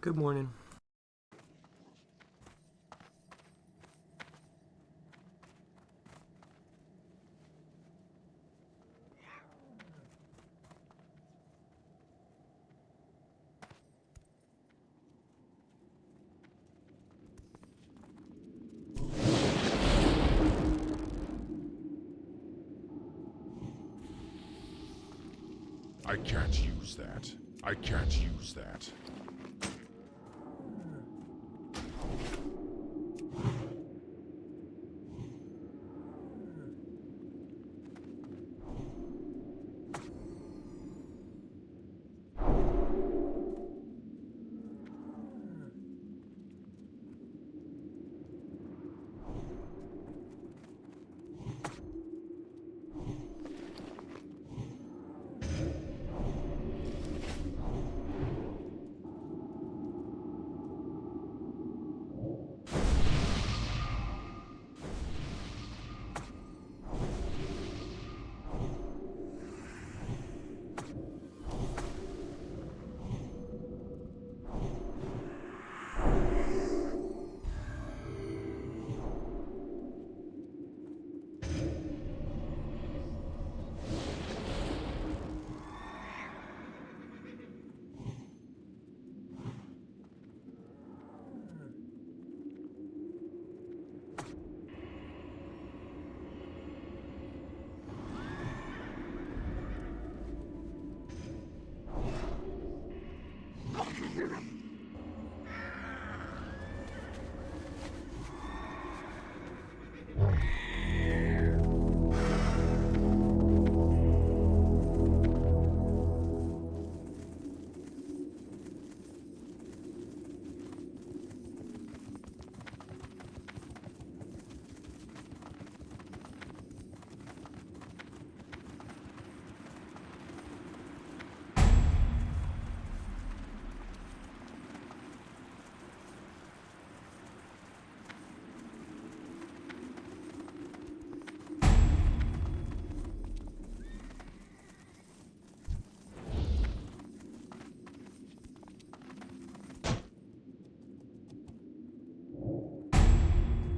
Good morning. I can't use that. I can't use that.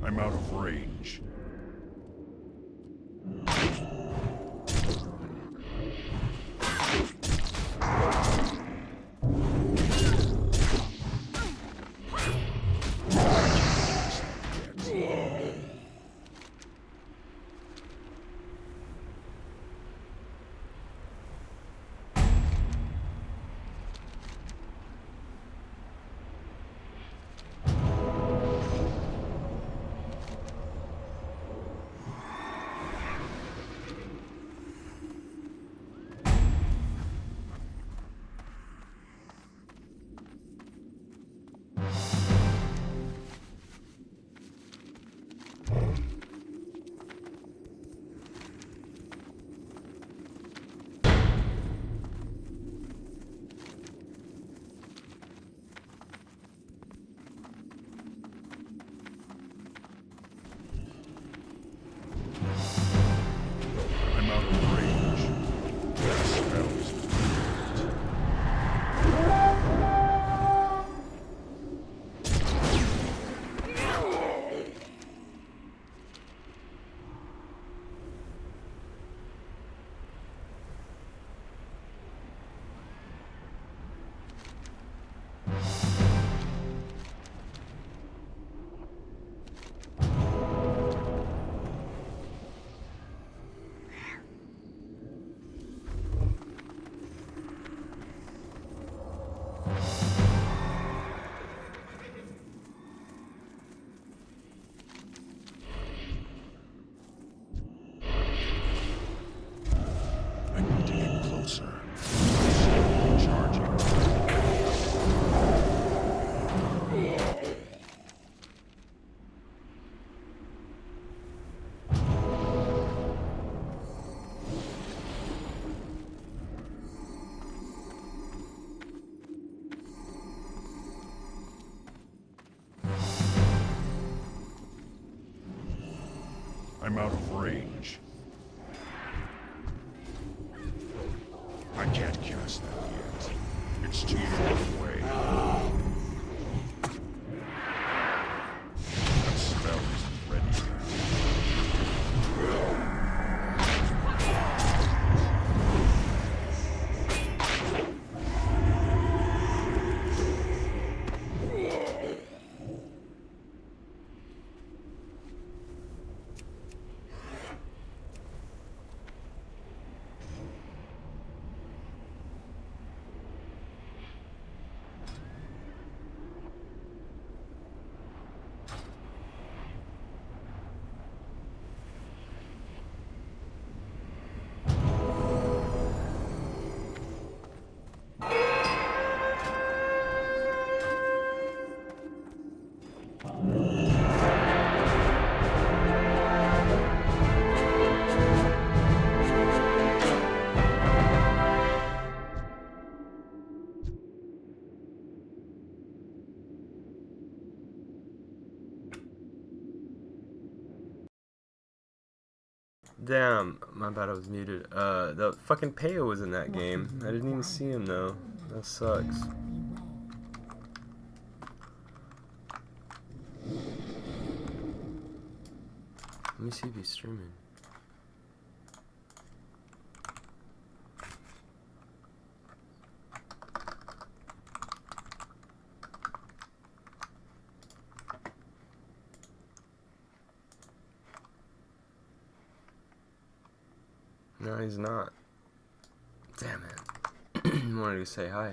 I'm out of range. I'm out of range. That smells good. I need to get closer. Charging. I'm out of range. I can't cast that yet. It's too far away. Damn, my bad, I was muted. The fucking Peo was in that game. I didn't even see him though. That sucks. Let me see if he's streaming. No, he's not. Damn it. I wanted to say hi.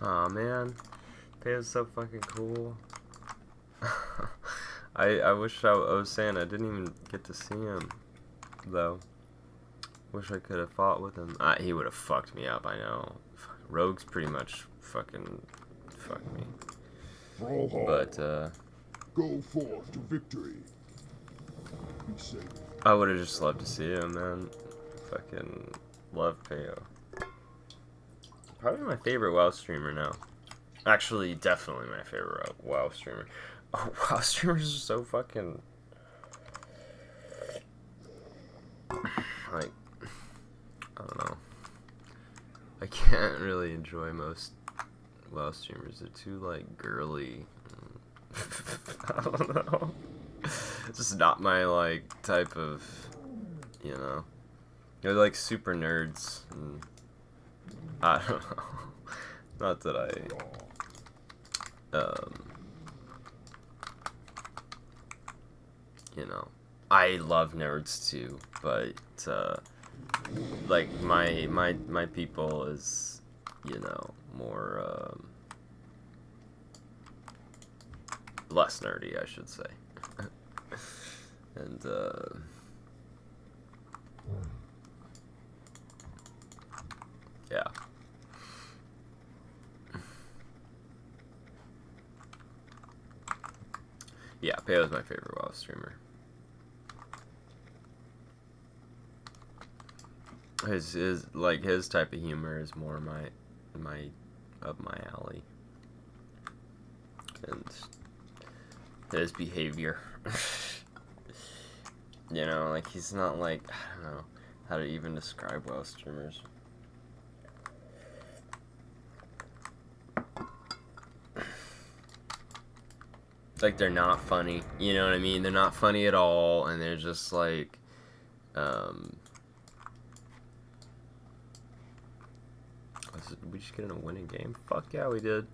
Aw, man. Peo's so fucking cool. I wish I was saying I didn't even get to see him, though. Wish I could have fought with him. He would have fucked me up, I know. Rogue's pretty much fucking fucked me. But, Go forth to victory. Be safe. I would have just loved to see him, man. Fucking love Peo. Probably my favorite WoW streamer now. Actually, definitely my favorite WoW streamer. Oh, WoW streamers are so fucking... like, I don't know. I can't really enjoy most WoW streamers. They're too, like, girly. I don't know. It's just not my, like, type of, you know. They're, like, super nerds. And I don't know. Not that I, you know, I love nerds too, but, like, my people is, you know, more, less nerdy, I should say. And, yeah. Yeah, Peo's my favorite WoW streamer. His type of humor is more up my alley. And his behavior. You know, like, he's not like, I don't know how to even describe WoW streamers. Like, they're not funny, you know what I mean? They're not funny at all, and they're just like, we just get in a winning game? Fuck yeah, we did.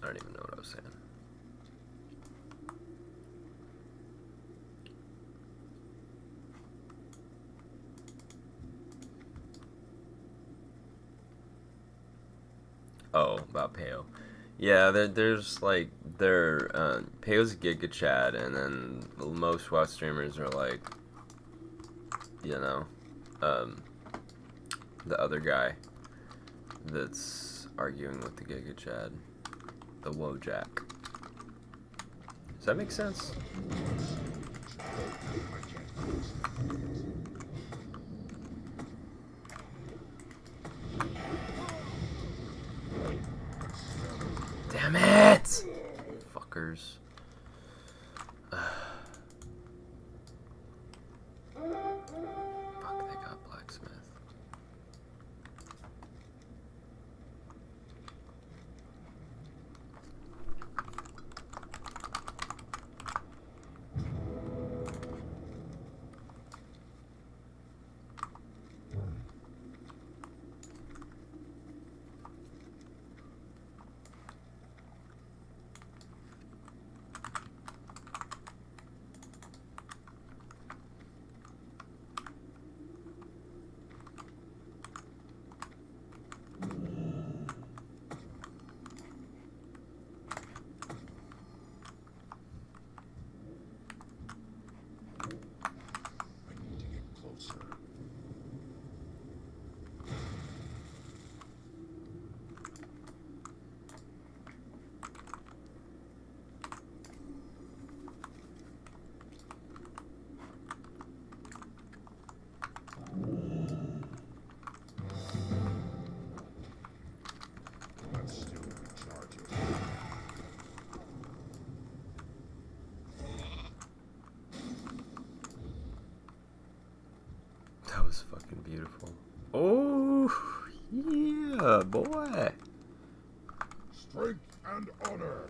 I don't even know what I was saying. Oh, about Peo. Yeah, there's like, Peo's Giga Chad, and then most WoW streamers are like, you know, the other guy that's arguing with the Giga Chad, the Wojak. Does that make sense? Damn it! Fuckers. Fuck, they got blacksmith. was fucking beautiful. Oh, yeah, boy. Strength and honor.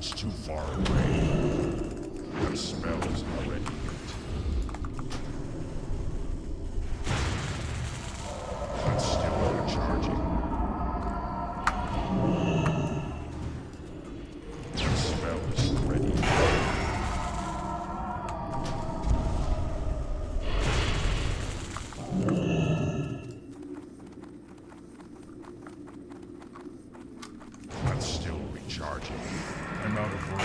It's too far away. That spell is already hit. That's still not charging. That spell is ready. That's still recharging. I'm out of range.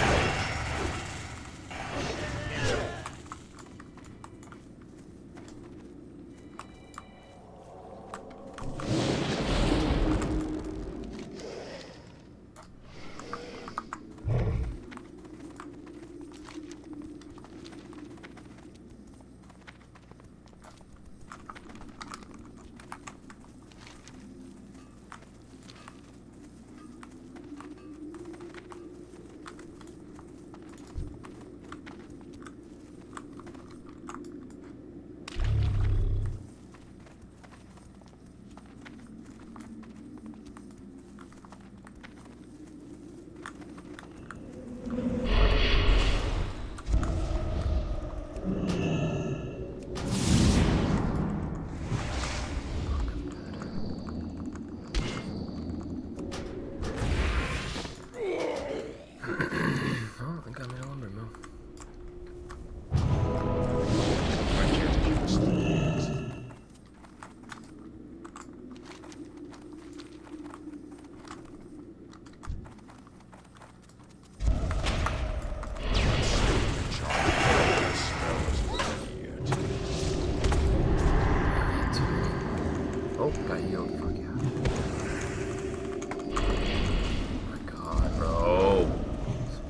Oh, I got me a lumber mill. I can't use the yet. That's still recharging. That spell isn't ready yet. Oh, got healed. Fuck yeah. Oh my god, bro.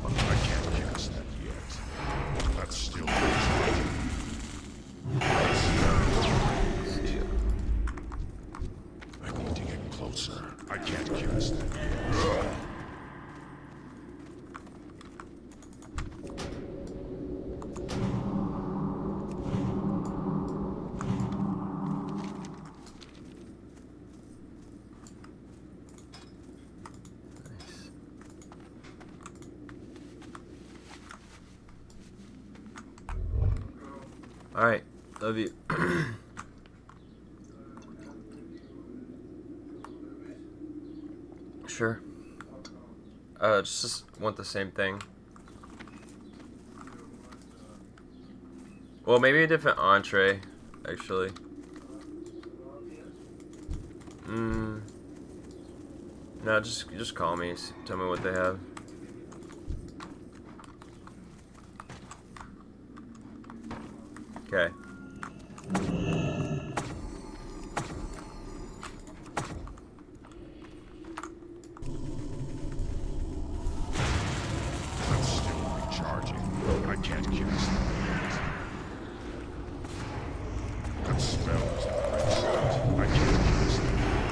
I can't cast that yet. That's still recharging. That spell is See ya. I need to get closer. I can't cast that yet. Nice. Alright, love you. Sure. Just want the same thing. Well, maybe a different entree, actually. No, just call me. Tell me what they have. Okay. That's still recharging. I can't cast that yet. That spell isn't ready yet. I can't cast that yet.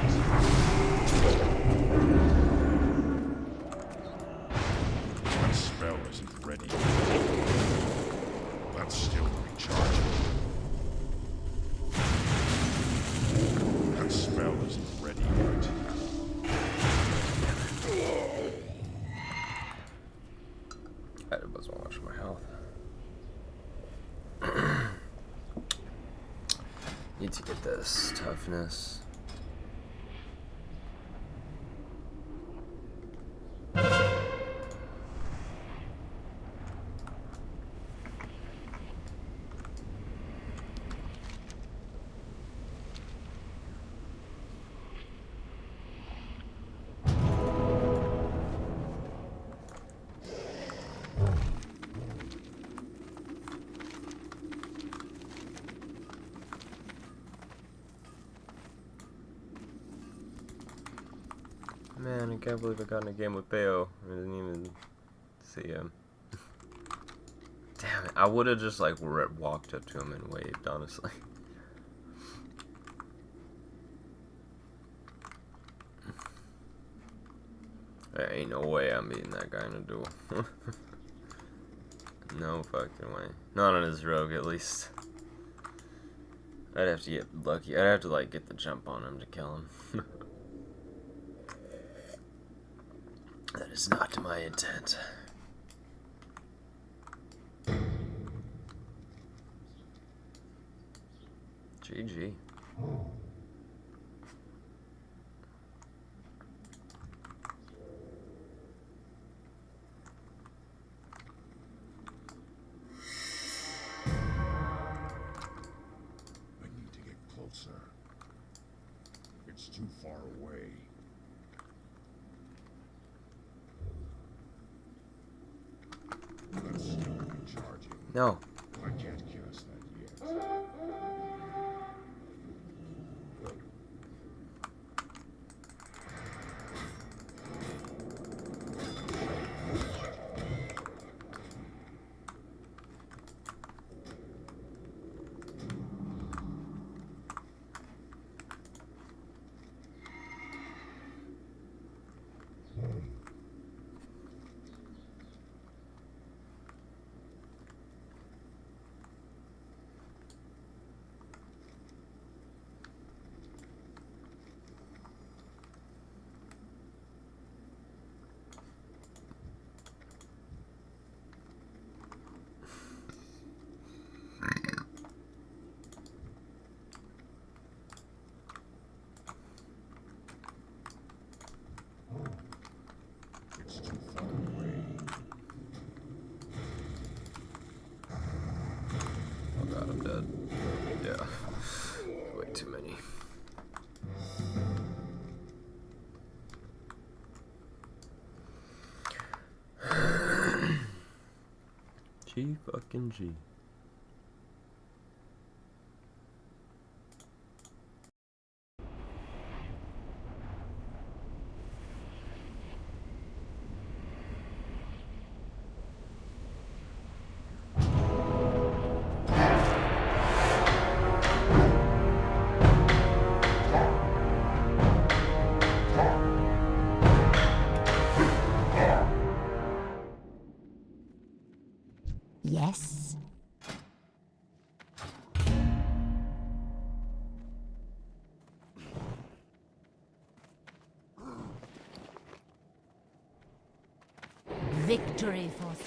That spell isn't ready yet. That's still recharging. That spell isn't ready yet. I wasn't watching my health. Need to get this toughness. Man, I can't believe I got in a game with Bayo. I didn't even see him. Damn it, I would have just like walked up to him and waved, honestly. There ain't no way I'm beating that guy in a duel. No fucking way. Not on his rogue, at least. I'd have to get lucky. I'd have to like get the jump on him to kill him. That is not my intent. GG. I need to get closer. It's too far away. That's still recharging. No. I can't cast that yet. It's too far away. Oh god, I'm dead. Yeah. Way too many. G fucking G. Yes. Victory forces.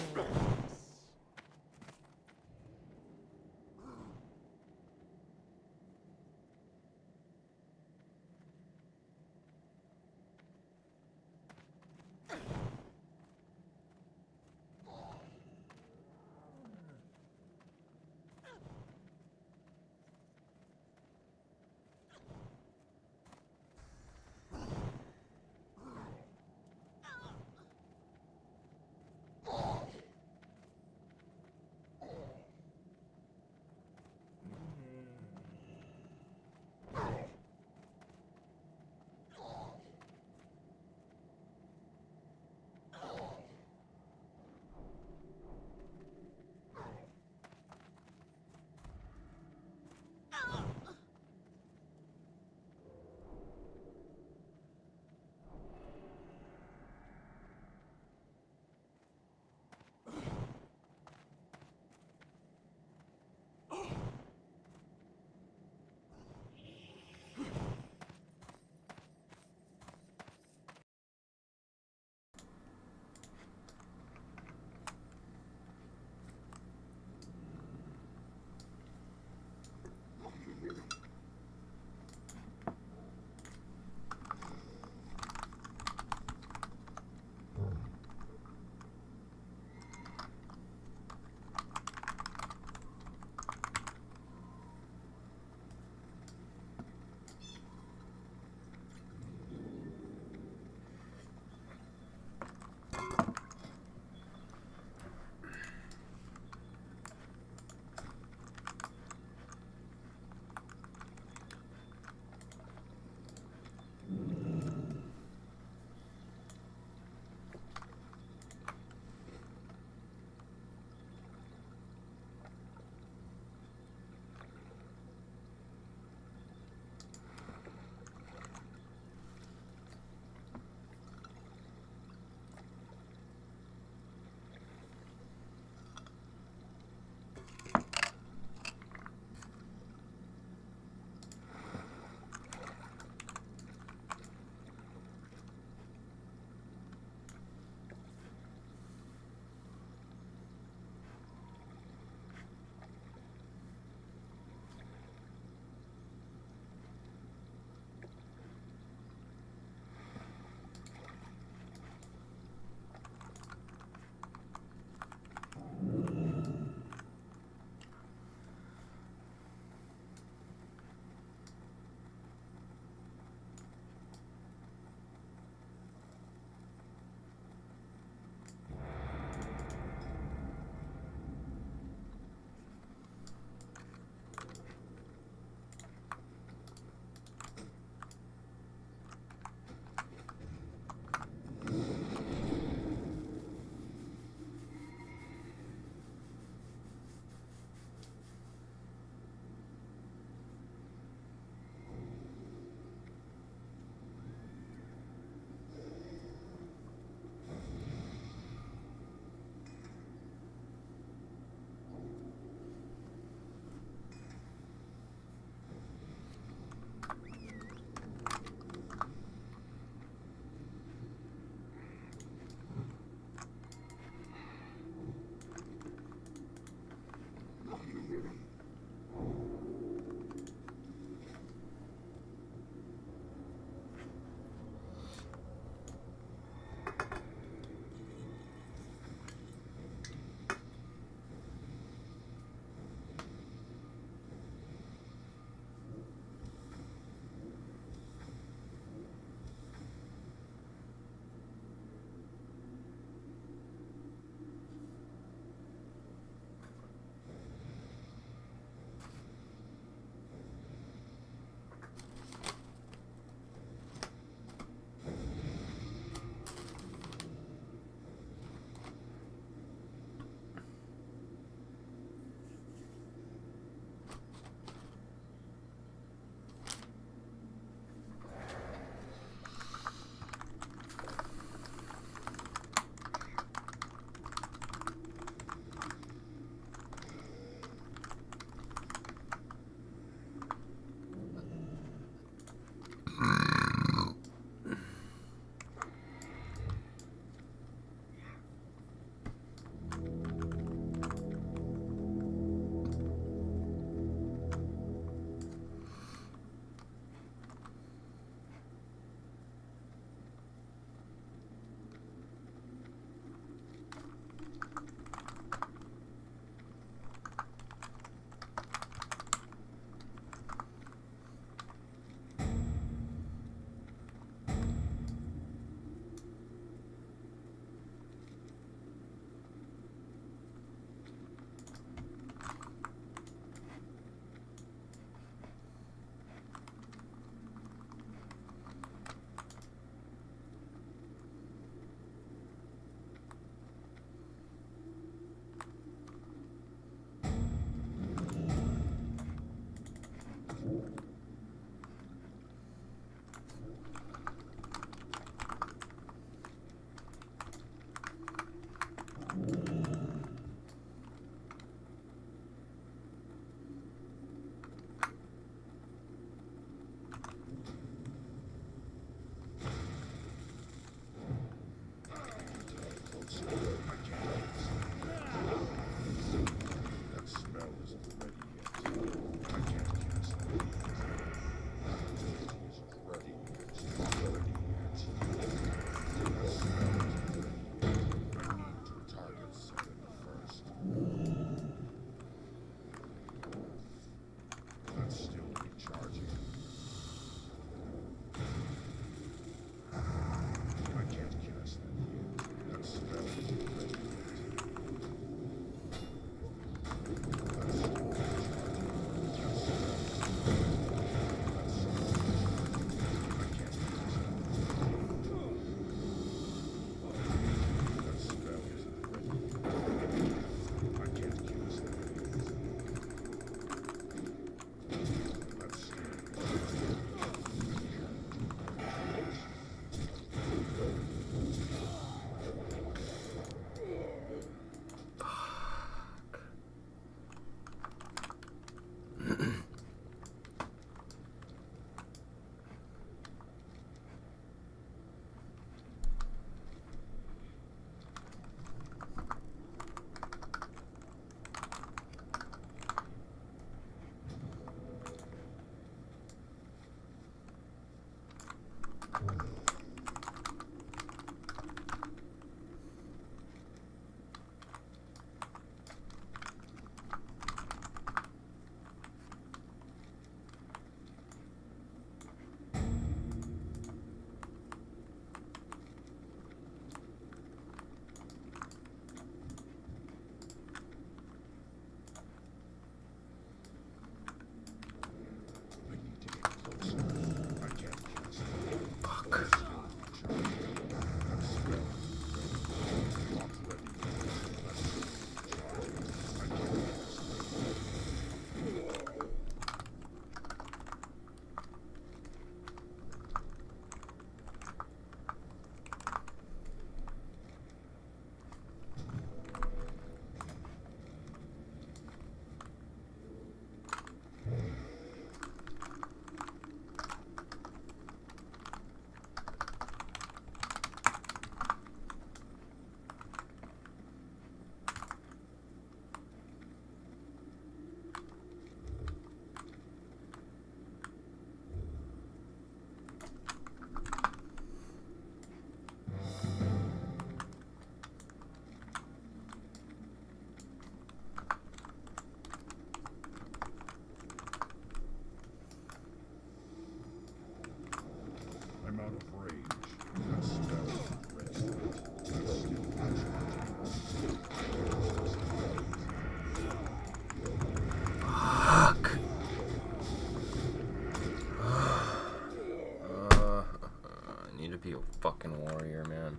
man.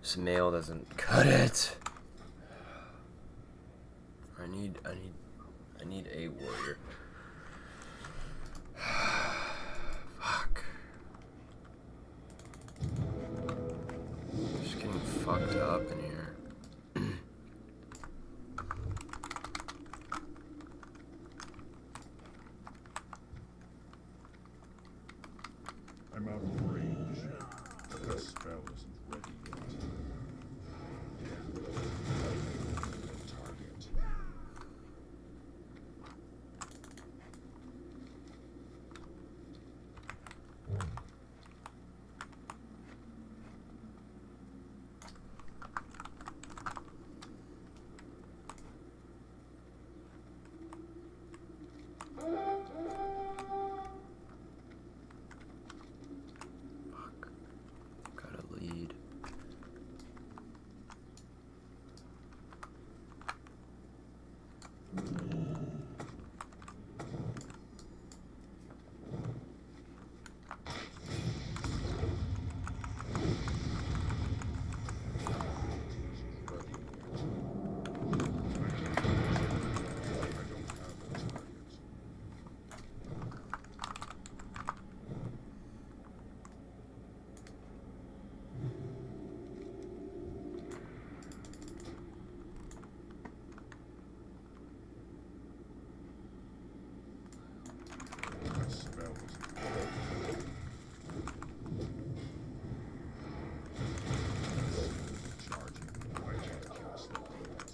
This mail doesn't cut it. I need a warrior. Fuck. Just getting fucked up in here. I'm out of range. The spell isn't ready yet. Target. Fuck. Gotta lead. The spell isn't ready. Charging. I can't cast it yet.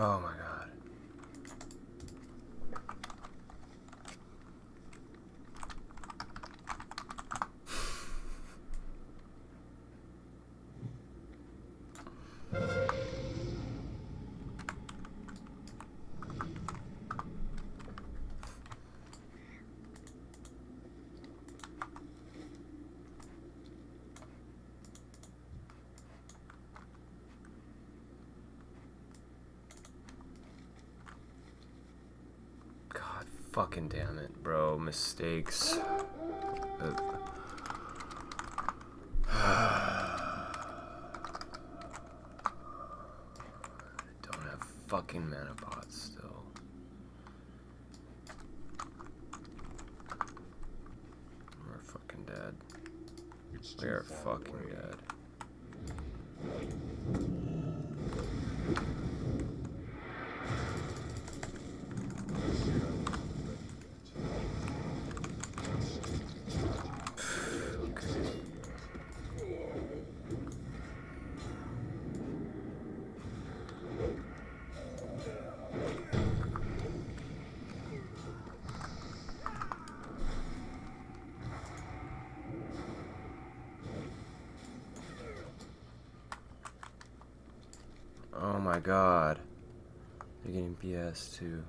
Oh my god. God fucking damn it, bro. Mistakes. Don't have fucking mana pots still. We're fucking dead. It's We too are far fucking away. dead. Oh my god. They're getting BS too.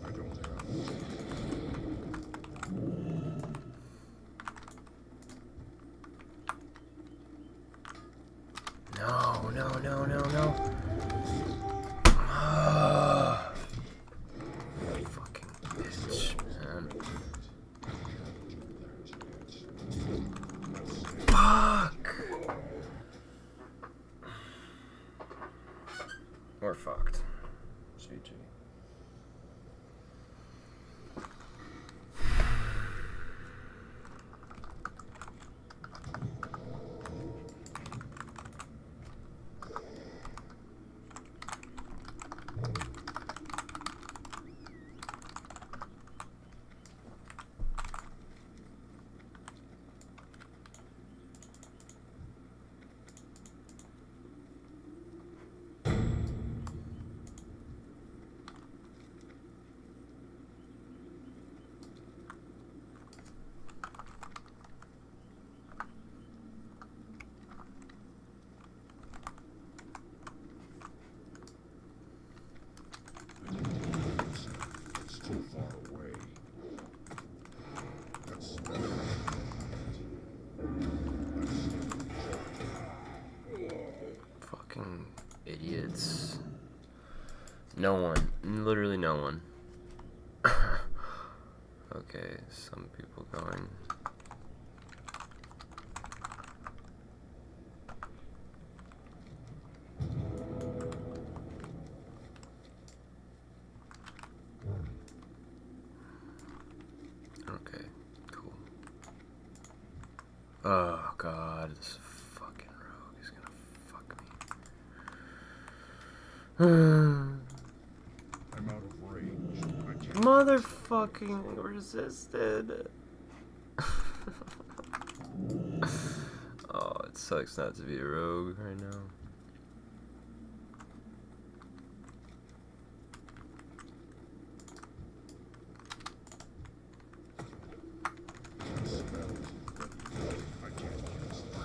I don't have No, no, no, no, no. Ah. Fucking bitch, man. Fuck. We're fucked. GG. Fucking idiots. No one. Literally no one. Okay, some people going. Okay, cool. Oh god, this fucking rogue is gonna fuck me. I'm out of range. I can't. Motherfucking resisted. Oh, it sucks not to be a rogue right now. I can't cast it.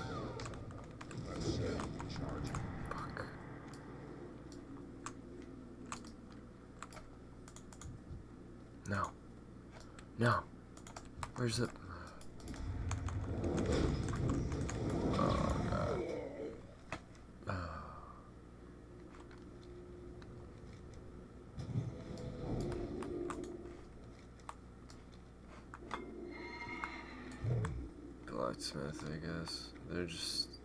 Let's say charging. Fuck. No. No. Where's the... Oh, God. Oh. Blacksmith, I guess.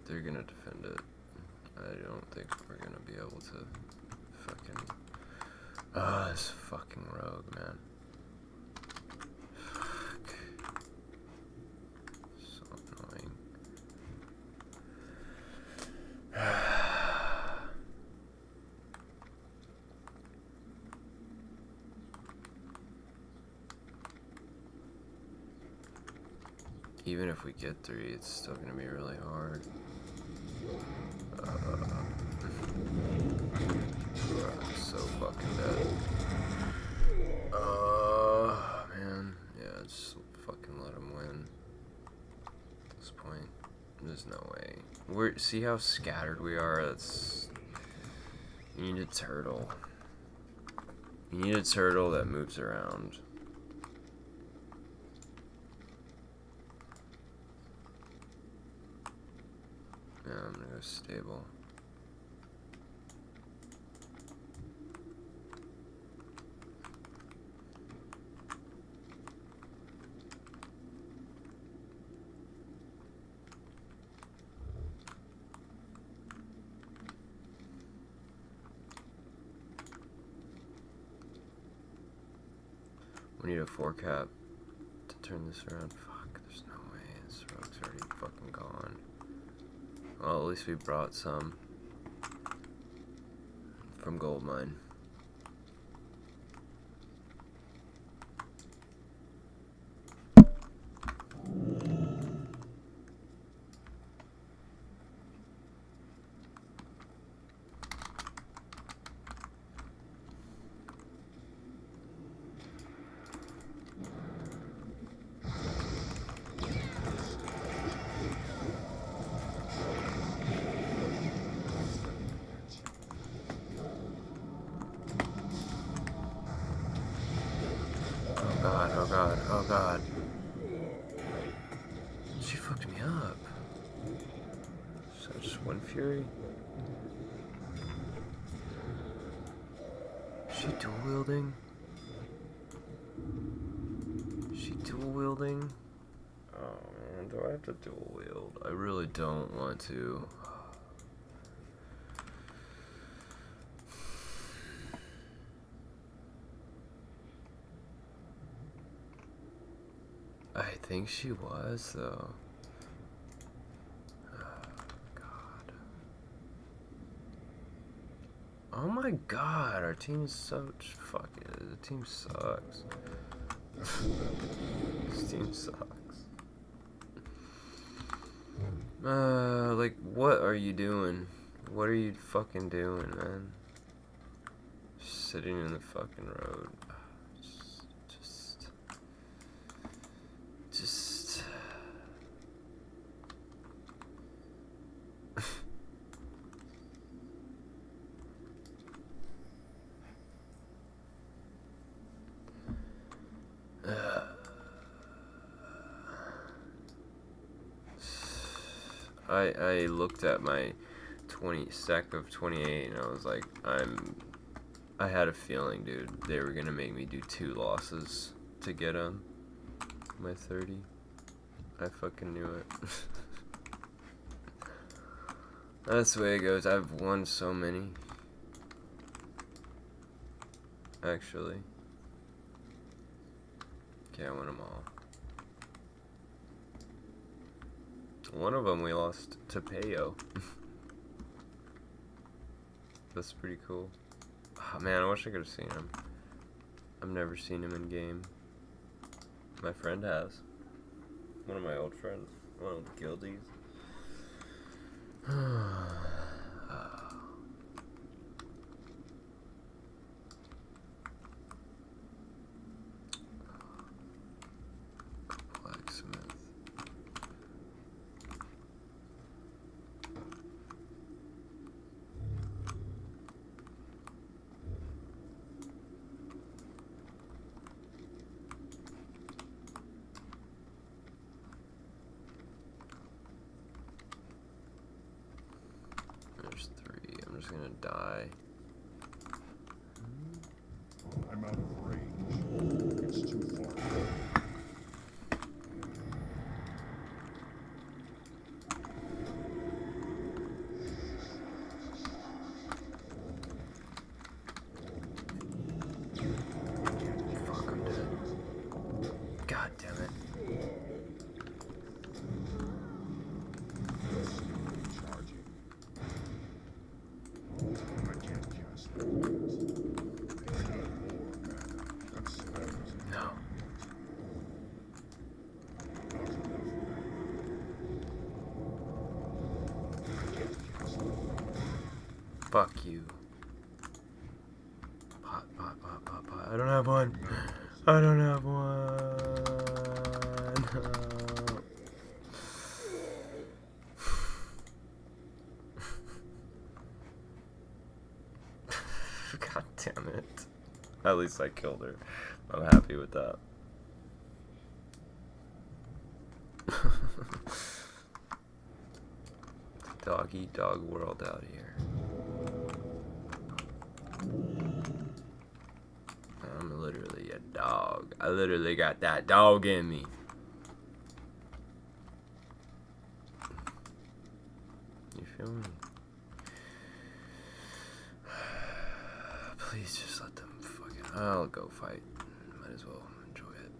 They're gonna defend it. I don't think we're gonna be able to fucking... Ah, this fucking rogue, man. Fuck. So annoying. Even if we get 3, it's still gonna be really hard. I'm so fucking dead. Man. Yeah, just fucking let him win. At this point, there's no way. See how scattered we are? That's... You need a turtle. You need a turtle that moves around. Yeah, I'm gonna go stable. We need a 4-cap to turn this around. Fuck, there's no way. This rogue's already fucking gone. Well, at least we brought some from gold mine. Oh god, oh god. She fucked me up. Such one fury. Is she dual wielding? Is she dual wielding? Oh man, do I have to dual wield? I really don't want to. I think she was, though. Oh, God. Oh my God, our team is such... Fuck it, the team sucks. This team sucks. Like, what are you doing? What are you fucking doing, man? Just sitting in the fucking road. Just... I looked at my 20 sec of 28, and I was like, I had a feeling, dude, they were gonna make me do 2 losses to get my 30. I fucking knew it. That's the way it goes. I've won so many. Actually. Okay, I won them all. One of them we lost to Payo. That's pretty cool. Oh, man, I wish I could have seen him. I've never seen him in game. My friend has. One of my old friends. One of the guildies. Blacksmith. There's 3. I'm just gonna die. I'm out of range. It's too far. Fuck, I'm dead. God damn it. Charging. I can't cast it. I need more mana. That's spells. No. Not enough mana. I can't cast it. Fuck you. Pot. I don't have one. I don't have one. God damn it. At least I killed her. I'm happy with that. Dog eat dog world out here. I'm literally a dog. I literally got that dog in me. You feel me? Please just let them fucking... I'll go fight. Might as well enjoy it.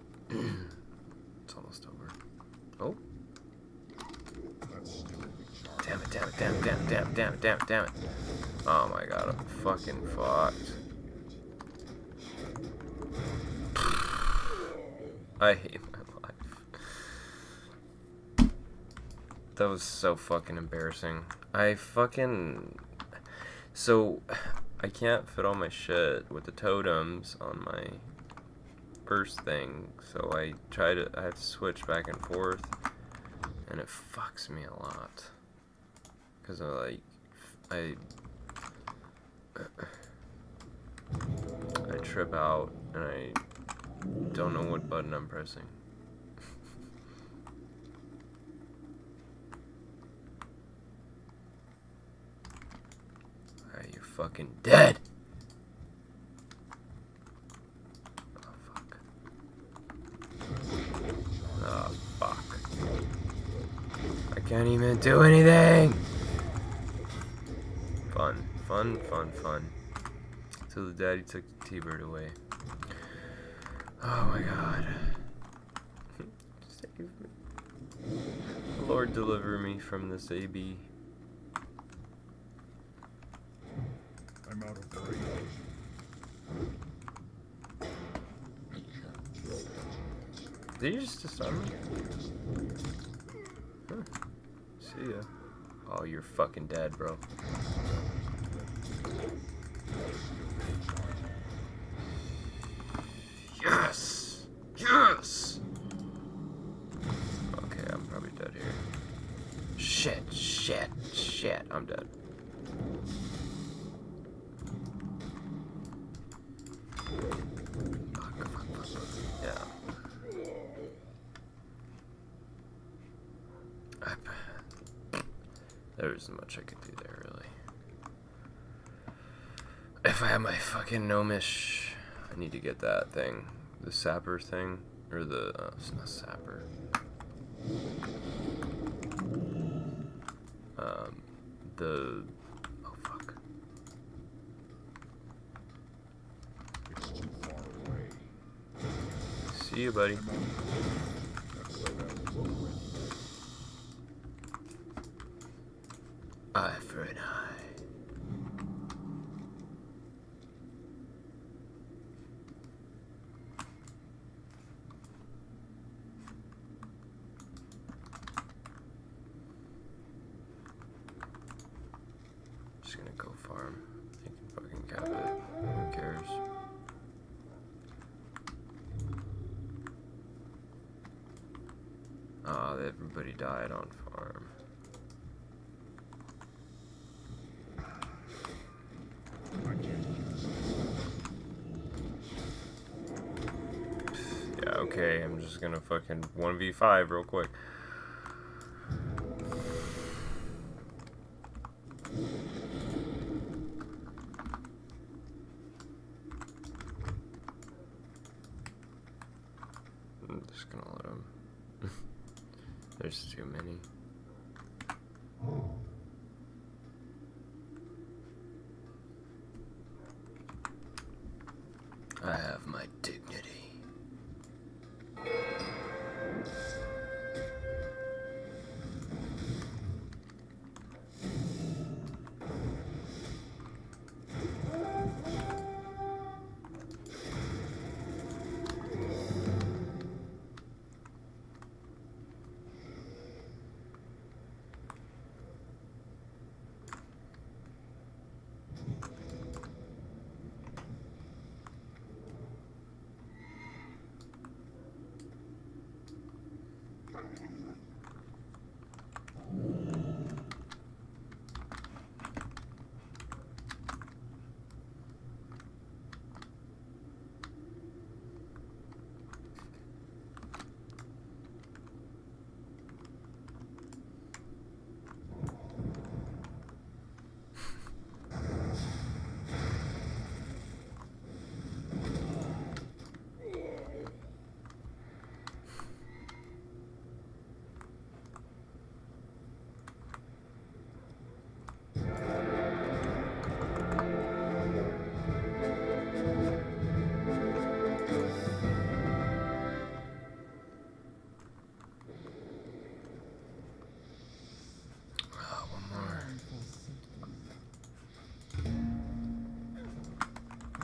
It's almost over. Oh. That's still Damn it. Oh my god, I'm fucking fucked. I hate my life. That was so fucking embarrassing. So, I can't fit all my shit with the totems on my first thing, so I have to switch back and forth, and it fucks me a lot. Cause I trip out, and I don't know what button I'm pressing. Are you fucking dead? Oh fuck. Oh fuck. I can't even do anything! Fun. So the daddy took the T-bird away. Oh my god. Save me. Lord, deliver me from this AB. I'm out of range. Did you just stun me? Huh. See ya. Oh, you're fucking dead, bro. Yes! Okay, I'm probably dead here. Shit. I'm dead. Fuck. Yeah. There isn't much I could do there, really. If I have my fucking gnomish, I need to get that thing. The sapper thing. Or the, it's not sapper. The, oh fuck. It's too far away. See you, buddy. Eye for an eye. Just gonna go farm. You can fucking cap it. Who cares? Ah, everybody died on farm. I can't use it. Yeah, okay, I'm just gonna fucking 1v5 real quick. I'm just gonna let him. There's too many. I have my dignity.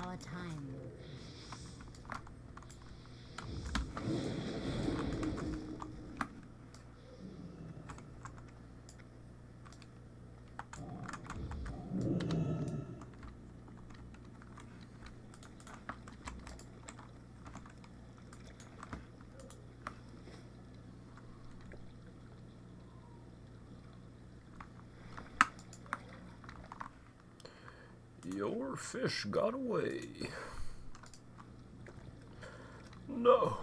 Our time. Your fish got away. No.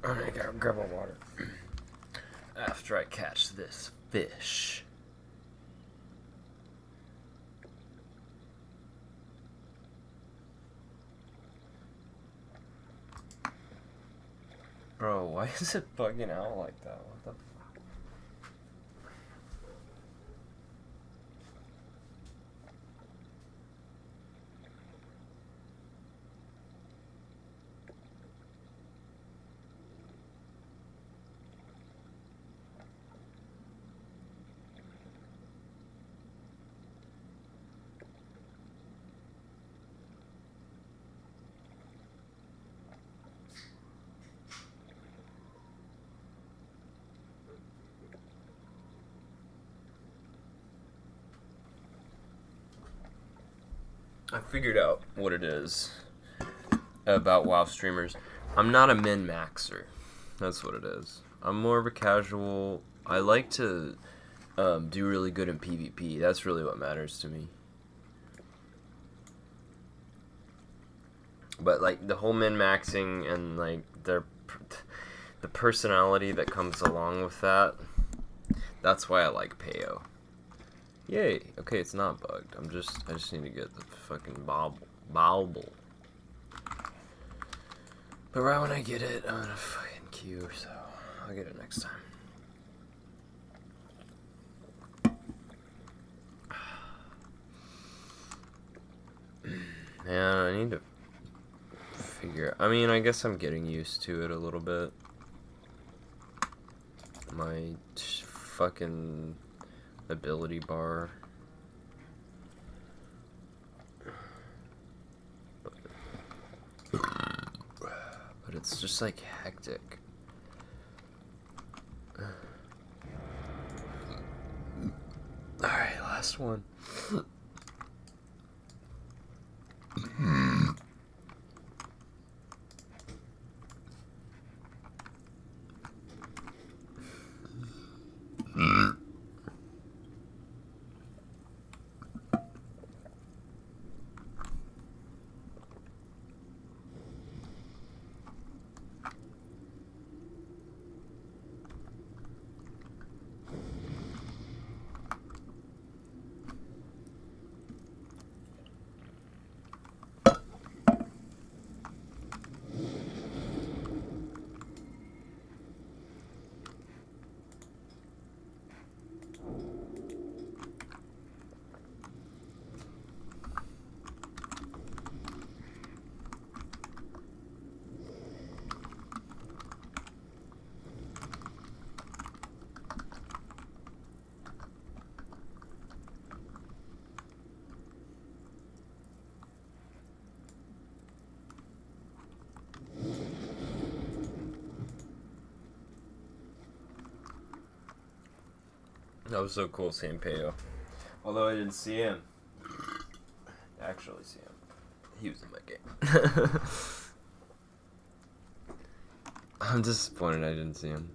I'm gonna go grab my water. After I catch this fish. Bro, why is it bugging out like that? What the fuck? I figured out what it is about WoW streamers. I'm not a min-maxer. That's what it is. I'm more of a casual. I like to do really good in PvP. That's really what matters to me. But like the whole min-maxing and like the personality that comes along with that. That's why I like Payo. Yay. Okay, it's not bugged. I just need to get the fucking bauble. But right when I get it, I'm gonna fucking queue, so I'll get it next time. Man, I need to figure. I mean, I guess I'm getting used to it a little bit. My fucking ability bar. But it's just like hectic. Alright, last one. That was so cool seeing Peo. Although I didn't see him. Actually see him. He was in my game. I'm disappointed I didn't see him.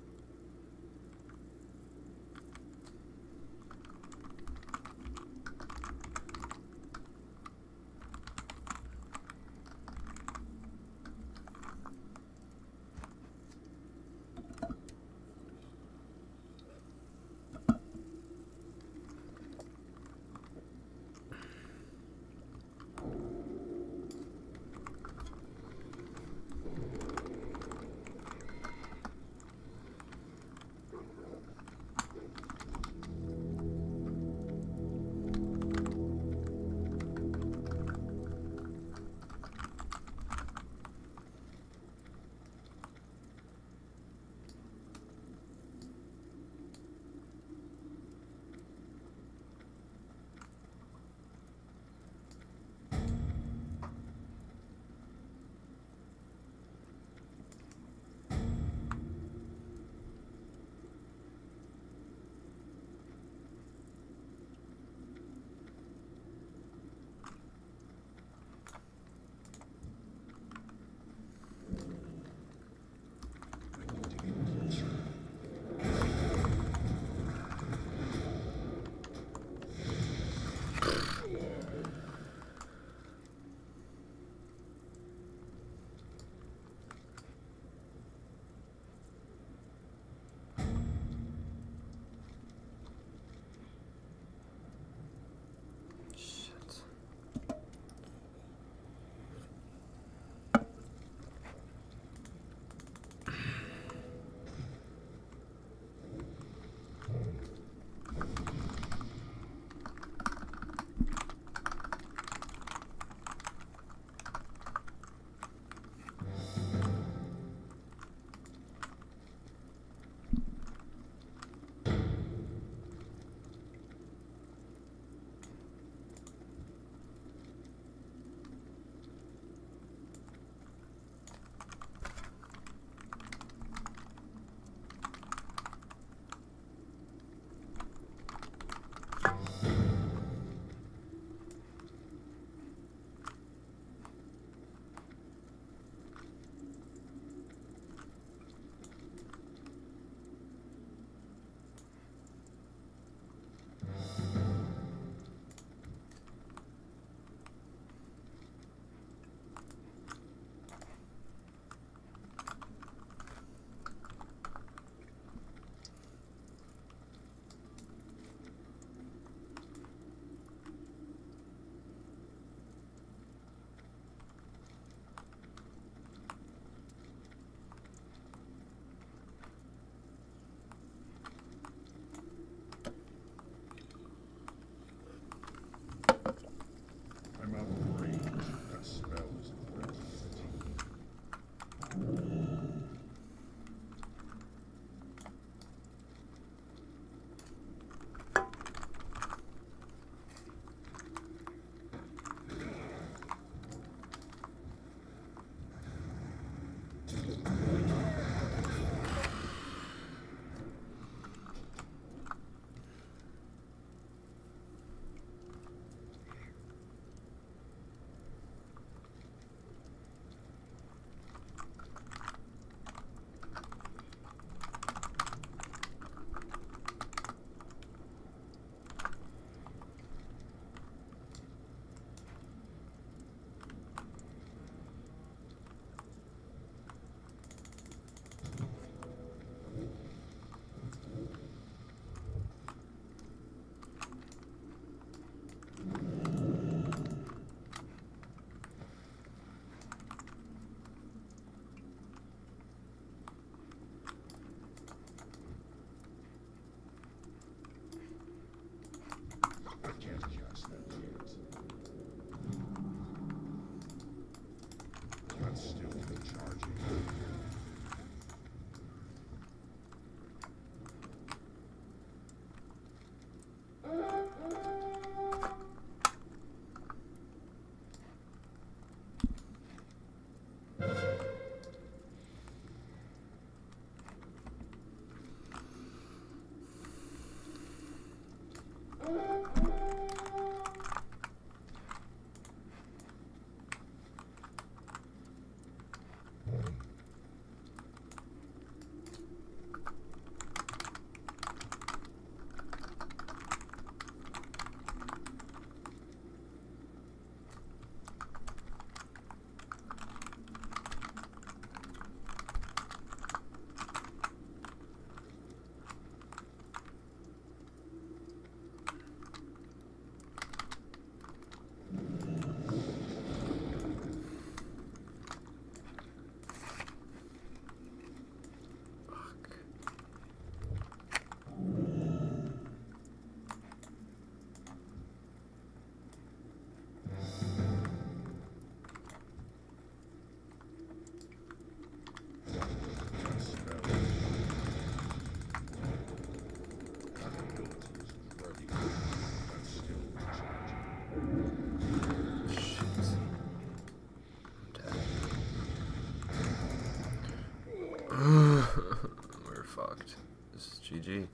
GG.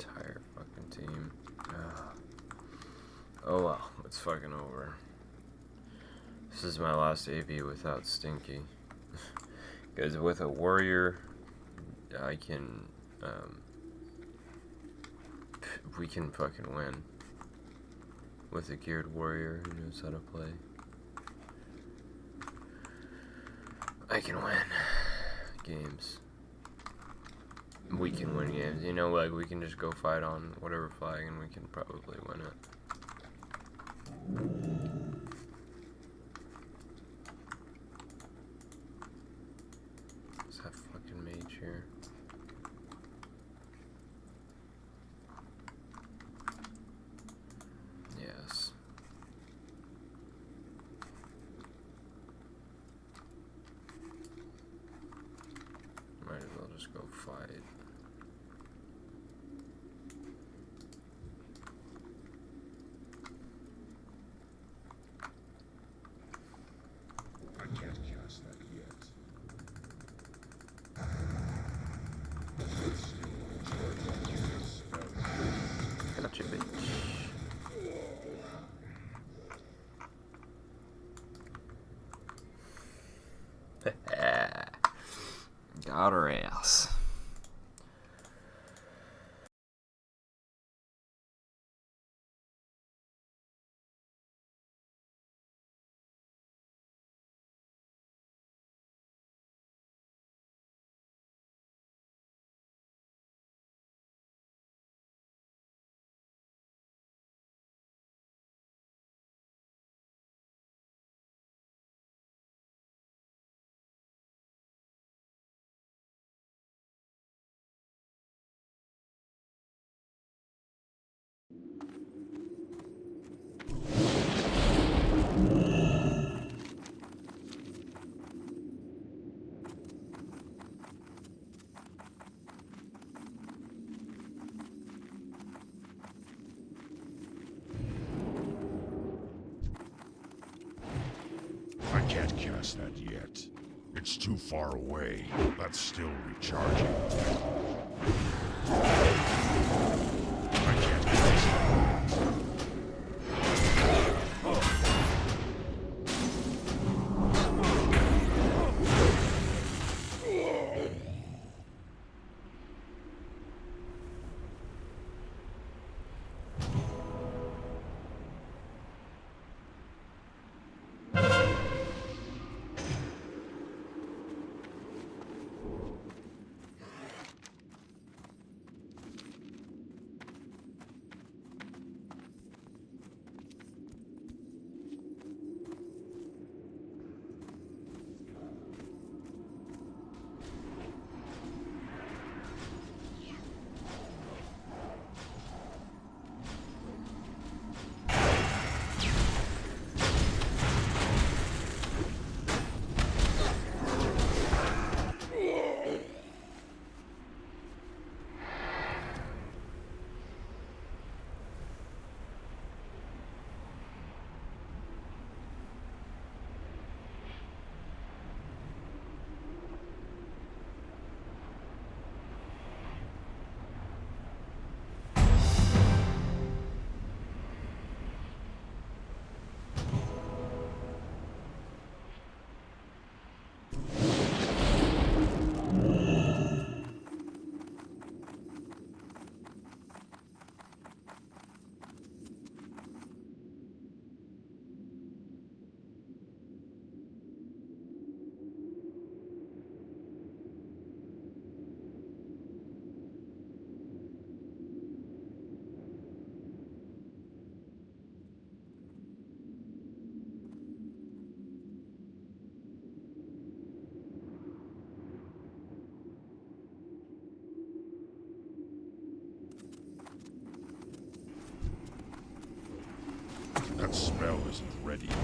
Entire fucking team. Oh well, it's fucking over. This is my last AV without Stinky. Because with a warrior, I can, we can fucking win. With a geared warrior who knows how to play, I can win games. We can win games, you know, like we can just go fight on whatever flag and we can probably win it. Is that fucking mage here? Yes. Might as well just go fight. I can't cast that yet. Gotcha, bitch. Got her ass. I can't cast that yet. It's too far away. That's still recharging. I can't cast that. That spell isn't ready yet.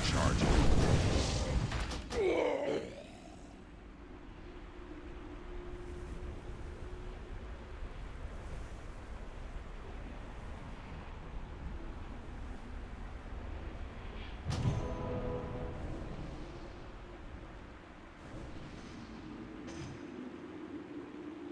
Charging. Charging. I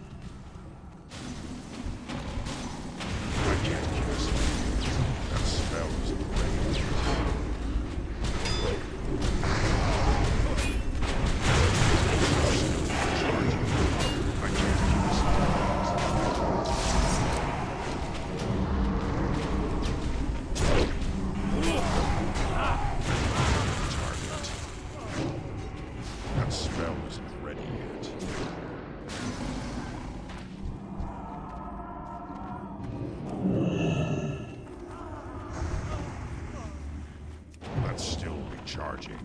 need to get closer. I can't use it. That spell isn't ready yet. Still charging.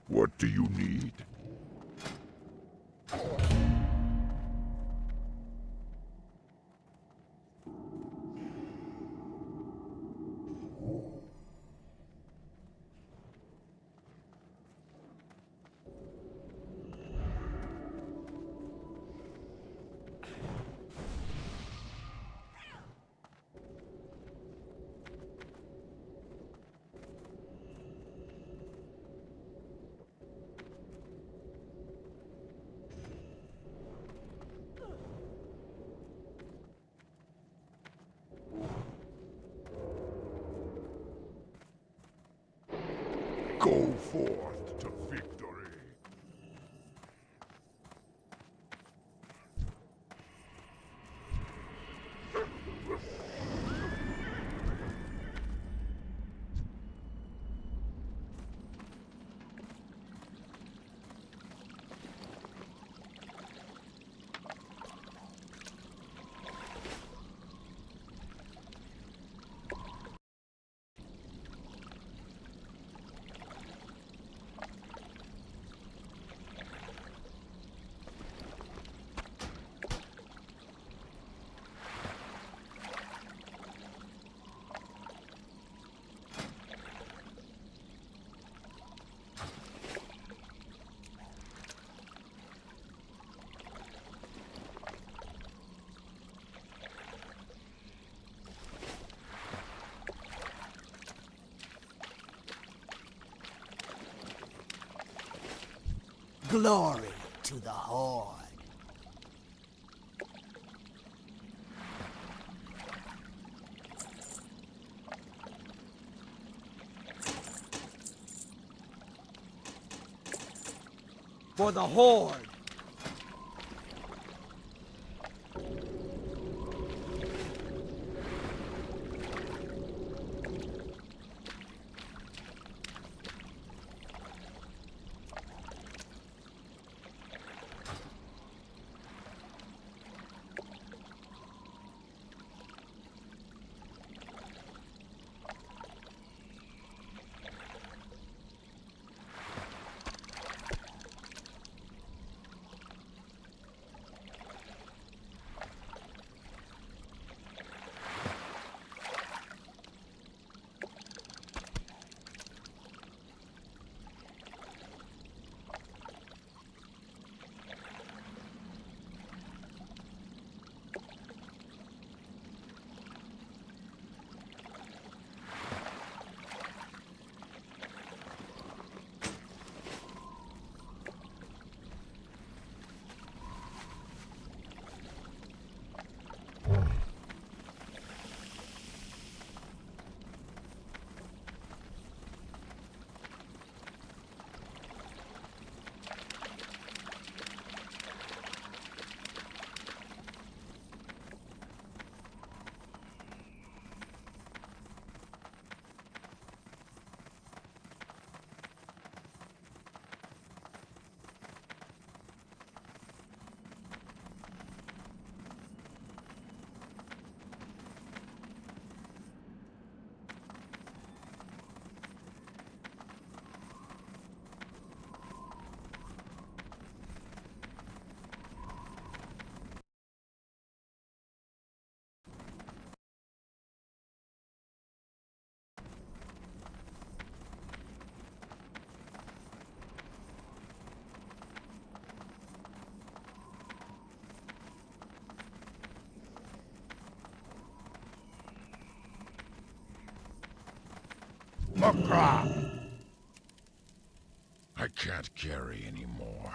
What do you need? Go forth to victory. Glory to the Horde. For the Horde. Makra! I can't carry anymore.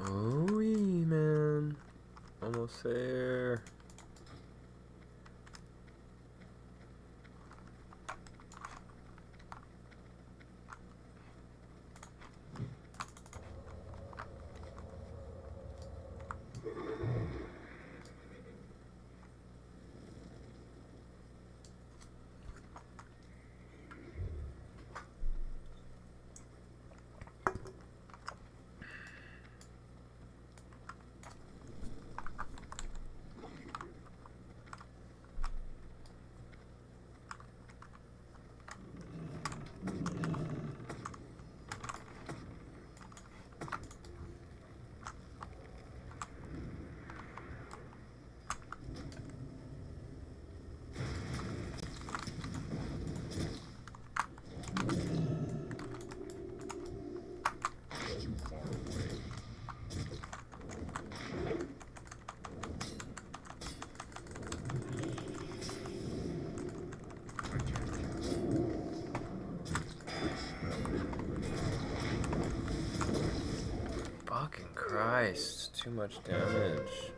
Oh, man. Almost there. Fucking Christ. Too much damage.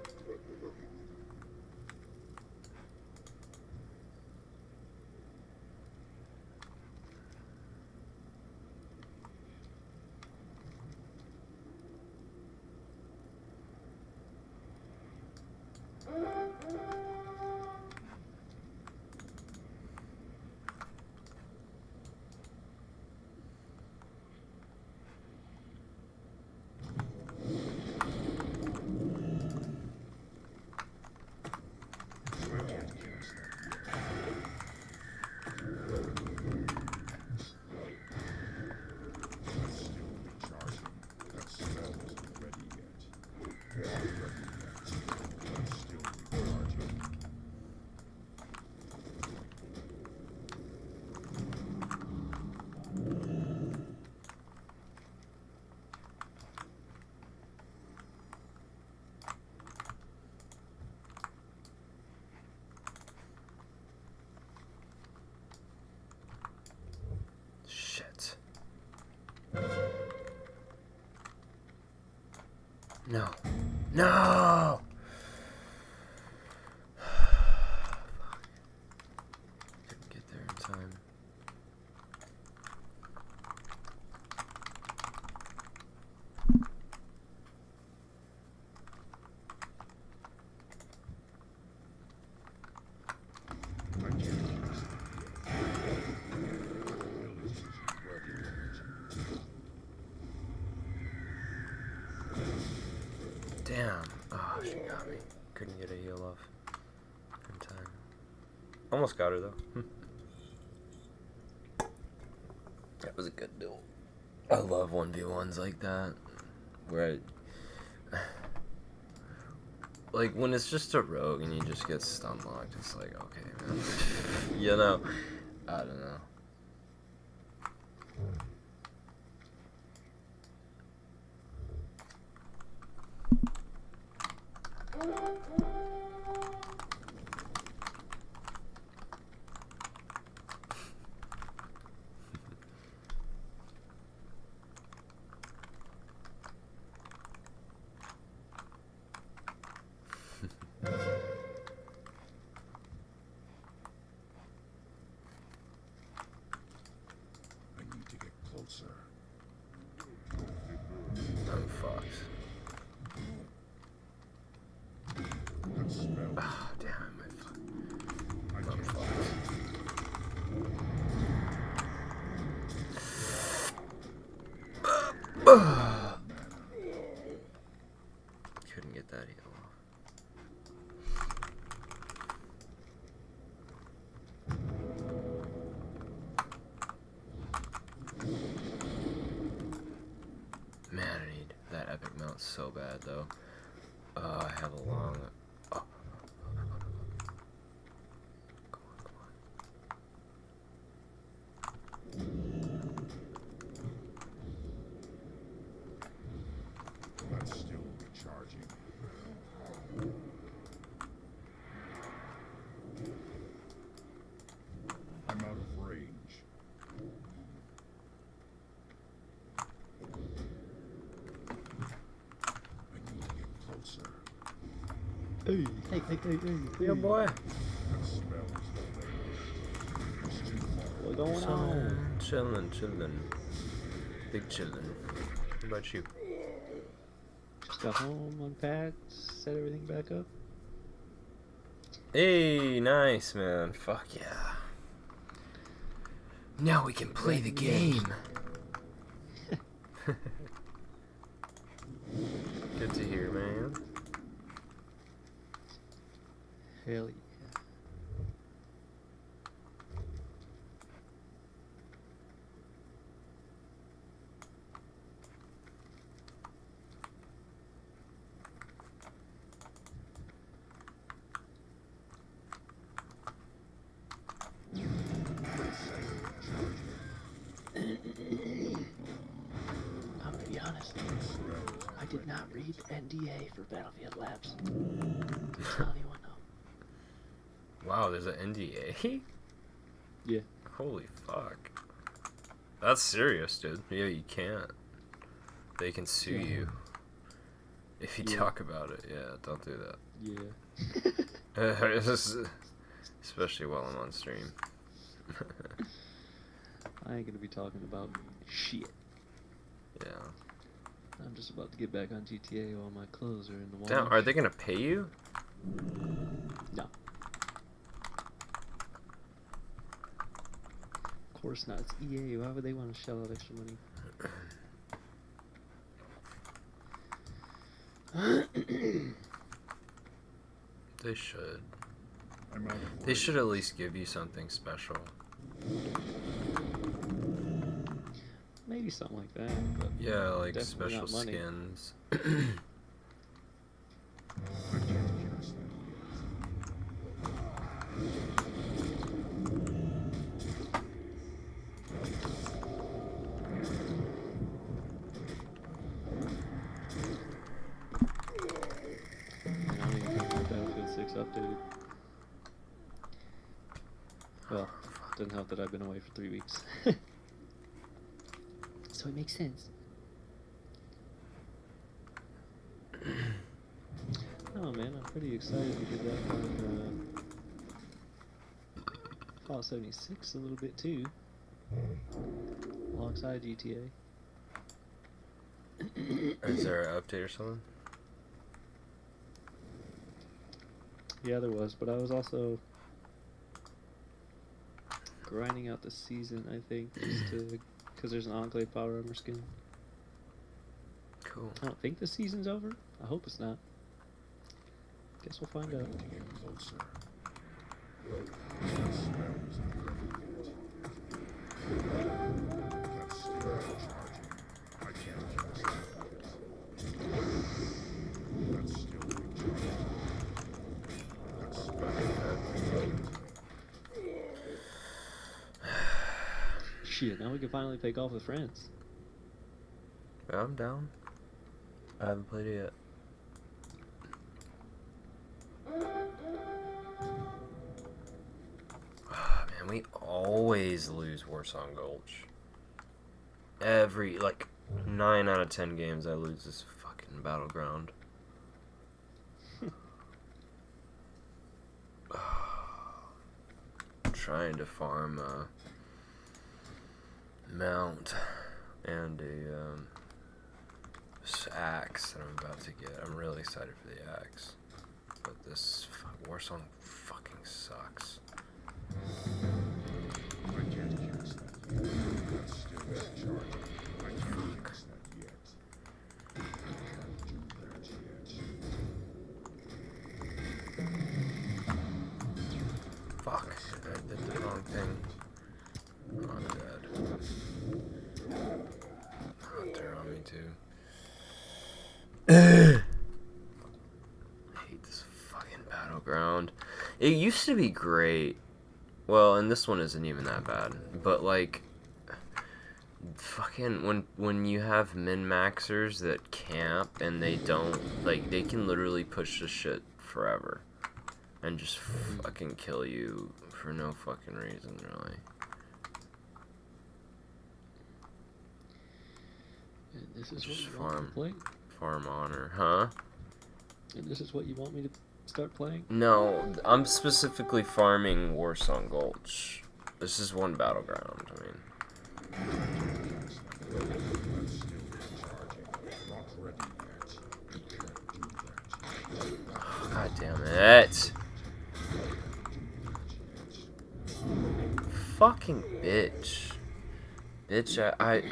Shit. No. No! Couldn't get there in time. Damn. Oh, she got me. Couldn't get a heal off in time. Almost got her though. That was a good duel. I love 1v1s like that. Where like when it's just a rogue and you just get stun locked, it's like, okay, man. You know? I don't know. I'm fucked. Ah, damn, I'm fucked. Couldn't get that heal off. Man, I need that epic mount so bad though. I have a long. Oh. Come on, come on. That's still recharging. I'm out of range. I need to get closer. Hey. Yeah, boy. That smells delicious. It's too far. What's going on? Chillin'. Big chillin'. What about you? Just got home, unpacked, set everything back up. Hey, nice, man. Fuck yeah. Now we can play the game. Good to hear, man. Hell yeah. I'm gonna be honest. I did not read the NDA for Battlefield Labs. Didn't tell anyone though. Wow, there's an NDA? Yeah. Holy fuck. That's serious, dude. Yeah, you can't. They can sue you. If you Yeah. talk about it, yeah, don't do that. Yeah. Especially while I'm on stream. I ain't gonna be talking about shit. Yeah. I'm just about to get back on GTA while my clothes are in the wash. Damn, are they gonna pay you? No. Of course not. It's EA. Why would they want to shell out extra money? They should. I'm out of They should at least give you something special. Maybe something like that. But Yeah, like definitely special not money. skins. I can't cast that. And I don't even think my Battlefield 6 updated. Well, doesn't help that I've been away for 3 weeks. So it makes sense. Oh man, I'm pretty excited to get back on Fallout 76 a little bit too. Alongside GTA. Is there an update or something? Yeah, there was, but I was also grinding out the season, I think, just to, because there's an Enclave Power Armor skin. Cool. I don't think the season's over. I hope it's not. Guess we'll find I out. need to get closer. That smell isn't perfect yet. That's still recharging. I can't cast that yet. That's still recharging. That's Shit, now we can finally play golf with friends. Yeah, I'm down. I haven't played it yet. Man, we always lose Warsong Gulch. Every, like, 9 out of 10 games I lose this fucking battleground. Trying to farm a mount and a axe that I'm about to get. I'm really excited for the axe, but this Warsong fucking sucks. I can't cast that yet. That's still recharging. I can't cast that yet. I can't do that yet. Fuck, I did the wrong thing. I'm dead. Oh, they're on me too. I hate this fucking battleground. It used to be great. Well, and this one isn't even that bad. But like, fucking when you have min-maxers that camp and they don't, like, they can literally push the shit forever and just fucking kill you for no fucking reason, really. And this is Just what you want me to play? Farm honor, huh? And this is what you want me to start playing? No, I'm specifically farming Warsong Gulch. This is one battleground, I mean. That's still recharging. Not ready yet. Can't do that. God damn it. Fucking bitch. Bitch, I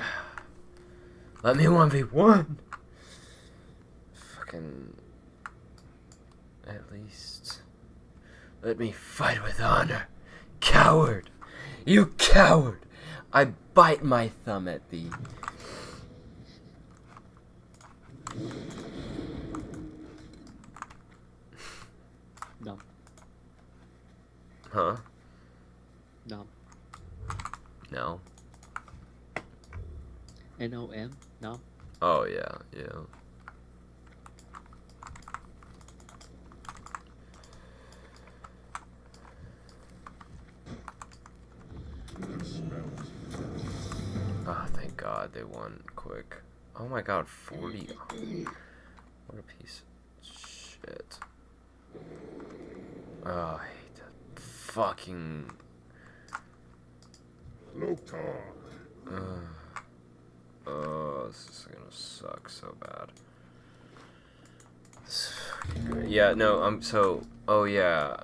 let me 1v1. Fucking, at least let me fight with honor. Coward. You coward. I bite my thumb at thee. No. Huh? No. No. N-O-M? No. Oh yeah, yeah. That smells. Oh, thank God they won quick. Oh my God, 40. What a piece of shit. Oh, I hate that fucking... Loktar. Oh, this is gonna suck so bad. This is fucking great. Yeah, no, oh yeah,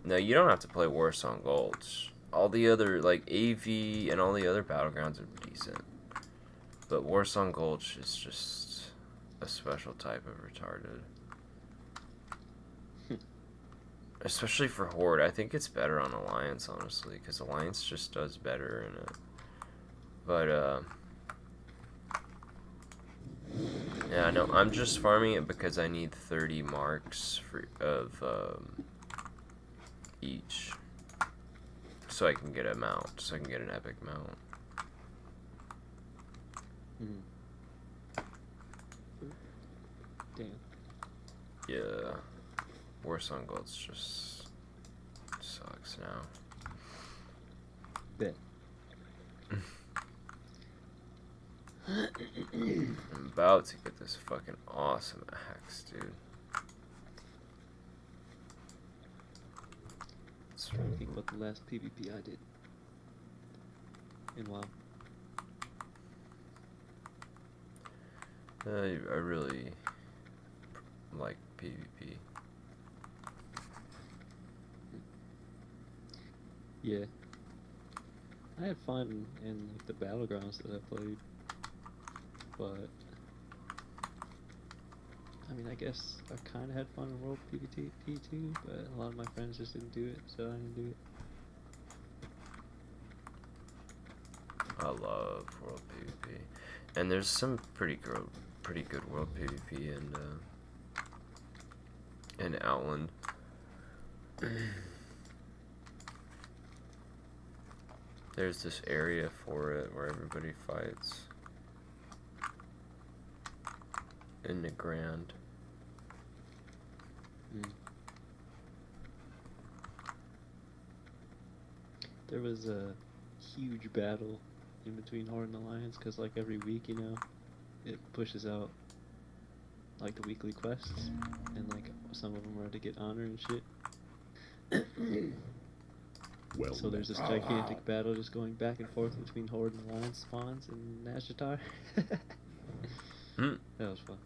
no, you don't have to play Warsong Gulch. All the other, like, AV and all the other battlegrounds are decent. But Warsong Gulch is just a special type of retarded. Especially for Horde. I think it's better on Alliance, honestly, because Alliance just does better in it. But, yeah, no, I'm just farming it because I need 30 marks of each. So I can get a mount, so I can get an epic mount. Damn. Yeah. Warsong Gulch just sucks now. Bet. I'm about to get this fucking awesome axe, dude. Just trying to think about the last PvP I did. In WoW. I really like PvP. Yeah. I had fun in like the battlegrounds that I played. But I mean, I guess I kind of had fun in World PvP too, but a lot of my friends just didn't do it, so I didn't do it. I love World PvP, and there's some pretty good World PvP in Outland. There's this area for it where everybody fights in the Grand. There was a huge battle in between Horde and Alliance, because like every week, you know, it pushes out like the weekly quests, and like some of them are to get honor and shit. Well, So there's this gigantic battle just going back and forth between Horde and Alliance spawns in Nashatar. That was fun.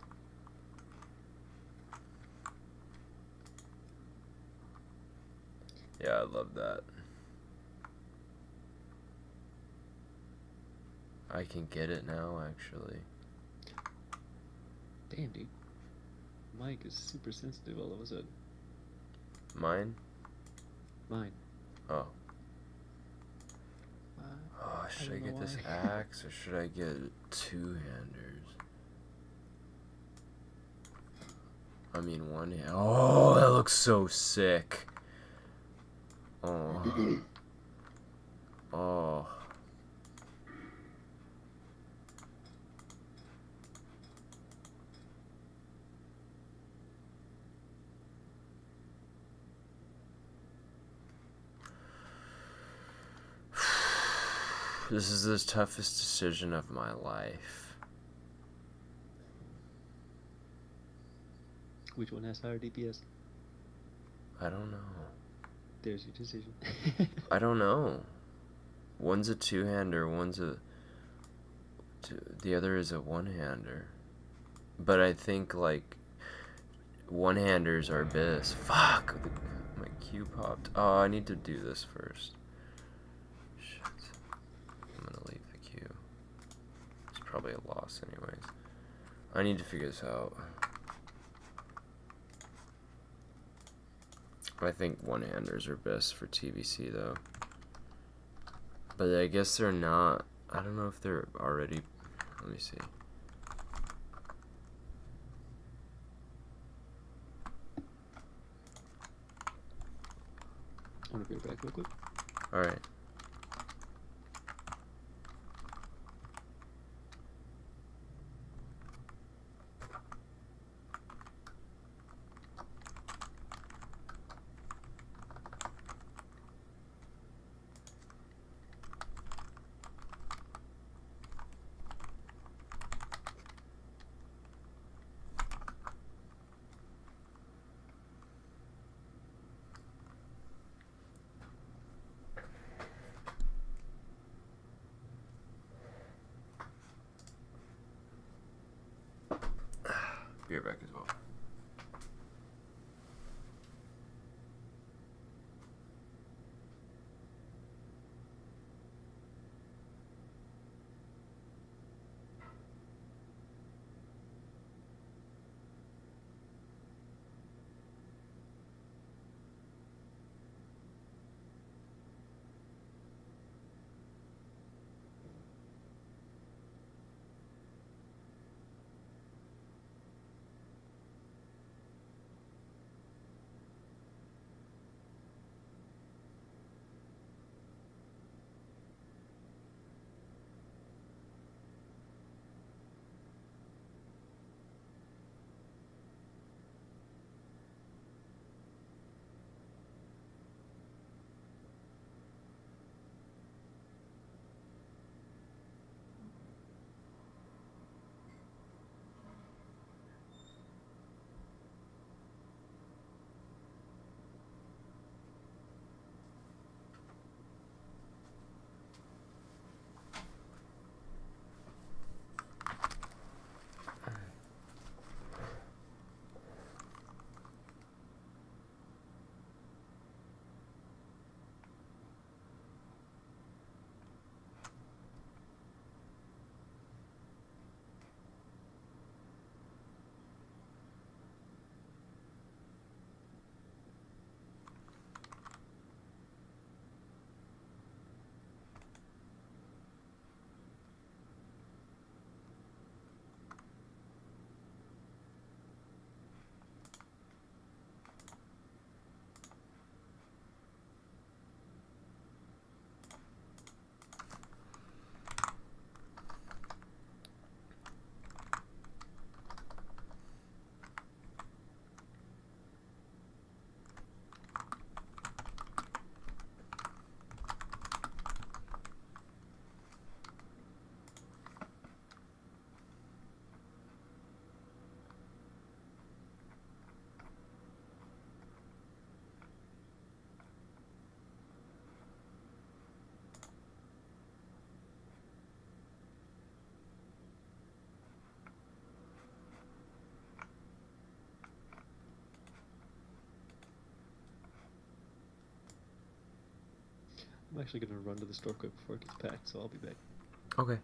Yeah, I love that. I can get it now, actually. Damn, dude. Mike is super sensitive all of a sudden. Mine? Mine. Oh. Uh, Oh, should I don't know get this why. axe or should I get two-handers? I mean, one hand. Oh, that looks so sick. Oh. Oh. This is the toughest decision of my life. Which one has higher DPS? I don't know. There's your decision. I don't know. One's a two-hander, the other is a one-hander. But I think, like, one-handers are best. Fuck! My Q popped. Oh, I need to do this first. Shit. I'm gonna leave the queue. It's probably a loss anyways. I need to figure this out. I think one-handers are best for TBC though. But I guess they're not. I don't know if they're already. Let me see. I'm gonna be right back real quick. Alright. Be right back as well. I'm actually gonna run to the store quick before it gets packed, so I'll be back. Okay.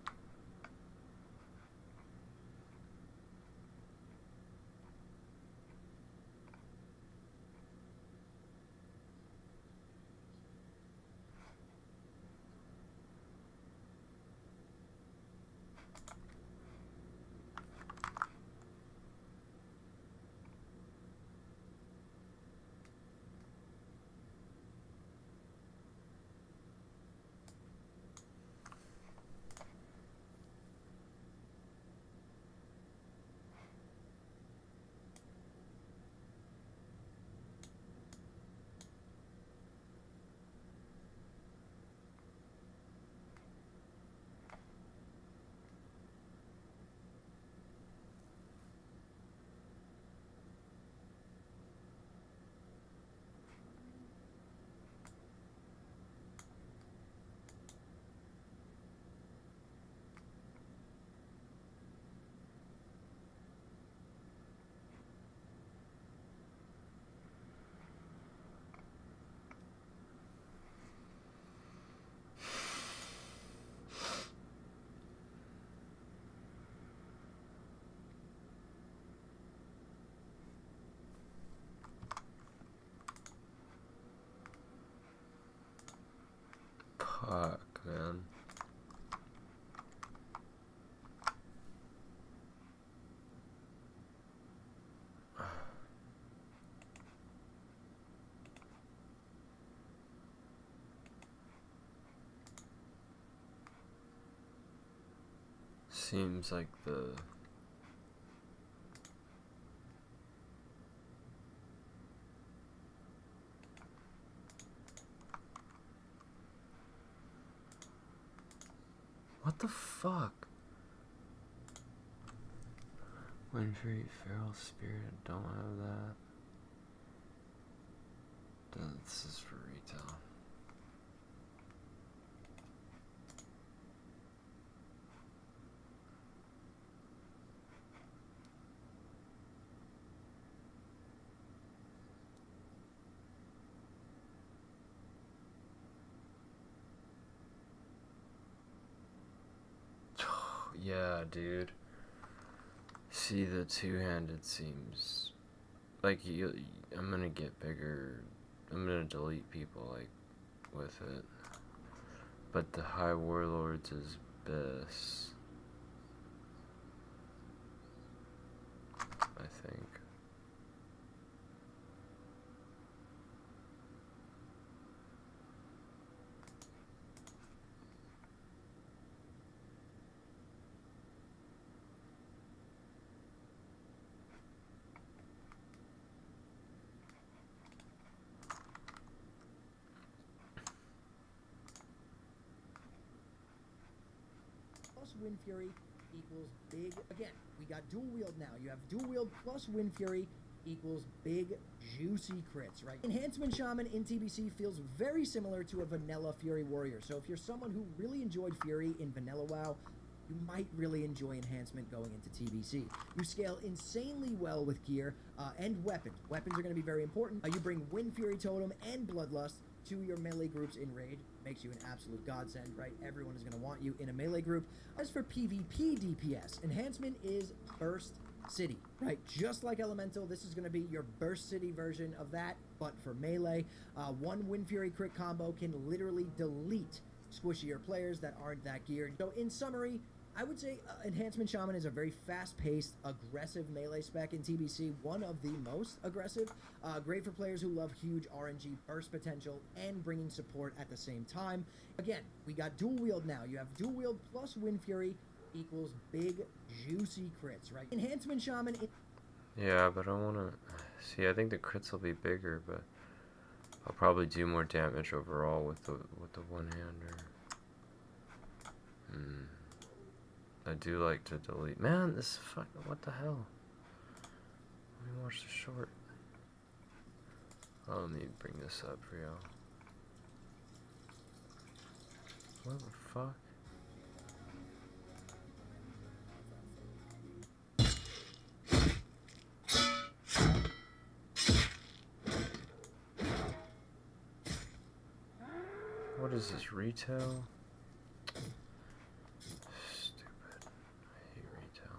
Fuck, man. Seems like the what the fuck? Windfree, Feral Spirit, don't have that. This is for retail. Yeah, dude. See, the two-handed seems like I'm gonna get bigger. I'm gonna delete people like with it. But the High Warlords is best, I think. Plus Wind Fury equals big. Again, we got dual wield now. You have dual wield plus Wind Fury equals big, juicy crits, right? Enhancement Shaman in TBC feels very similar to a vanilla Fury Warrior. So if you're someone who really enjoyed Fury in vanilla WoW, you might really enjoy Enhancement going into TBC. You scale insanely well with gear and weapons. Weapons are going to be very important. You bring Wind Fury Totem and Bloodlust to your melee groups in raid. Makes you an absolute godsend, right? Everyone is going to want you in a melee group. As for PvP DPS, Enhancement is Burst City, right? Just like Elemental, this is going to be your Burst City version of that, but for melee. One Wind Fury crit combo can literally delete squishier players that aren't that geared. So in summary, I would say Enhancement Shaman is a very fast-paced, aggressive melee spec in TBC, one of the most aggressive. Great for players who love huge RNG burst potential and bringing support at the same time. Again, we got dual wield now. You have dual wield plus Wind Fury equals big, juicy crits, right? Enhancement Shaman... Yeah, but I wanna... See, I think the crits will be bigger, but I'll probably do more damage overall with the one-hander. I do like to delete. Man, this fucking... What the hell? Let me watch the short. I'll need to bring this up for y'all. What the fuck? What is this, retail? Stupid. I hate retail.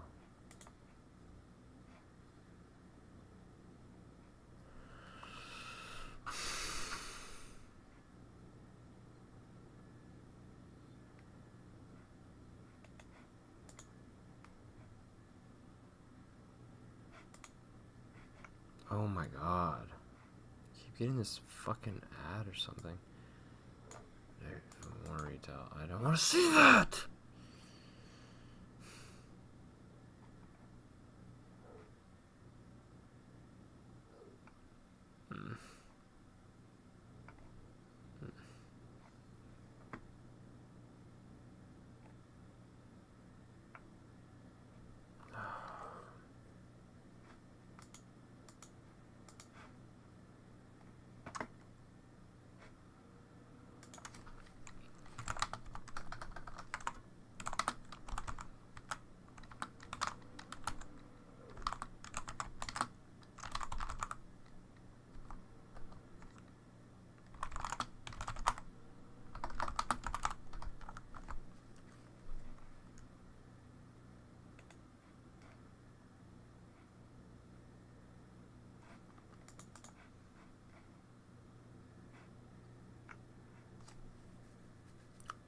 Oh my god. I keep getting this fucking ad or something. There, I want to retail. I don't want to see that!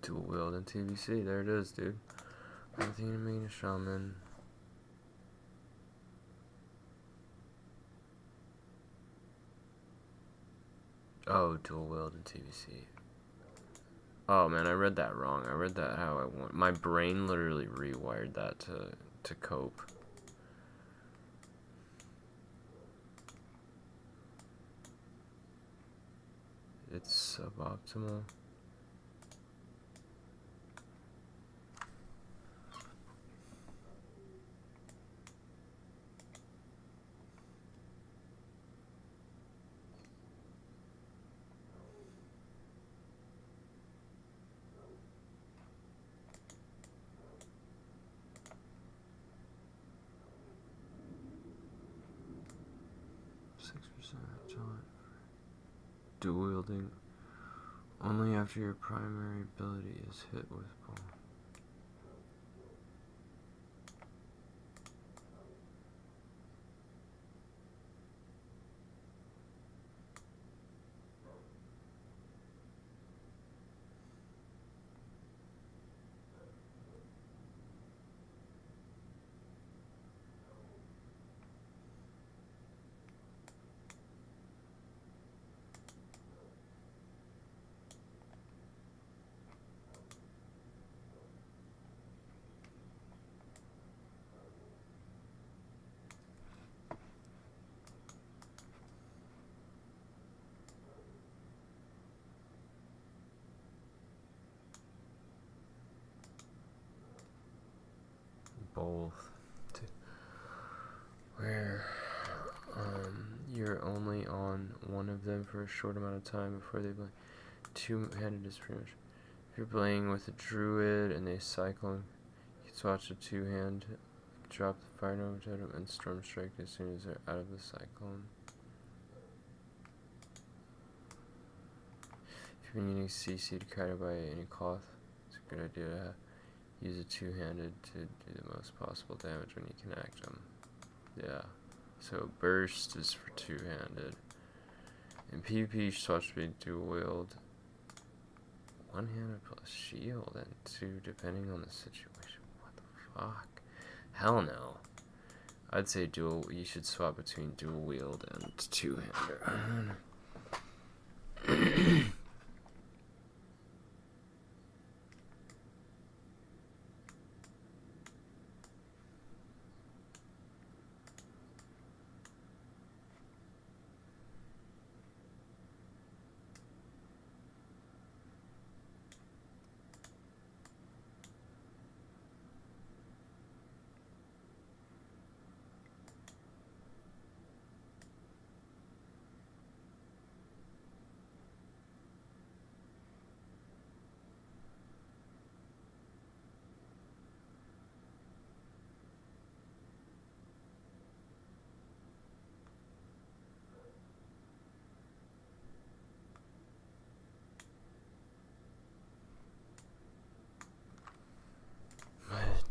Dual wield and TBC, there it is, dude. Everything in me, shaman. Oh, dual wield and TBC. Oh man, I read that wrong. I read that how I want. My brain literally rewired that to cope. It's suboptimal. Dual wielding only after your primary ability is hit with ball. both. Where you're only on one of them for a short amount of time before they blink. Two-handed is pretty much. If you're playing with a druid and they cyclone, you can swatch a two-hand, drop the fire nova totem, and storm strike as soon as they're out of the cyclone. If you've been using CC to kite by any cloth, it's a good idea to use a two-handed to do the most possible damage when you can act them. Yeah. So burst is for two-handed. In PvP, swatch be dual wield. One-handed plus shield and two depending on the situation. What the fuck? Hell no. I'd say you should swap between dual wield and two-hander.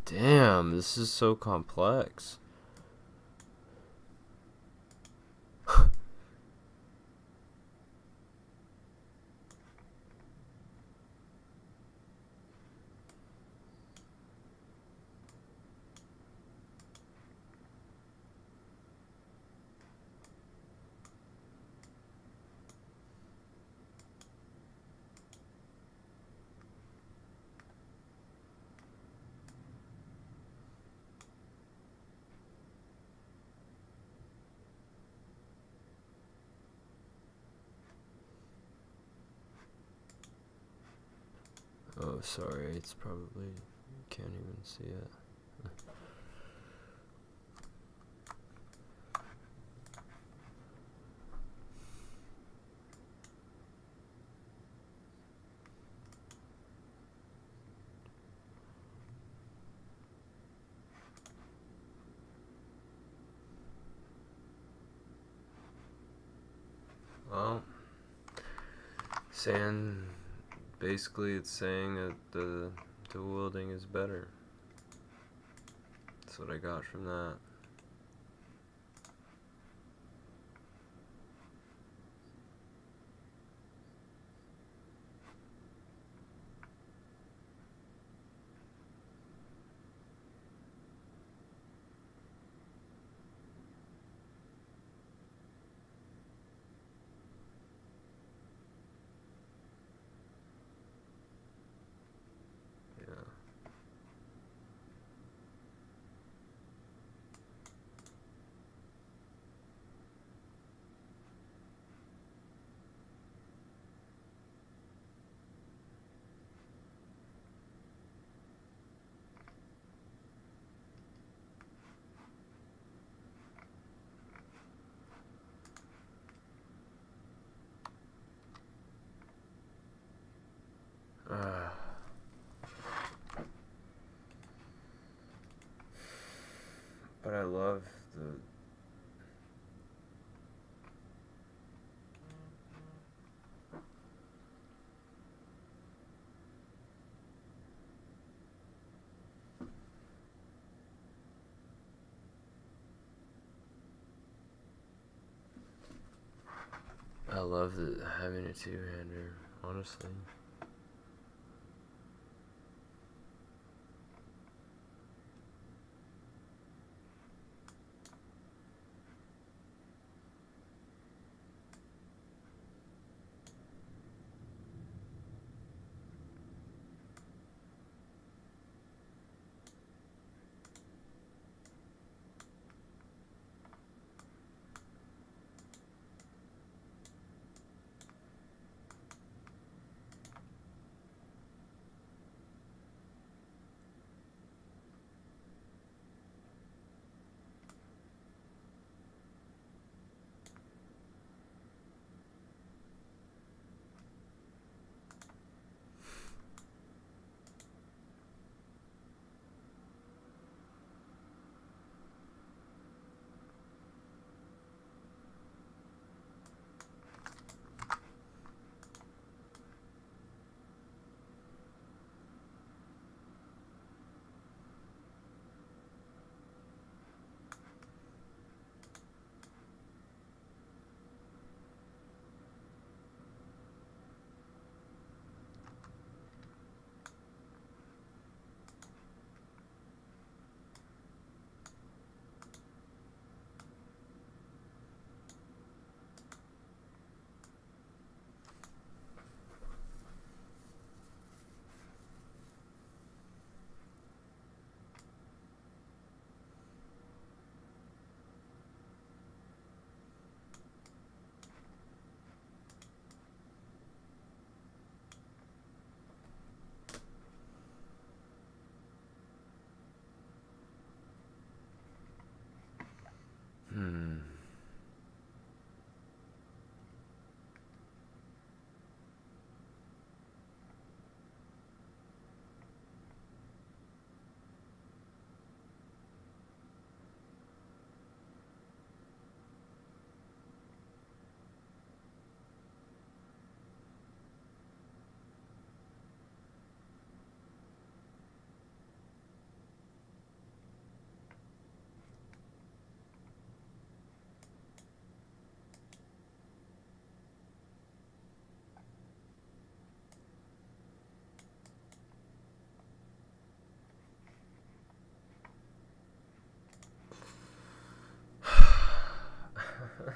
Damn, this is so complex. Oh, sorry, it's probably, you can't even see it. Well, basically it's saying that the dual wielding is better. That's what I got from that. But I love having a two-hander, honestly.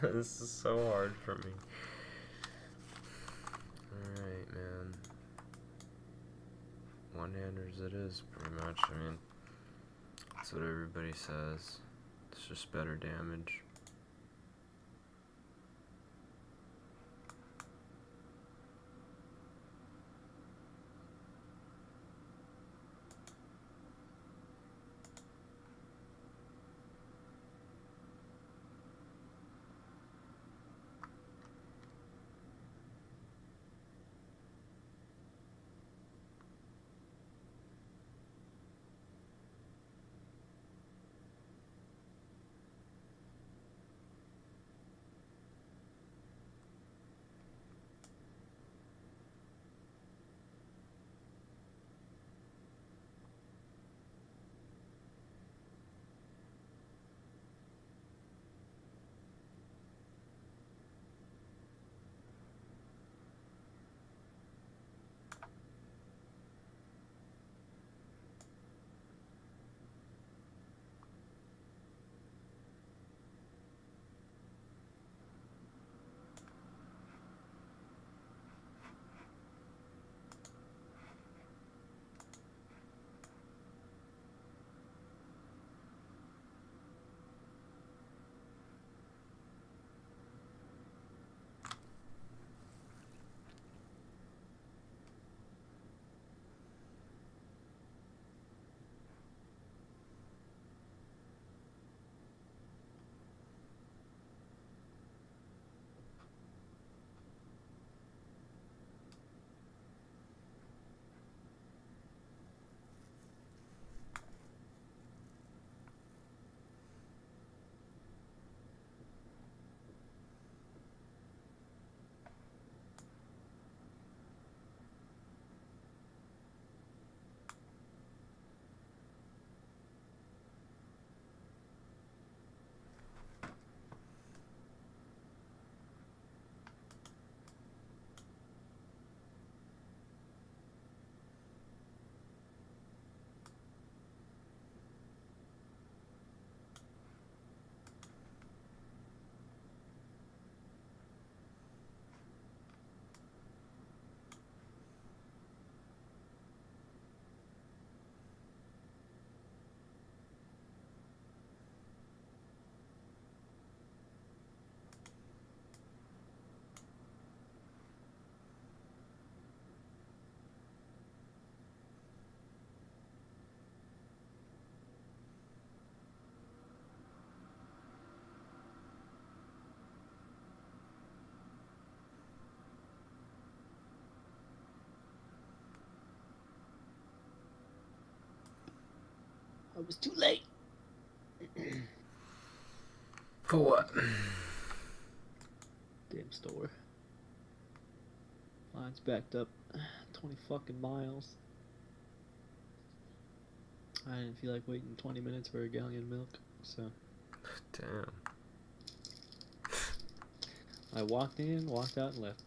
This is so hard for me. Alright, man. One-handers it is, pretty much. I mean, that's what everybody says. It's just better damage. I was too late. For what? Damn store. Line's backed up 20 fucking miles. I didn't feel like waiting 20 minutes for a gallon of milk, so Damn. I walked in, walked out, and left.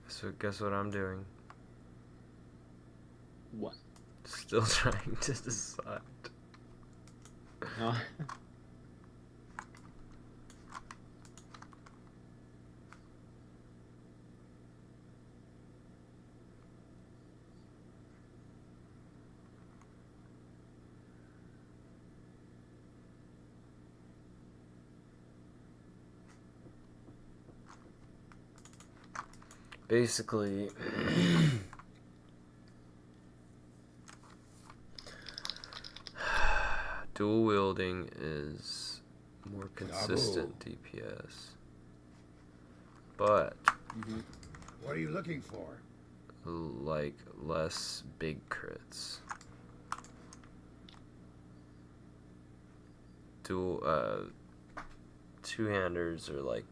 So guess what I'm doing? What? Still trying to decide. Oh. Basically, dual wielding is more consistent DPS, but What are you looking for? like less big crits. Dual two-handers are like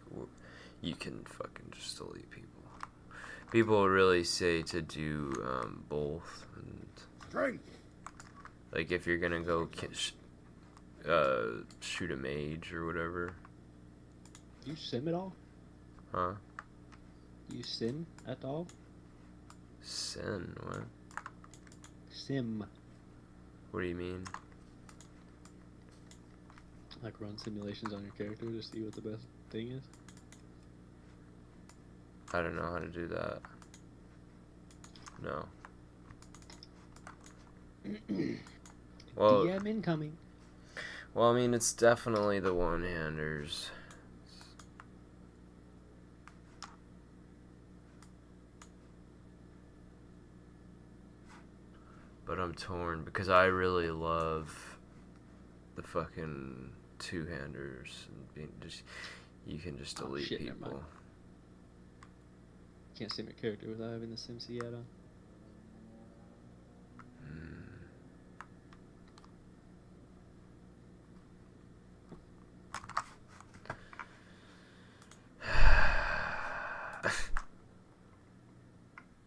you can fucking just delete people. People really say to do both, and Strength. like if you're gonna go shoot a mage or whatever, You sim it all? huh? You sin at all? Sin? What? Sim. What do you mean? Like run simulations on your character to see what the best thing is? I don't know how to do that. No. Well, DM incoming. well, I mean, it's definitely the one-handers. But I'm torn because I really love the fucking two-handers. And being just, you can just Oh, delete shit, never mind. people. Can't sim your character without having the SimC add-on.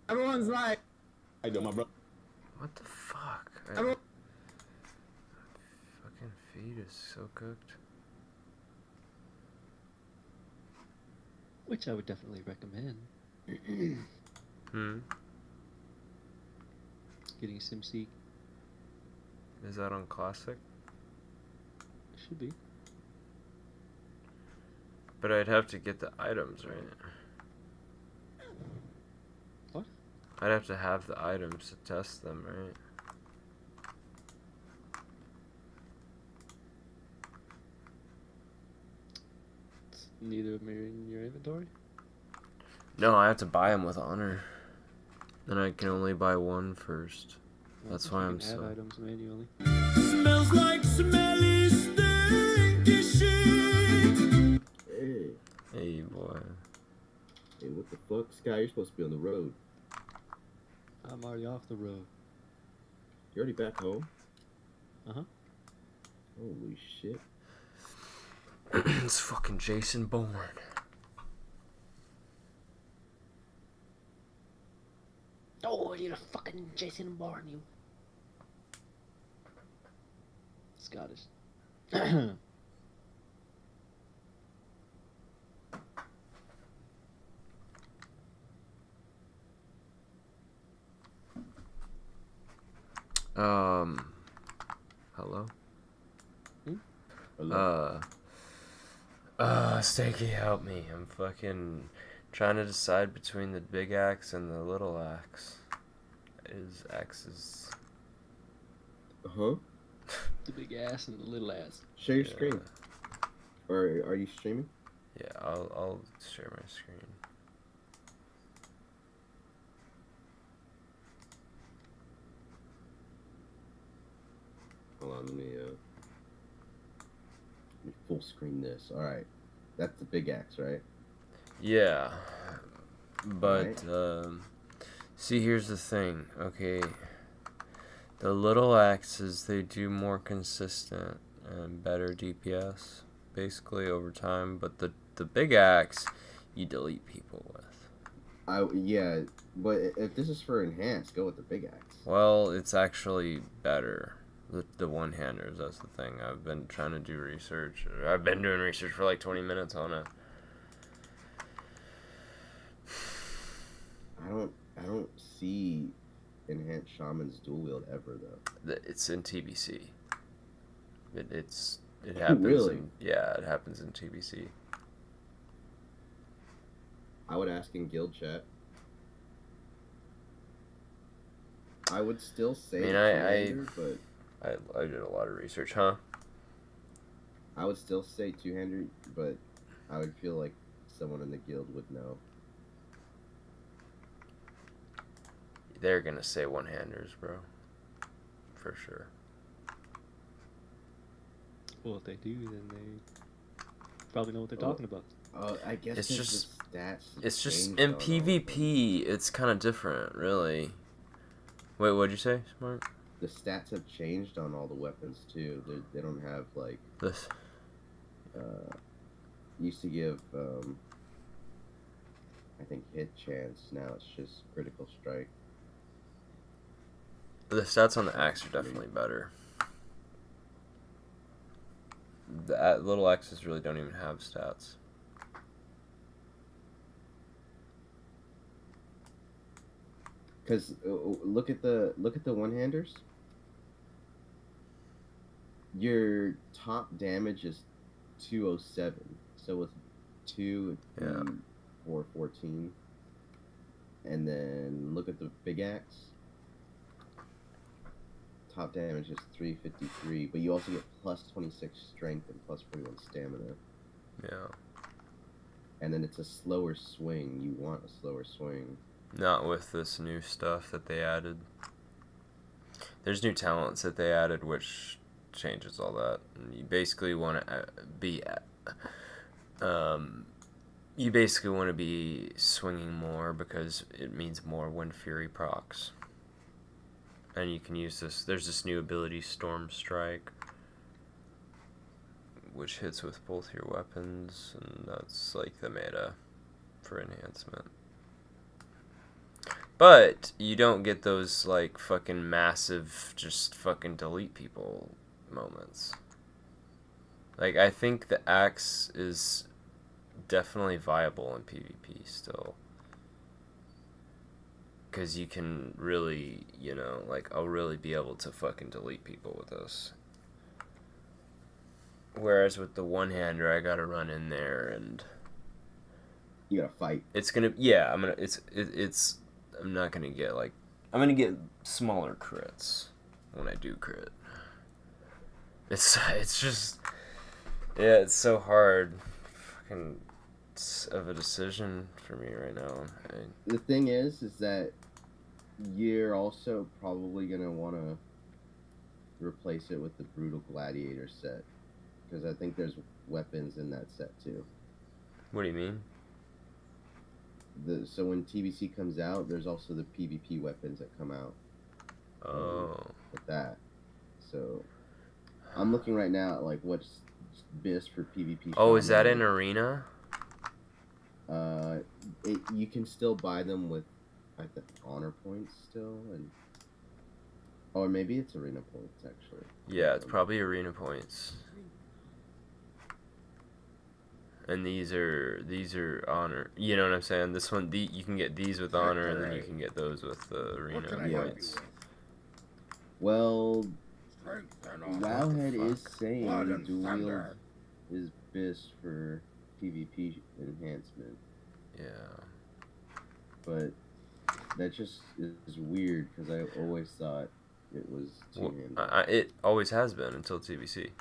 Everyone's like, I do my bro. What the fuck? Everyone- Fucking feed is so cooked. Which I would definitely recommend. Hmm. Getting SimC Is that on classic? should be. But I'd have to get the items, right? What? I'd have to have the items to test them, right? It's neither of them are in your inventory. No, I have to buy them with honor. Then I can only buy one first. Well, That's if why you I'm can so. add items manually. Smells like smelly stinky shit. Hey, Hey, boy. hey, what the fuck, Sky? You're supposed to be on the road. I'm already off the road. You're already back home? Uh-huh. Holy shit. It's fucking Jason Bourne. Oh, you're a fucking Jason Bourne, you. Scottish. Hello? Hello? Stakey, help me. I'm fucking trying to decide between the big axe and the little axe. His axe is... Huh? The big ass and the little ass. Share your Yeah. screen. Or are you streaming? Yeah, I'll share my screen. Hold on, let me full screen this. Alright. That's the big axe, right? Yeah, but Right. see, here's the thing. Okay, the little axes, they do more consistent and better DPS basically over time, but the big axe you delete people with. Yeah, but if this is for enhanced, go with the big axe. Well, it's actually better. The one-handers, that's the thing. I've been trying to do research. I've been doing research for like 20 minutes on it. I don't see enhanced shaman's dual wield ever though. It's in TBC. It happens. Really? Yeah, it happens in TBC. I would ask in guild chat. I would still say I mean, two-hander, but I did a lot of research, huh? I would still say two-hander, but I would feel like someone in the guild would know. They're gonna say one-handers, bro. For sure. Well, if they do, then they probably know what they're talking about. I guess It's since just- the stats It's just changed in on all of them. PvP. It's kind of different, really. Wait, what'd you say, Smart? The stats have changed on all the weapons too. They don't have like This. used to give I think hit chance. Now it's just critical strike. The stats on the axe are definitely better. The little axes really don't even have stats. Because look at the one-handers. Your top damage is 207. So with 2, it'd Yeah. be 414. And then look at the big axe. Top damage is 353, but you also get plus 26 strength and plus 41 stamina. Yeah. And then it's a slower swing. You want a slower swing. Not with this new stuff that they added. There's new talents that they added, which changes all that. And you basically want to you basically want to be swinging more because it means more Wind Fury procs. And you can use this. There's this new ability, Storm Strike, which hits with both your weapons, and that's like the meta for enhancement. But you don't get those like fucking massive, just fucking delete people moments. Like, I think the axe is definitely viable in PvP still. Because you can really, you know, like, I'll really be able to fucking delete people with this. Whereas with the one-hander, I gotta run in there and... You gotta fight. It's gonna, yeah, I'm not gonna get, like, I'm gonna get smaller crits when I do crit. It's just, yeah, it's so hard. Fucking of a decision for me right now. The thing is that you're also probably gonna want to replace it with the Brutal Gladiator set, because I think there's weapons in that set too. What do you mean? So when TBC comes out, there's also the PvP weapons that come out. Oh. With that. So I'm looking right now at like what's best for PvP. Oh, is that in Arena? You can still buy them with, I think, honor points still, and or maybe it's arena points actually. Yeah, it's probably arena points. And these are honor. You know what I'm saying? This one, you can get these with honor, and then you can get those with the arena points. Well, Strength and Wowhead is fuck. saying Blood and dual wield thunder. is best for PvP enhancement, Yeah. but that just is weird because I always thought it was two-handed. It always has been until TBC.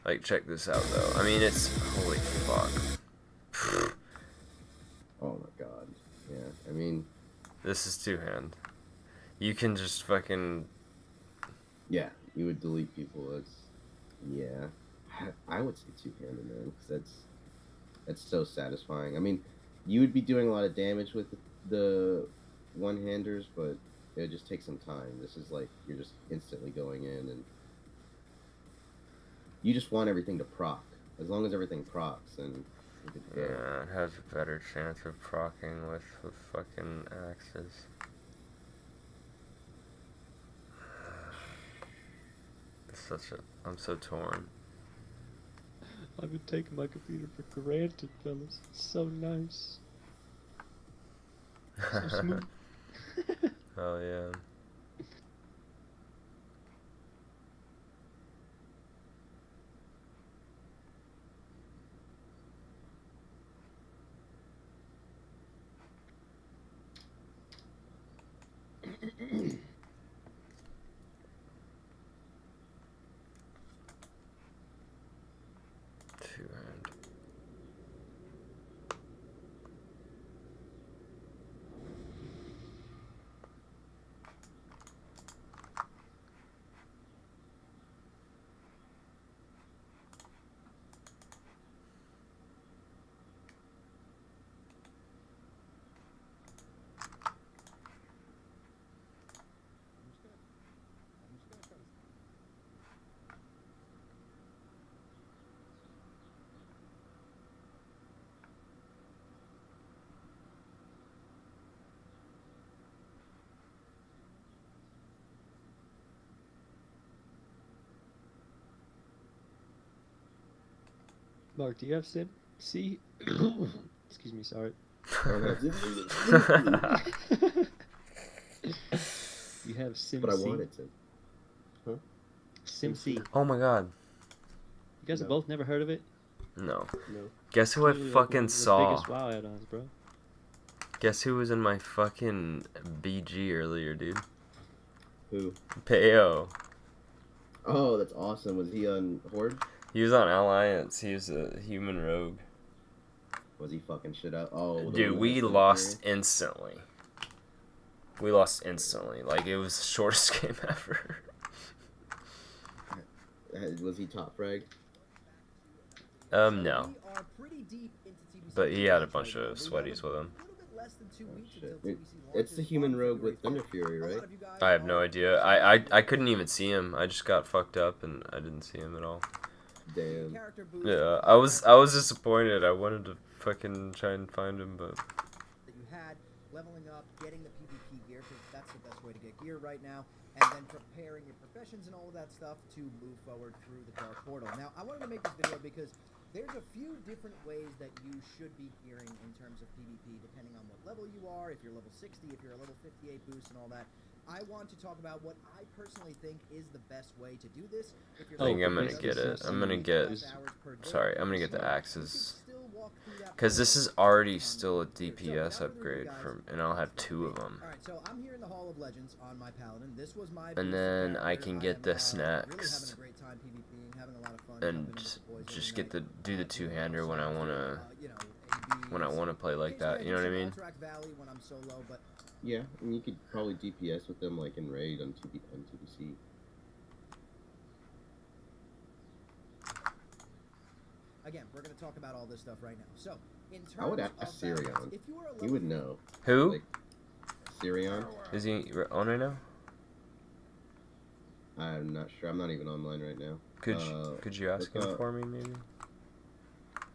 Like, check this out though. I mean, it's holy fuck. Oh my god. Yeah, I mean, This is two-hand. You can just fucking... yeah, you would delete people. Yeah, I would say two-handed, man, because that's so satisfying. I mean, you would be doing a lot of damage with the one-handers, but it would just take some time. This is like you're just instantly going in, and you just want everything to proc. As long as everything procs, then you could go. Yeah, it has a better chance of proccing with fucking axes. I'm so torn. I've been taking my computer for granted, fellas. It's so nice. So smooth. Oh yeah. Two-hand. Mark, do you have Sim? C? Excuse me, sorry. You have Sim but I C. wanted to. Sim C. You Oh my god. guys have No. both never heard of it? No. No. Guess who I Literally, like, one fucking of the saw? biggest WoW add-ons, bro. Guess who was in my fucking BG earlier, dude? Who? Peo. Oh, that's awesome. Was he on Horde? He was on Alliance. He was a human rogue. Was he fucking shit up? Oh, the Dude, one we that's in lost instantly. We lost instantly. Like, it was the shortest game ever. Fury? Was he top frag? No. We are pretty deep into TBC But he had a launch bunch right now. of We have sweaties with him. a little bit less than 2 weeks shit. until It- TBC It's the launches human on rogue with February Thunder Fury, A lot right? of you guys I have no are idea. I couldn't even see him. I just got fucked up and I didn't see him at all. Damn. character boost Yeah, I was disappointed. I wanted to fucking try and find him, but that you had, leveling up, getting the PvP gear, because that's the best way to get gear right now, and then preparing your professions and all of that stuff to move forward through the Dark Portal. Now, I wanted to make this video because there's a few different ways that you should be gearing in terms of PvP, depending on what level you are, if you're level 60, if you're a level 58 boost and all that. I want to talk about what I personally think is the best way to do this. If you're I think level I'm gonna 60, get it. I'm gonna less get. hours per day, Sorry, I'm gonna get the you can axes. still walk through that Cause this portal is already on still a gear. So, DPS without further ado, upgrade guys, from, and I'll have let's 2 of begin. them. Alright, so I'm here in the Hall of Legends on my Paladin. This was my And boosted then I character. can I get am, the really having snacks a great time PvPing, having a lot of fun and jumping into the boys just every get the night, do the doing two-hander when I also, wanna ABs. when I wanna play like that. You know what I mean? Ococentral Valley when I'm solo, but Yeah, and you could probably DPS with them like in raid on TBC. again, we're going to talk about all this stuff right now. So, in terms I would of ask balance, Sirion. if you are a He level would know. Who Like, Sirion? is he on right now? I'm not sure. I'm not even online right now. Could you ask look him up- for me maybe?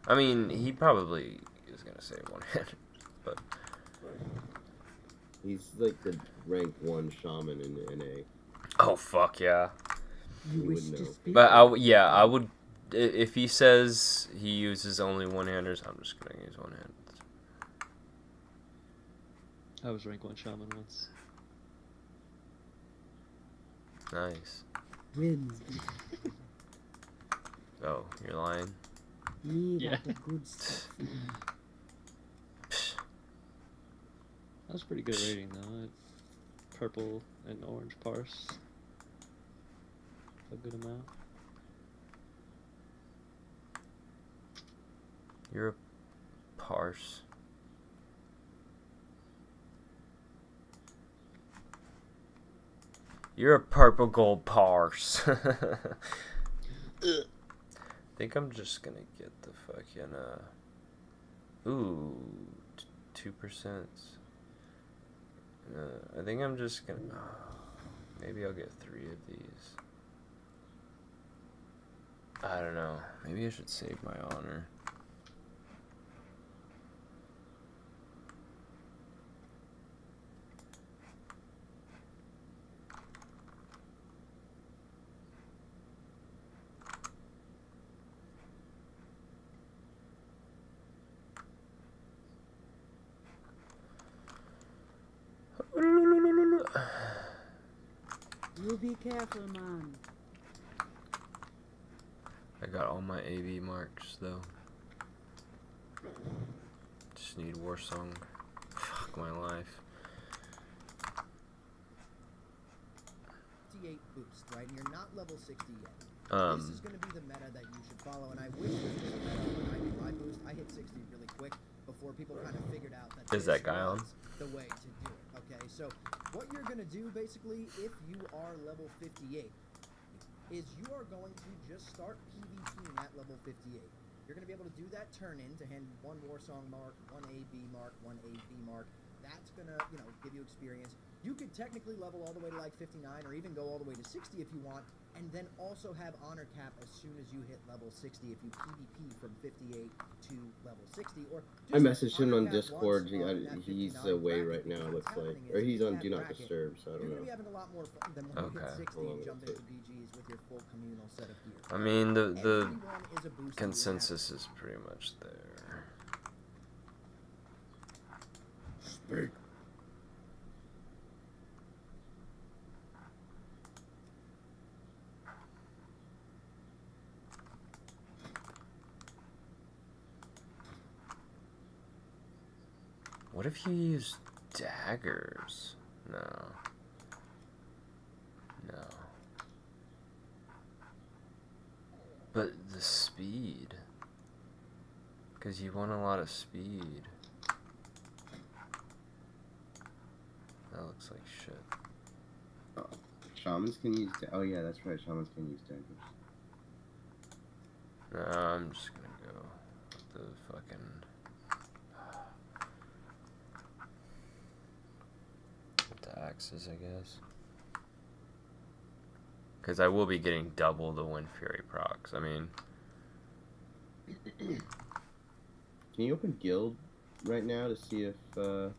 I mean, he probably is gonna say one-handed, but He's like the rank 1 shaman in the NA. oh fuck yeah. You would know. But yeah, I would if he says he uses only one-handers, I'm just gonna use one-handers. I was rank 1 shaman once. Nice. Wins. Oh, you're lying. Me Yeah. got the good stuff. That was pretty good rating though. Purple and orange parse. A good amount. You're a parse. You're a purple gold parse. I think I'm just gonna get the fucking ooh, 2%. I think I'm just gonna maybe I'll get 3 of these. I don't know. Maybe I should save my honor. You be careful, man. I got all my AB marks though. Just need war song. Fuck my life. 68 boost, right? And you're not level 60 yet. This is going to be the meta that you should follow, and I wish this was a meta when I did my boost. I hit 60 really quick before people kind of figured out that Is this that guy on? was the way to do it. Okay, so what you're going to do basically, if you are level 58, is you are going to just start PvPing at level 58. You're going to be able to do that turn in to hand 1 war song mark, 1 AB mark, 1 AV mark. That's going to, give you experience. You could technically level all the way to like 59 or even go all the way to 60 if you want, and then also have honor cap as soon as you hit level 60 if you PvP from 58 to level 60. Or I just messaged him honor on cap Discord. once on that He's 59 away bracket, right now, because looks what's like. happening Or is he's in on that Do Not bracket, Disturb, so I you're don't going to be know. having a lot more fun than when you Okay. hit 60 Hold on, and jump let's into BGs with your full communal set of gear. I mean the Everyone is a boost in the consensus is pretty much there. What if you use daggers? No. No. But the speed. Because you want a lot of speed. That looks like shit. Oh, shamans can use. Oh yeah, that's right. Shamans can use daggers. No, I'm just gonna go with the fucking with the axes, I guess. Because I will be getting double the Wind Fury procs. I mean, Can you open guild right now to see if? Har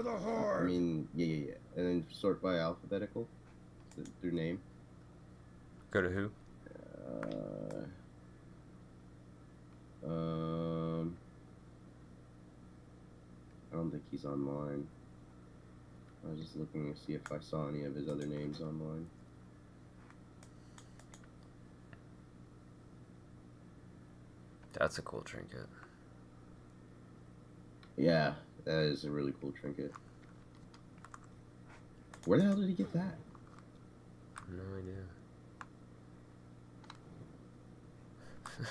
the I horde! mean, yeah, and then sort by alphabetical through name. go to who? I don't think he's online. I was just looking to see if I saw any of his other names online. That's a cool trinket. Yeah, that is a really cool trinket. Where the hell did he get that? No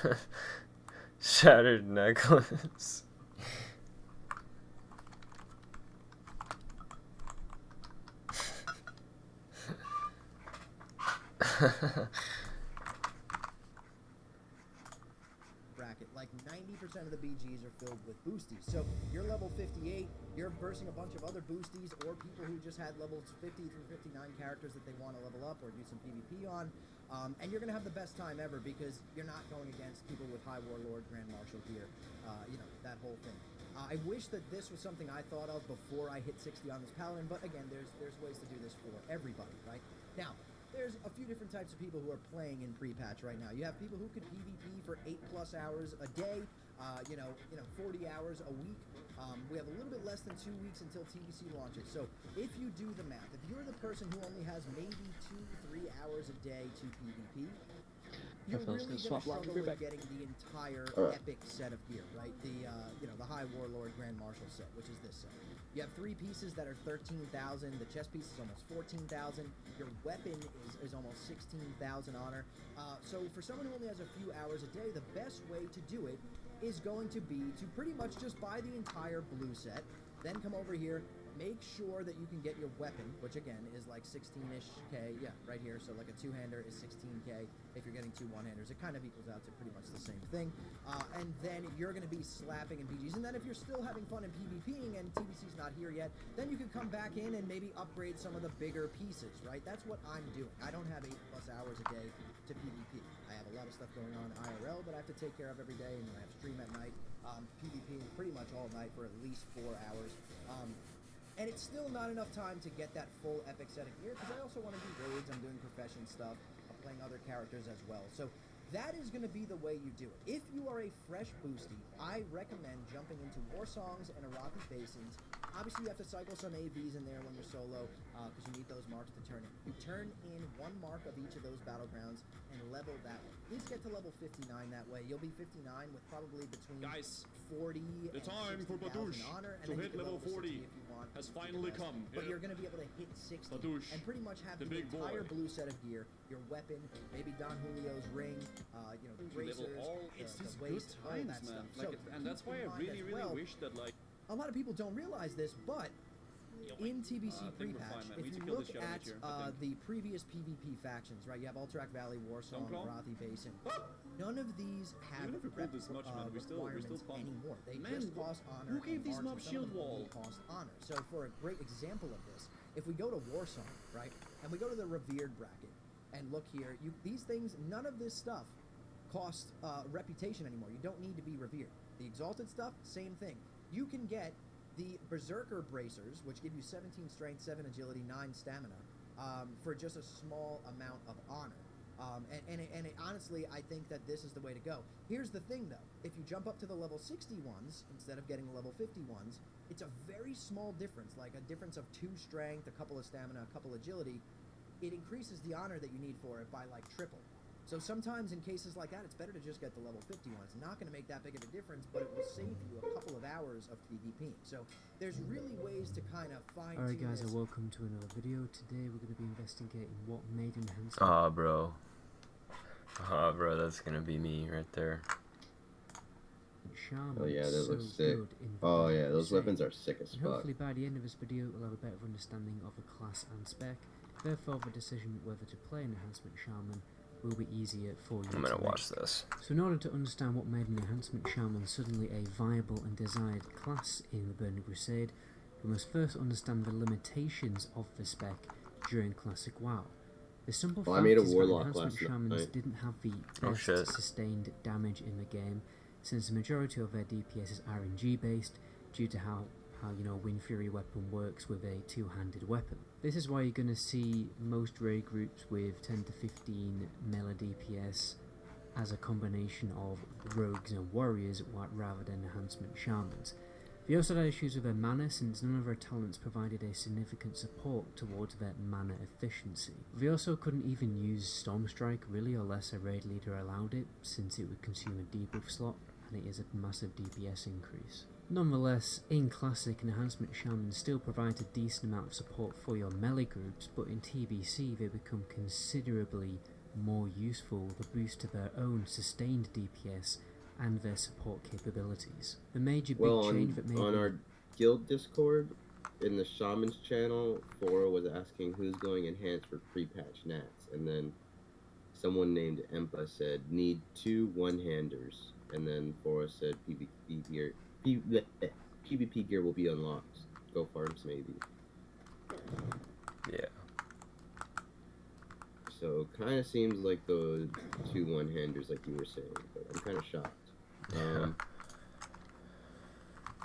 idea. Shattered necklace. bracket. Like 90% of the BGs are filled with boosties. So you're level 58, you're versing a bunch of other boosties or people who just had levels 50 through 59 characters that they want to level up or do some PvP on. And you're going to have the best time ever because you're not going against people with High Warlord, Grand Marshal gear, you know, that whole thing. I wish that this was something I thought of before I hit 60 on this Paladin, but again, there's ways to do this for everybody, right? Now, there's a few different types of people who are playing in pre-patch right now. You have people who could PvP for 8+ hours a day, 40 hours a week. We have a little bit less than 2 weeks until TBC launches. So if you do the math, if you're the person who only has maybe 2-3 hours a day to PvP, you're really going to struggle with getting the entire epic set of gear, right? The High Warlord Grand Marshal set, which is this set. You have 3 pieces that are 13,000. The chest piece is almost 14,000. Your weapon is almost 16,000 honor. So for someone who only has a few hours a day, the best way to do it is going to be to pretty much just buy the entire blue set, then come over here, make sure that you can get your weapon, which again is like 16-ish K, yeah, right here. So like a 2-hander is 16K. If you're getting 2 1-handers, it kind of equals out to pretty much the same thing. And then you're going to be slapping in BGs. And then if you're still having fun in PvPing and TBC's not here yet, then you can come back in and maybe upgrade some of the bigger pieces, right? That's what I'm doing. I don't have 8+ hours a day to PvP. I have a lot of stuff going on IRL that I have to take care of every day, and then I have stream at night, PvPing pretty much all night for at least 4 hours. And it's still not enough time to get that full epic set of gear, because I also want to do raids, I'm doing profession stuff, I'm playing other characters as well. So that is going to be the way you do it. If you are a fresh boosty, I recommend jumping into War Songs and Arathi Basins. Obviously, you have to cycle some AVs in there when you're solo, because you need those marks to turn in. You turn in 1 mark of each of those battlegrounds and level that one. Please get to level 59 that way. You'll be 59 with probably between 40 the and time for 60,000 Badoosh honor, and to then you hit can level 40 if you want, has to the finally rest. come. But Yeah. you're going to be able to hit 60 Badoosh, and pretty much have the the big entire boy. blue set of gear, your weapon, maybe Don Julio's ring, the bracers, It's the these waist, all good that times, man. stuff. Like, So and that's keep why in I mind really, as really well, wish that like a lot of people don't realize this, but in TBC I think we're pre-patch, fine, man. We if need to you kill look this shadow at witch here, I think. the previous PvP factions, right? You have Alterac Valley, Warsong, Stormclaw? Arathi Basin. None of these have Even if we pulled this much, man, we still requirements pump. anymore. They Man, just cost honor. who gave and these marks, mobs and some of shield them only wall? cost honor. So for a great example of this, if we go to Warsong, right, and we go to the revered bracket, and look here, these things, none of this stuff costs reputation anymore. You don't need to be revered. The exalted stuff, same thing. You can get the Berserker Bracers, which give you 17 strength, 7 agility, 9 stamina, for just a small amount of honor. Honestly, I think that this is the way to go. Here's the thing, though. If you jump up to the level 60 ones, instead of getting the level 50 ones, it's a very small difference, like a difference of 2 strength, a couple of stamina, a couple agility. It increases the honor that you need for it by, like, triple. So sometimes in cases like that, it's better to just get the level 50 one. It's not going to make that big of a difference, but it will save you a couple of hours of PvP. So there's really ways to kind of fine Alright tune guys, this. welcome to another video. Today we're going to be investigating what made enhancement Aw, bro. Aw, bro, that's gonna be me right there. shaman Oh yeah, that so looks sick. good in the Oh Burning yeah, those Crusade. weapons are sick as And fuck. hopefully by the end of this video we'll have a better understanding of the class and spec. Therefore the decision whether to play an enhancement shaman will be easier for you I'm gonna to watch make. this. So in order to understand what made an enhancement shaman suddenly a viable and desired class in the Burning Crusade, we must first understand the limitations of the spec during Classic WoW. The simple Well, I fact made a is that warlock enhancement last shamans night. didn't have the Oh, best shit. sustained damage in the game, since the majority of their DPS is RNG based due to how you know Wind Fury weapon works with a two-handed weapon. This is why you're going to see most raid groups with 10 to 15 melee DPS as a combination of rogues and warriors rather than enhancement shamans. They also had issues with their mana, since none of their talents provided a significant support towards their mana efficiency. They also couldn't even use Stormstrike really unless a raid leader allowed it, since it would consume a debuff slot and it is a massive DPS increase. Nonetheless, in Classic, enhancement shamans still provide a decent amount of support for your melee groups, but in TBC they become considerably more useful to boost to their own sustained DPS and their support capabilities. The major big Well, change that made on our guild Discord, in the Shaman's channel, Fora was asking who's going enhanced for pre-patch nats, and then someone named Empa said, need 2 one-handers, and then Fora said PvP gear will be unlocked. Go farms maybe. Yeah. So kind of seems like the 2 one-handers like you were saying, but I'm kind of shocked.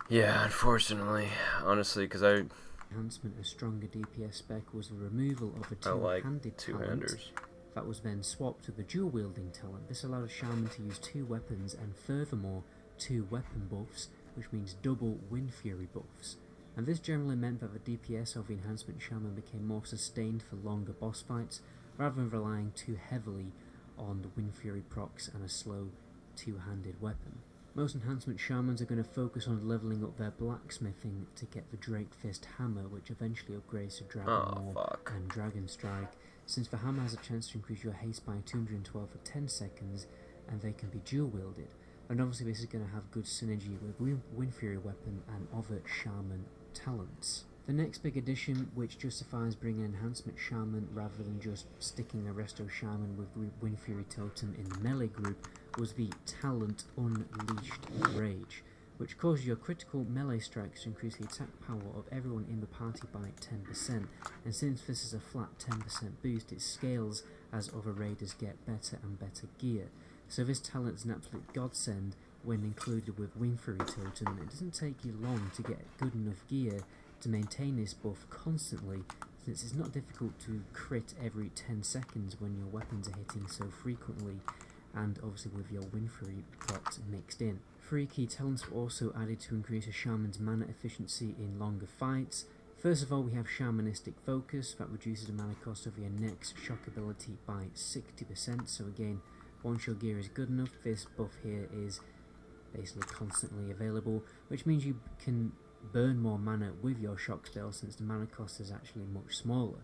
Yeah, unfortunately. Honestly, because I enhancement of stronger DPS spec was the removal of a like two-handed talent two-handers. that was then swapped with a dual-wielding talent. This allowed a shaman to use 2 weapons and furthermore 2 weapon buffs, which means double Wind Fury buffs. And this generally meant that the DPS of the enhancement shaman became more sustained for longer boss fights, rather than relying too heavily on the Wind Fury procs and a slow two-handed weapon. Most enhancement shamans are going to focus on leveling up their blacksmithing to get the Drake Fist hammer, which eventually upgrades to Dragon Oh, Maul fuck. and Dragon Strike, since the hammer has a chance to increase your haste by 212 for 10 seconds, and they can be dual-wielded. And obviously this is going to have good synergy with Wind Fury weapon and other shaman talents. The next big addition, which justifies bringing enhancement shaman rather than just sticking a resto shaman with Wind Fury totem in the melee group, was the talent Unleashed Rage, which causes your critical melee strikes to increase the attack power of everyone in the party by 10%, and since this is a flat 10% boost, it scales as other raiders get better and better gear. So this talent is an absolute godsend when included with Wind Fury totem, and it doesn't take you long to get good enough gear to maintain this buff constantly, since it's not difficult to crit every 10 seconds when your weapons are hitting so frequently, and obviously with your Wind Fury procs mixed in. 3 key talents were also added to increase a shaman's mana efficiency in longer fights. First of all, we have Shamanistic Focus, that reduces the mana cost of your next shock ability by 60%, so again, once your gear is good enough, this buff here is basically constantly available, which means you can burn more mana with your shock spell, since the mana cost is actually much smaller.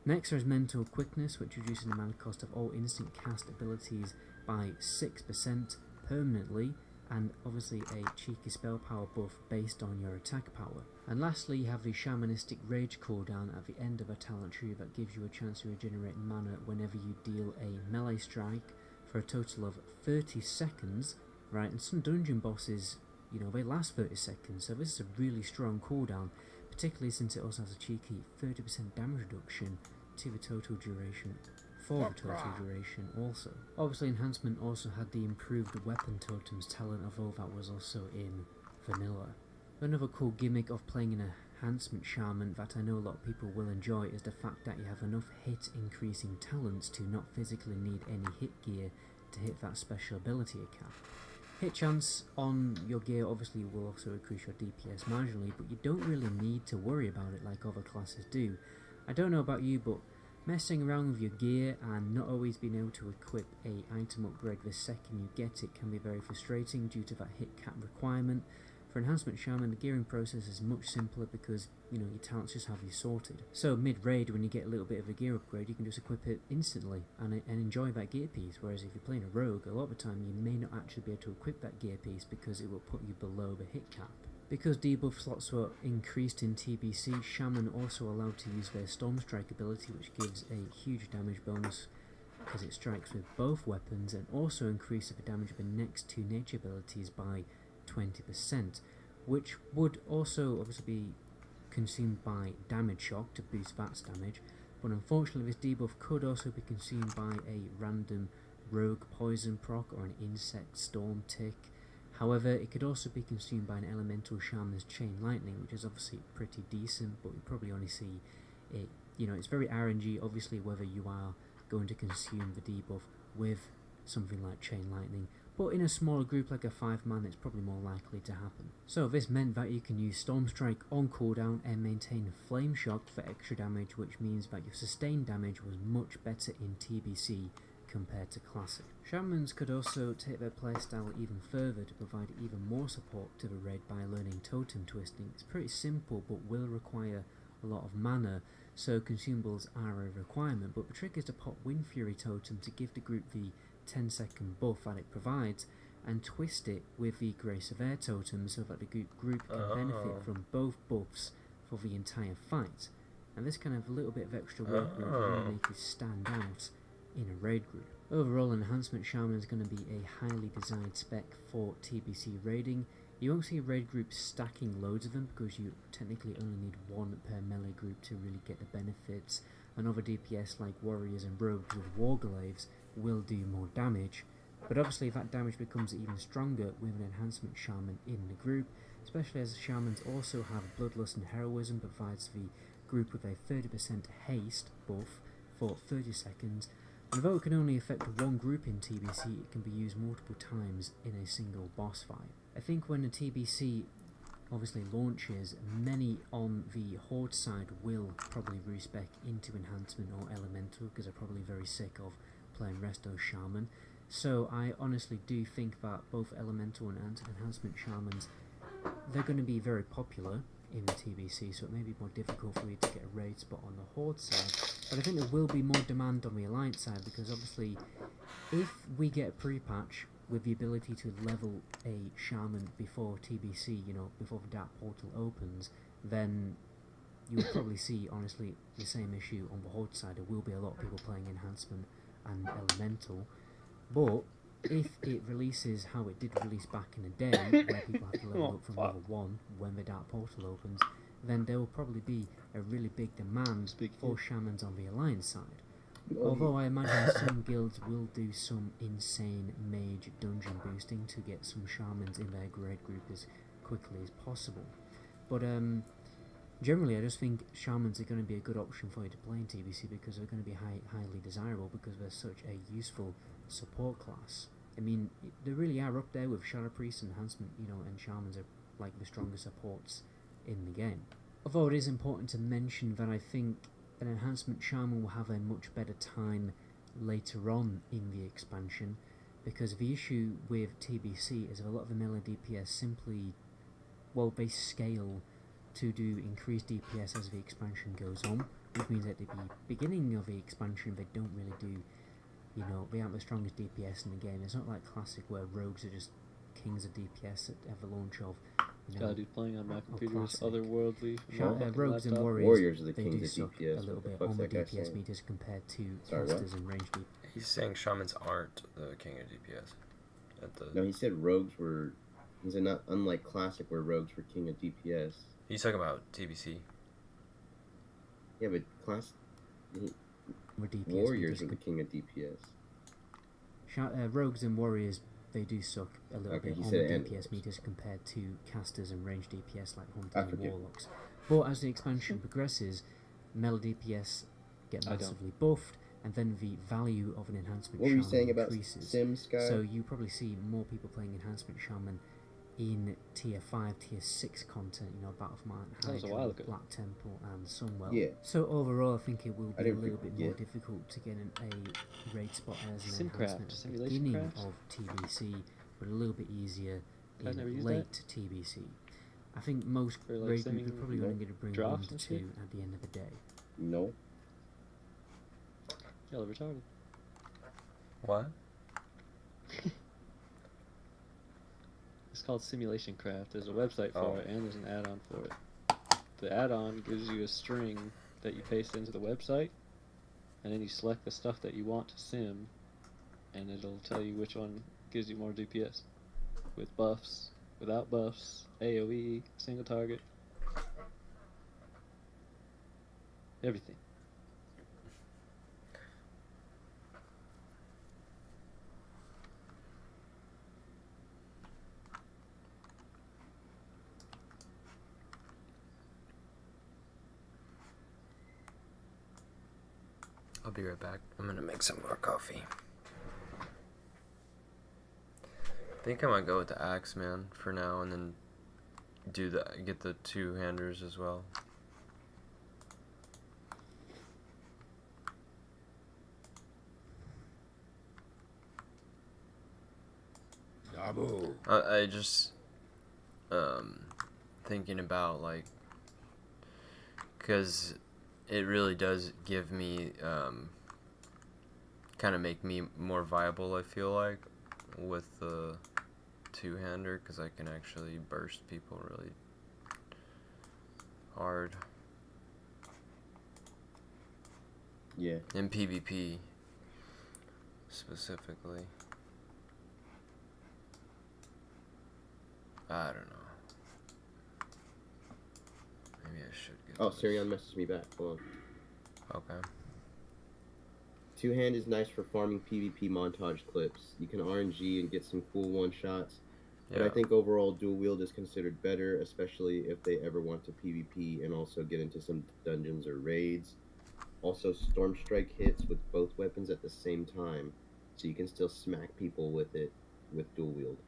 Next there is Mental Quickness, which reduces the mana cost of all instant cast abilities by 6% permanently, and obviously a cheeky spell power buff based on your attack power. And lastly, you have the Shamanistic Rage cooldown at the end of a talent tree that gives you a chance to regenerate mana whenever you deal a melee strike for a total of 30 seconds, right? And some dungeon bosses, you know, they last 30 seconds, so this is a really strong cooldown, particularly since it also has a cheeky 30% damage reduction to the total duration for the total duration also. Obviously enhancement also had the improved weapon totems talent, although that was also in vanilla. Another cool gimmick of playing an enhancement shaman that I know a lot of people will enjoy is the fact that you have enough hit increasing talents to not physically need any hit gear to hit that special ability cap. Hit chance on your gear obviously will also increase your DPS marginally, but you don't really need to worry about it like other classes do. I don't know about you, but Messing around with your gear and not always being able to equip a item upgrade the second you get it can be very frustrating due to that hit cap requirement. For Enhancement Shaman, the gearing process is much simpler because, you know, your talents just have you sorted. So mid-raid, when you get a little bit of a gear upgrade, you can just equip it instantly and enjoy that gear piece, whereas if you're playing a rogue, a lot of the time you may not actually be able to equip that gear piece because it will put you below the hit cap. Because debuff slots were increased in TBC, Shaman also allowed to use their Storm Strike ability, which gives a huge damage bonus because it strikes with both weapons, and also increases the damage of the next two nature abilities by 20%, which would also obviously be consumed by damage shock to boost that damage, but unfortunately this debuff could also be consumed by a random rogue poison proc or an insect storm tick. However, it could also be consumed by an elemental shaman's chain lightning, which is obviously pretty decent, but you probably only see it, you know, it's very RNG obviously whether you are going to consume the debuff with something like chain lightning, but in a smaller group like a 5-man it's probably more likely to happen. So this meant that you can use Storm Strike on cooldown and maintain Flame Shock for extra damage, which means that your sustained damage was much better in TBC compared to Classic. Shamans could also take their playstyle even further to provide even more support to the raid by learning Totem Twisting. It's pretty simple but will require a lot of mana, so consumables are a requirement, but the trick is to pop Wind Fury Totem to give the group the 10-second buff that it provides, and twist it with the Grace of Air Totem so that the group can benefit from both buffs for the entire fight. And this kind of a little bit of extra work will really make you stand out in a raid group. Overall, Enhancement Shaman is going to be a highly designed spec for TBC raiding. You won't see raid groups stacking loads of them because you technically only need one per melee group to really get the benefits, and other DPS like warriors and rogues with warglaives will do more damage, but obviously that damage becomes even stronger with an Enhancement Shaman in the group, especially as shamans also have Bloodlust and Heroism, provides the group with a 30% haste buff for 30 seconds, and though it can only affect one group in TBC, it can be used multiple times in a single boss fight. I think when the TBC obviously launches, many on the Horde side will probably respec into Enhancement or Elemental because they're probably very sick of playing Resto Shaman. So I honestly do think that both Elemental and Enhancement Shamans, they're going to be very popular in the TBC, so it may be more difficult for you to get a raid spot on the Horde side, but I think there will be more demand on the Alliance side, because obviously if we get a pre-patch with the ability to level a Shaman before TBC, you know, before the Dark Portal opens, then you will probably see, honestly, the same issue on the Horde side. There will be a lot of people playing Enhancement and Elemental, but if it releases how it did release back in the day, where people have to level up from level 1 when the Dark Portal opens, then there will probably be a really big demand for Shamans on the Alliance side. Although I imagine some guilds will do some insane mage dungeon boosting to get some Shamans in their grade group as quickly as possible. But generally I just think Shamans are going to be a good option for you to play in TBC because they're going to be highly desirable because they're such a useful support class. I mean, they really are up there with Shadow Priest, Enhancement, you know, and Shamans are like the strongest supports in the game. Although it is important to mention that I think an Enhancement Shaman will have a much better time later on in the expansion, because the issue with TBC is that a lot of the melee DPS simply, well, they scale to do increased DPS as the expansion goes on, which means at the beginning of the expansion they don't really do, you know, they aren't the strongest DPS in the game. It's not like Classic where rogues are just kings of DPS at the launch of, you know, God, dude, playing on my computer is otherworldly. rogues and Warriors are the they kings do of suck DPS. a little What the bit fuck's on the that guy DPS saying? meters compared to Sorry, what? casters and ranged DPS. He's saying shamans aren't the king of DPS. No, he said rogues were. He said not unlike Classic where rogues were king of DPS. He's talking about TBC. Yeah, but class DPS warriors meters are the king of DPS. rogues and warriors, they do suck a little Okay, bit he on said the and DPS warriors. meters compared to casters and ranged DPS like I Hunter and forgive. Warlocks. But as the expansion progresses, melee DPS get I don't. massively buffed, and then the value of an Enhancement What were you Shaman saying about increases. Sim Sky? So you probably see more people playing Enhancement Shaman in tier 5, tier 6 content, you know, Battle for Mount That was a while Hydra, ago. Black Temple, and Sunwell. Yeah. So overall, I think it will I be a didn't little bit more forget. difficult to get a raid spot as an Simcraft, enhancement at the simulation beginning crafts? of TBC, but a little bit easier I've never in used late TBC. I think most For, like, raid groups are sending probably only going to bring 1 drops to and 2 shit? at the end of the day. No. Y'all are retarded. What? It's called Simulation Craft. There's a website for Oh. it, and there's an add-on for it. The add-on gives you a string that you paste into the website, and then you select the stuff that you want to sim, and it'll tell you which one gives you more DPS. With buffs, without buffs, AoE, single target. Everything. I'll be right back. I'm gonna make some more coffee. I think I might go with the axe, man, for now, and then get the 2-handers as well. Dabu. I just thinking about, like, because it really does give me kind of make me more viable, I feel like, with the 2-hander, because I can actually burst people really hard Yeah. in PvP specifically. I don't know. Maybe I should get Oh, this. Sirion messaged me back. Hold on. Okay. 2-hand is nice for farming PvP montage clips. You can RNG and get some cool one-shots. But I Yeah. think overall dual wield is considered better, especially if they ever want to PvP and also get into some dungeons or raids. Also, Storm Strike hits with both weapons at the same time, so you can still smack people with it with dual wield.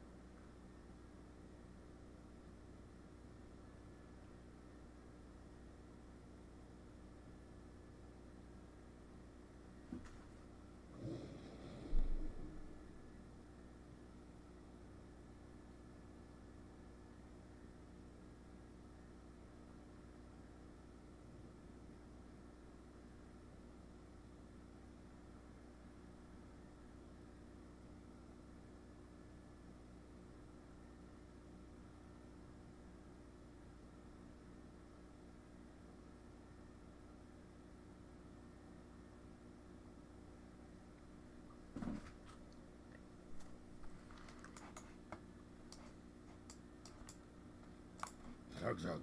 Zug zug.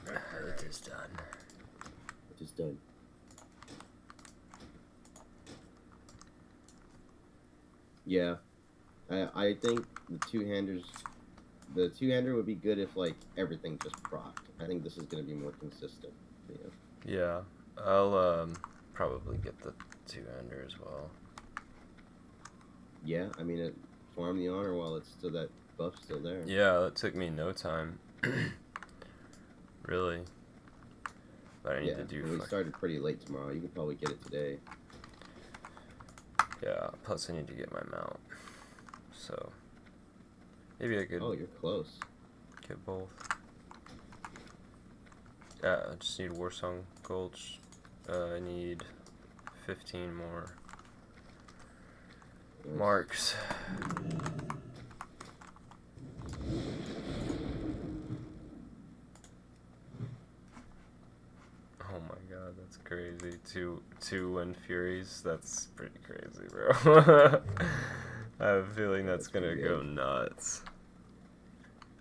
It is done. It is done. Yeah. I think the 2-hander would be good if, like, everything just procced. I think this is going to be more consistent. Yeah. Yeah. I'll probably get the 2-hander as well. Yeah, I mean, farm the honor while it's still that buff's still there. Yeah, that took me no time. Really. But I need to do. We started pretty late tomorrow. You could probably get it today. Yeah. Plus, I need to get my mount. So maybe I could Oh, you're close. get both. Yeah, I just need Warsong Gulch. I need 15 more Nice. marks. Oh my god, that's crazy. Two Wind Furies, that's pretty crazy, bro. I have a feeling that's gonna pretty go good. nuts.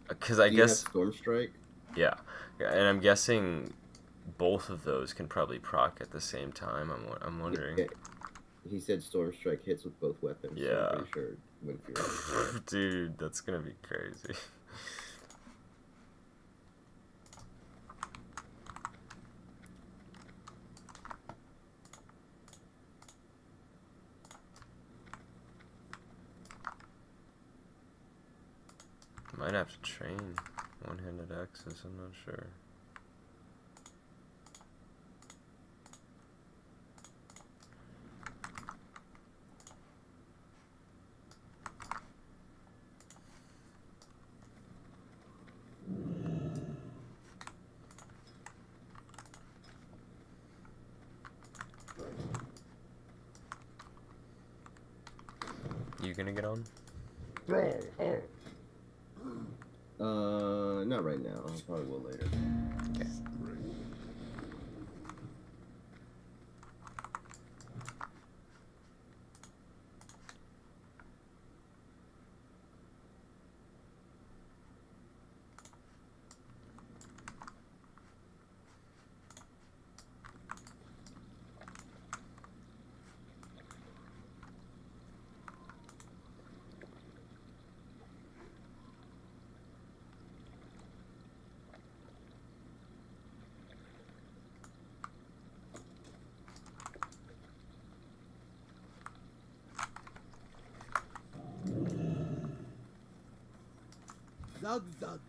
Because I Do you have guess, Storm Strike? yeah, and I'm guessing both of those can probably proc at the same time. I'm wondering. Yeah. He said Storm Strike hits with both weapons. So Yeah. I'm pretty sure Wind Fury. Dude, that's gonna be crazy. have to train one-handed axes, I'm not sure. You gonna get on? Not right now. I probably will later. Okay. Zug zug.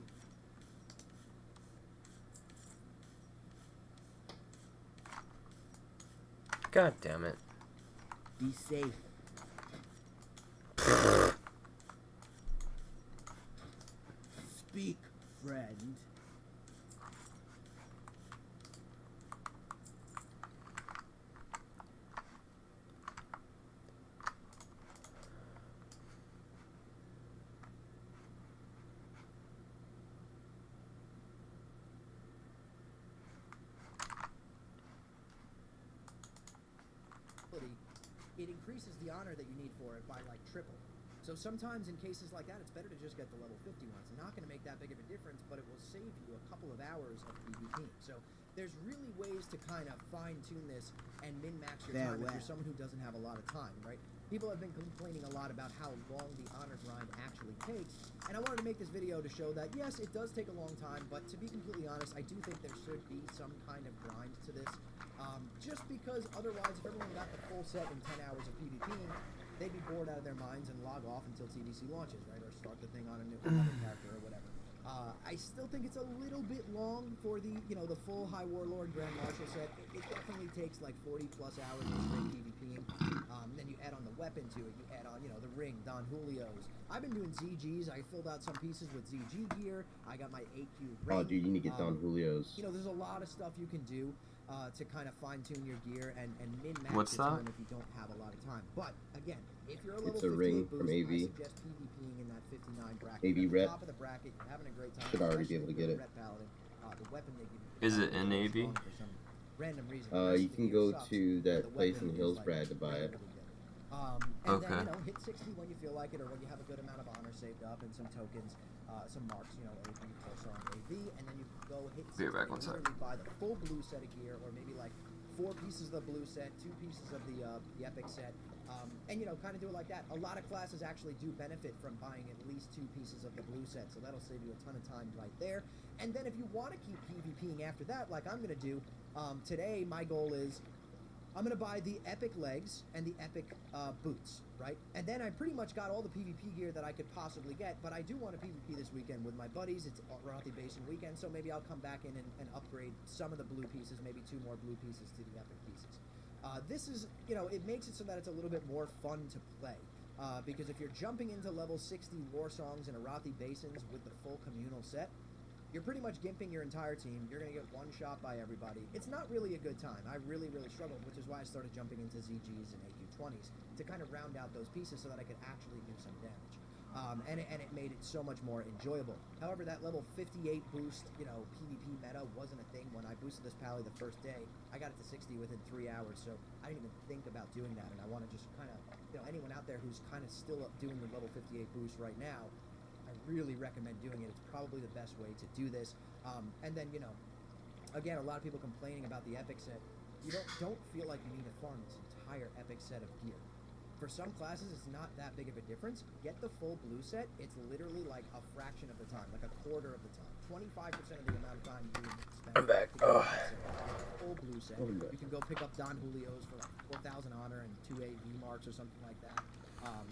God damn it. Be safe. Speak, friend. It increases the honor that you need for it by like triple. So sometimes in cases like that, it's better to just get the level 50 ones. It's not going to make that big of a difference, but it will save you a couple of hours of PvP. So there's really ways to kind of fine-tune this and min-max your time if you're someone who doesn't have a lot of time, right? People have been complaining a lot about how long the honor grind actually takes, and I wanted to make this video to show that, yes, it does take a long time, but to be completely honest, I do think there should be some kind of grind to this, just because otherwise, if everyone got the full set in 10 hours of PvPing, they'd be bored out of their minds and log off until TBC launches, right? Or start the thing on a new another character or whatever. I still think it's a little bit long for the, the full High Warlord Grand Marshal set. It definitely takes like 40 plus hours of straight PvPing. Then you add on the weapon to it. You add on, the ring, Don Julio's. I've been doing ZGs. I filled out some pieces with ZG gear. I got my AQ ring. Oh, dude, you need to get Don Julio's. There's a lot of stuff you can do to kind of fine-tune your gear and min-max What's your that? time if you don't have a lot of time. But, again, if you're a level It's a 58 ring boost, from AV. I suggest PvPing in that 59 bracket. AV You're at rep. the top of the bracket, you're having a great time. Should already be able especially to if get you're a it. Ret Paladin. The weapon they give you Is it in AV? for some random reason. You can go to that place in Hillsbrad to buy it. And Okay. then, hit 60 when you feel like it, or when you have a good amount of honor saved up and some tokens, some marks, AV, Pulsar, AV, and then you go hit 60 Be right back, and one sec. literally buy the full blue set of gear, or maybe like 4 pieces of the blue set, 2 pieces of the epic set, and kind of do it like that. A lot of classes actually do benefit from buying at least 2 pieces of the blue set, so that'll save you a ton of time right there. And then if you want to keep PvPing after that, like I'm going to do, today my goal is I'm going to buy the epic legs and the epic boots, right? And then I pretty much got all the PvP gear that I could possibly get, but I do want to PvP this weekend with my buddies. It's Rothy Basin weekend, so maybe I'll come back in and upgrade some of the blue pieces, maybe 2 more blue pieces to the epic pieces. This is, it makes it so that it's a little bit more fun to play. Because if you're jumping into level 60 war songs and Arathi Basins with the full communal set, you're pretty much gimping your entire team. You're going to get one shot by everybody. It's not really a good time. I really, really struggled, which is why I started jumping into ZGs and AQ20s to kind of round out those pieces so that I could actually do some damage. And it made it so much more enjoyable. However, that level 58 boost, PvP meta wasn't a thing. When I boosted this pally the first day, I got it to 60 within 3 hours, so I didn't even think about doing that. And I want to just kind of, anyone out there who's kind of still doing the level 58 boost right now, I really recommend doing it. It's probably the best way to do this. And then, again, a lot of people complaining about the epic set. You don't feel like you need to farm this entire epic set of gear. For some classes, it's not that big of a difference. Get the full blue set. It's literally like a fraction of the time, like a quarter of the time. 25% of the amount of time you spend. I'm back. to get the full blue set. You can go pick up Don Julio's for like 4,000 honor and 2 AV marks or something like that.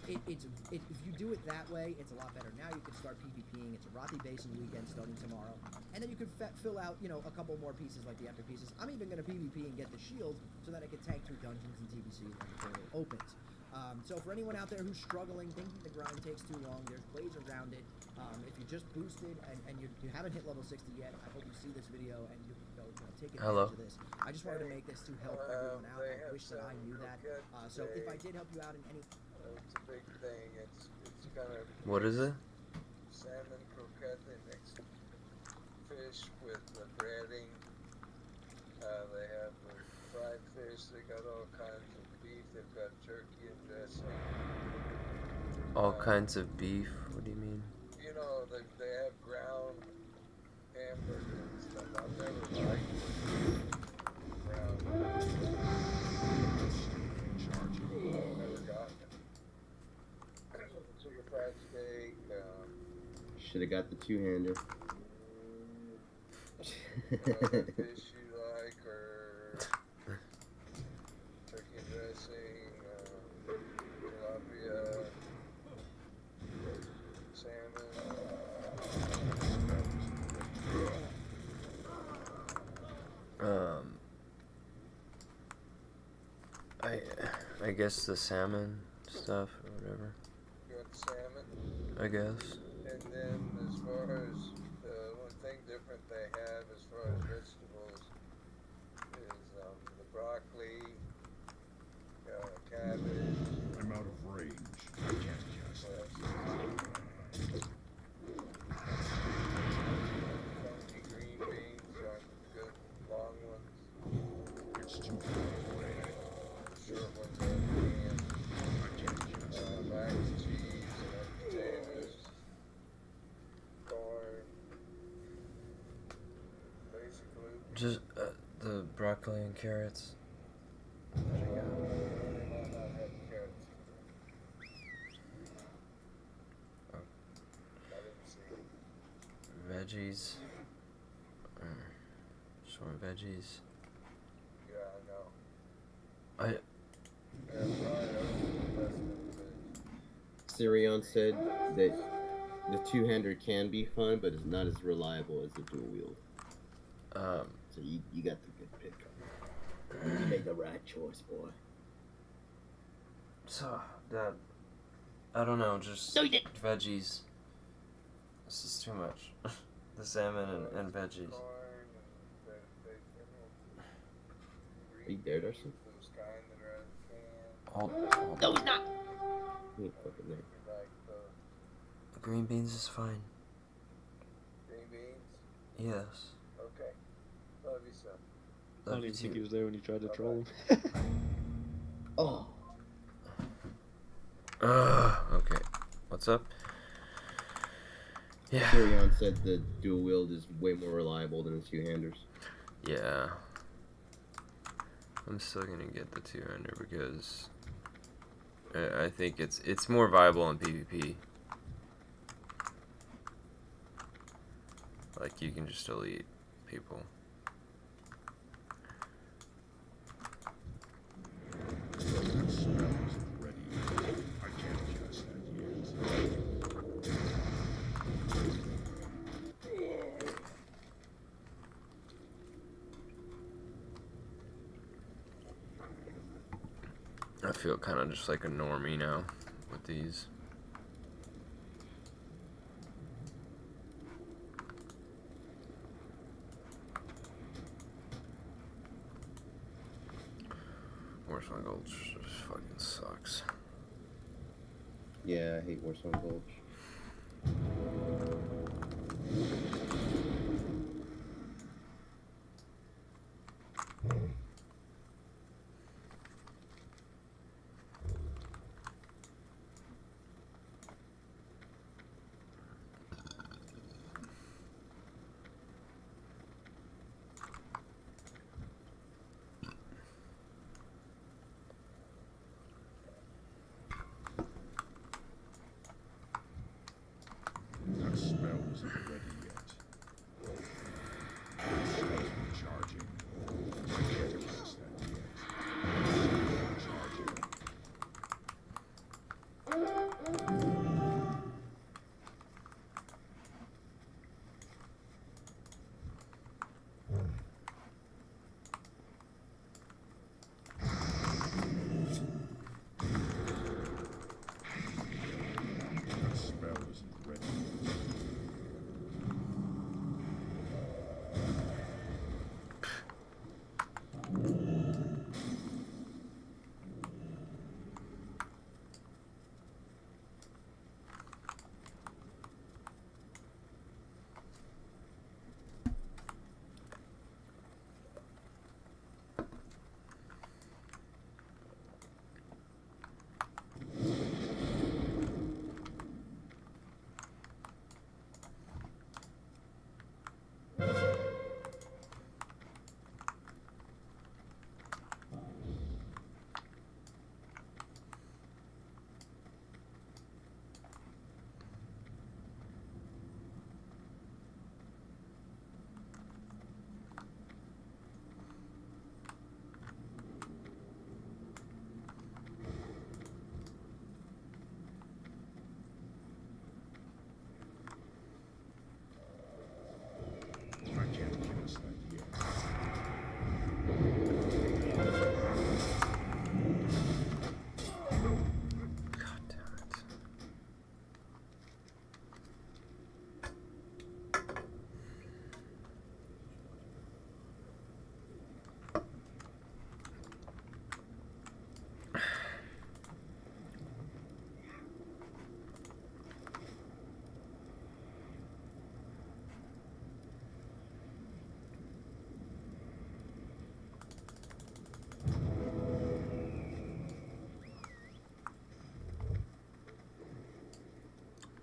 If you do it that way, it's a lot better. Now you can start PvPing. It's a Rothi Basin weekend starting tomorrow, and then you can fill out, a couple more pieces like the epic pieces. I'm even going to PvP and get the shield so that I can tank through dungeons and TBC when the portal opens. So for anyone out there who's struggling, thinking the grind takes too long, there's ways around it. If you just boosted and you haven't hit level 60 yet, I hope you see this video and you take advantage of this. I just wanted to make this to help everyone out. I wish that I knew that. So if I did help you out in any... It's a big thing. It's kind of... What is it? Salmon croquette. They mix fish with the breading. They have the fried fish. They got all kinds of beef. They've got turkey and dressing. All kinds of beef? What do you mean? You know, they have ground hamburger and stuff. I've never liked ground hamburger. I've never gotten it. Chicken fried steak. Should have got the two-hander. Fish you like, or turkey and dressing, tilapia, salmon. I guess the salmon stuff or whatever. You want salmon? I guess. And then as far as one thing different they have as far as vegetables is the broccoli, cabbage. I'm out of range. I can't just. Funky green beans are good long ones. It's too far away. Short ones are canned. Mac and cheese, potatoes, corn, basically. Just the broccoli and carrots. They might not have carrots. I didn't see. Veggies. Just want veggies. Yeah, I know. I Yeah, probably Sirion said that the two-hander can be fun, but it's not as reliable as the dual wield. So you got the good pick. You made the right choice, boy. So that I don't know, just veggies. This is too much. The salmon and veggies. corn and Are you there, Darcy? those kind that are in the can. Hold No, he's not. He ain't fucking there. Like the The green beans is fine. green beans. Yes. Okay. Love you, son. I don't even think he was there when you tried to troll him. Oh. Okay. What's up? Yeah. Sirion said the dual wield is way more reliable than the two-handers. Yeah. I'm still gonna get the two-hander because I think it's more viable in PvP. Like you can just elite people. That sword isn't ready. I can't just that yet. I feel kind of just like a normie now with these. Where's my gold? Just fucking sucks. Yeah, I hate Warzone Gulch.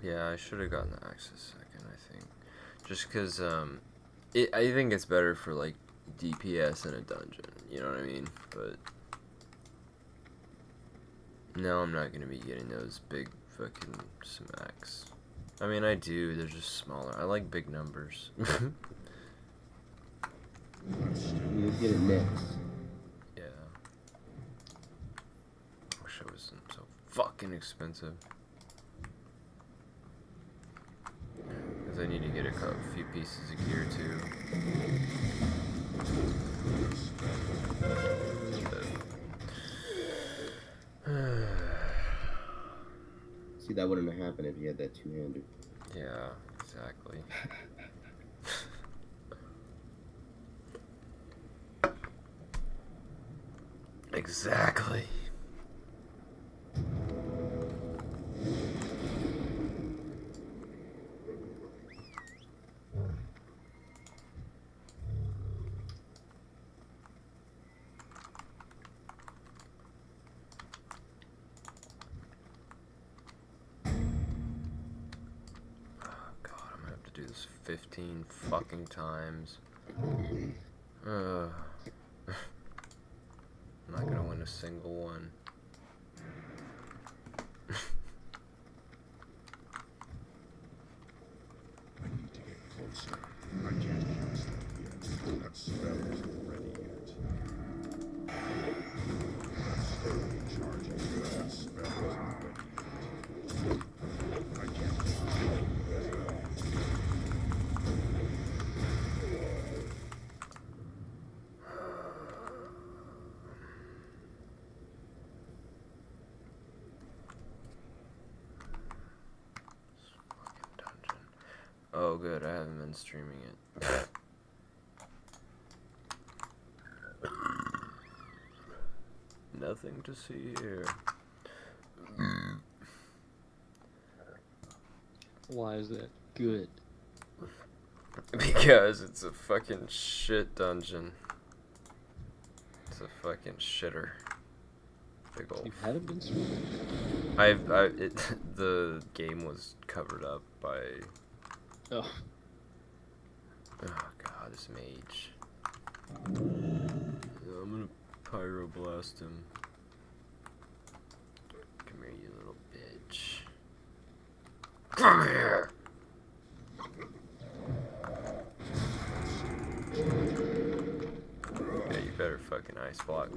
Yeah, I should have gotten the axe a second, I think. Just because, I think it's better for, like, DPS in a dungeon, you know what I mean? But no, I'm not going to be getting those big fucking smacks. I mean, I do, they're just smaller. I like big numbers. You get it next. Yeah. Wish it wasn't so fucking expensive. Because I need to get a few pieces of gear too. See, that wouldn't have happened if you had that two-hander. Yeah, exactly. Exactly. Do this 15 fucking times. I'm not gonna win a single one. I need to get closer. I can't use that yet. That spell isn't ready yet. That's still recharging. That spell isn't ready yet. I can't use that yet. Oh good, I haven't been streaming it. Nothing to see here. Why is that good? Because it's a fucking shit dungeon. It's a fucking shitter. Big ol' You hadn't been streaming? the game was covered up by. Oh. Oh god, this mage. I'm gonna pyroblast him. Come here, you little bitch. Come here! Yeah, you better fucking ice block.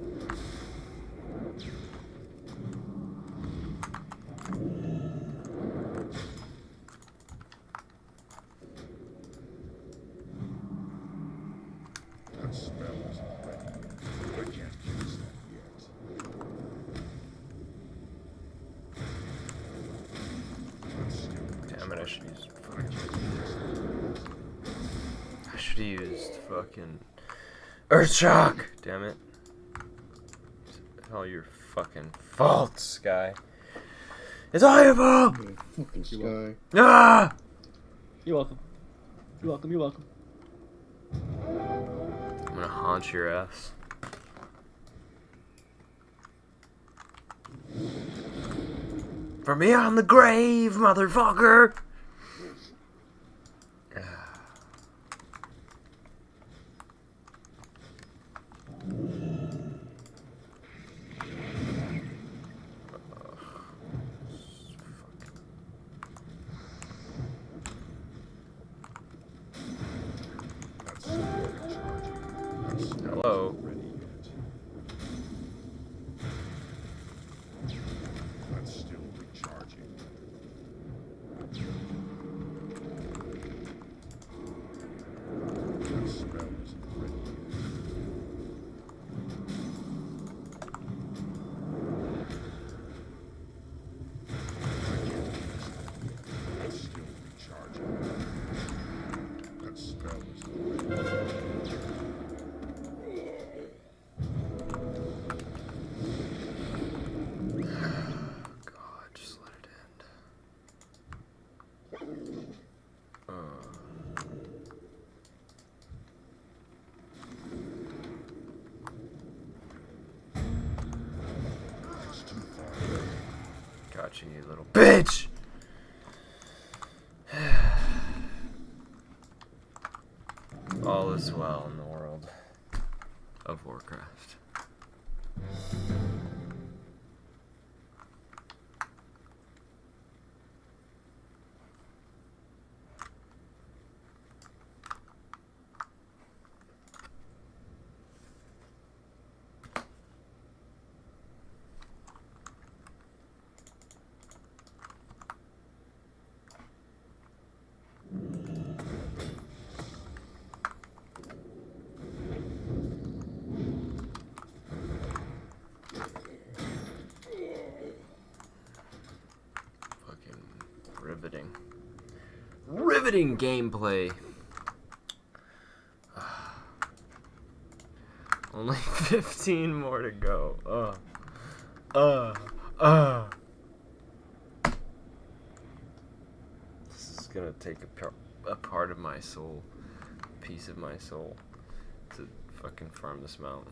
That spell isn't ready yet. I can't use that yet. That's still Damn it, I should use I can't use that. I should have used fucking Earth Shock! Damn it. It's all your fucking fault, Sky. It's all your fault! Fucking sky. Ah! You're welcome. You're welcome, you're welcome. I'm gonna haunt your ass. For me on the grave, motherfucker! That's still recharging. That spell Hello. isn't ready yet. That's still recharging. That spell isn't ready yet. That's still recharging. That spell isn't ready yet. God, just let it end. It's too far away. Gotcha, you little bitch! All is well in the world of Warcraft. Riveting. Riveting gameplay. Only 15 more to go. This is gonna take a part of my soul, a piece of my soul, to fucking farm this mountain.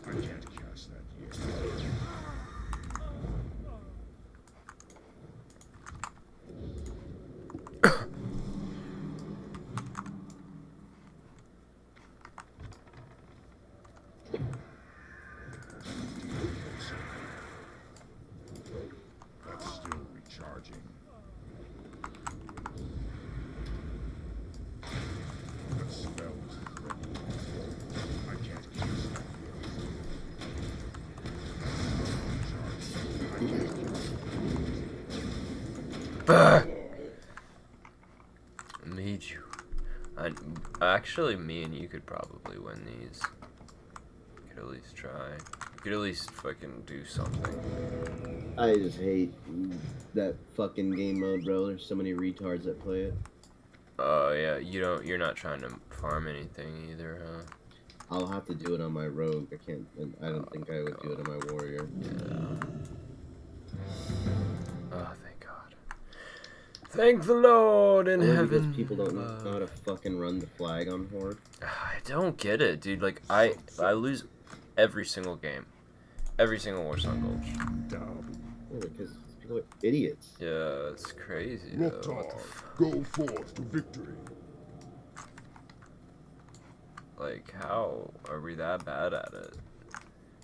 I can't cast that yet. That's still recharging. The spell is ready. I can't cast that yet. I can't cast it. Need you. Actually, me and you could probably win these. Could at least try. Could at least fucking do something. I just hate that fucking game mode, bro. There's so many retards that play it. Oh yeah, you're not trying to farm anything either, huh? I'll have to do it on my rogue. I can't. I don't think I would do it on my warrior. Yeah. Oh, thank God. Thank the Lord in Only heaven. because people don't know how to fucking run the flag on Horde. I don't get it, dude. Like I lose every single game, every single Warsong Gulch. Dub. Yeah, because people are idiots. Yeah, it's crazy though. What the Loktar, f- go forth to victory. Like, how are we that bad at it?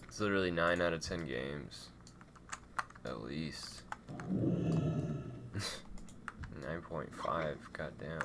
It's literally 9 out of 10 games, at least. 9.5. Goddamn.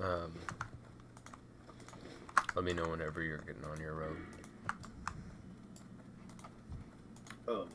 Let me know whenever you're getting on your road. Oh.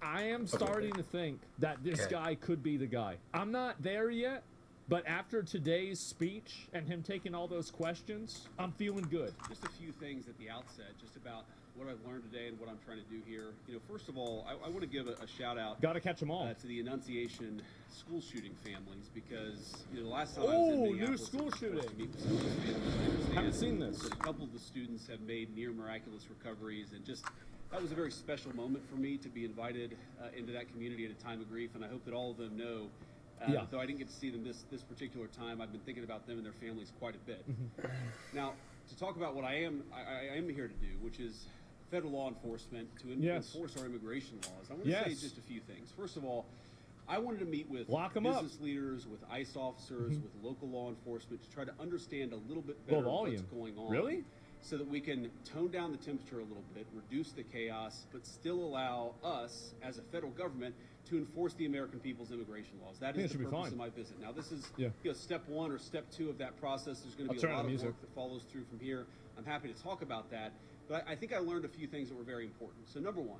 I am starting to think that this guy could be the guy. I'm not there yet, but after today's speech and him taking all those questions, I'm feeling good. Just a few things at the outset, just about what I've learned today and what I'm trying to do here. You know, first of all, I want to give a shout out. Got to catch them all. To the Annunciation school shooting families, because you know the last time I was in Minneapolis, new school shooting. To meet with some of those families, Haven't seen this. A couple of the students have made near miraculous recoveries, and just that was a very special moment for me to be invited into that community at a time of grief, and I hope that all of them know. Though I didn't get to see them this particular time, I've been thinking about them and their families quite a bit. Now, to talk about what I am here to do, which is federal law enforcement to enforce our immigration laws. I want to say just a few things. First of all, I wanted to meet with business leaders, with ICE officers, with local law enforcement to try to understand a little bit better what's going on. Really? So that we can tone down the temperature a little bit, reduce the chaos, but still allow us, as a federal government, to enforce the American people's immigration laws. That is the purpose of my visit. Now, this is step one or step two of that process. There's going to be a lot of work that follows through from here. I'm happy to talk about that. But I think I learned a few things that were very important. So number one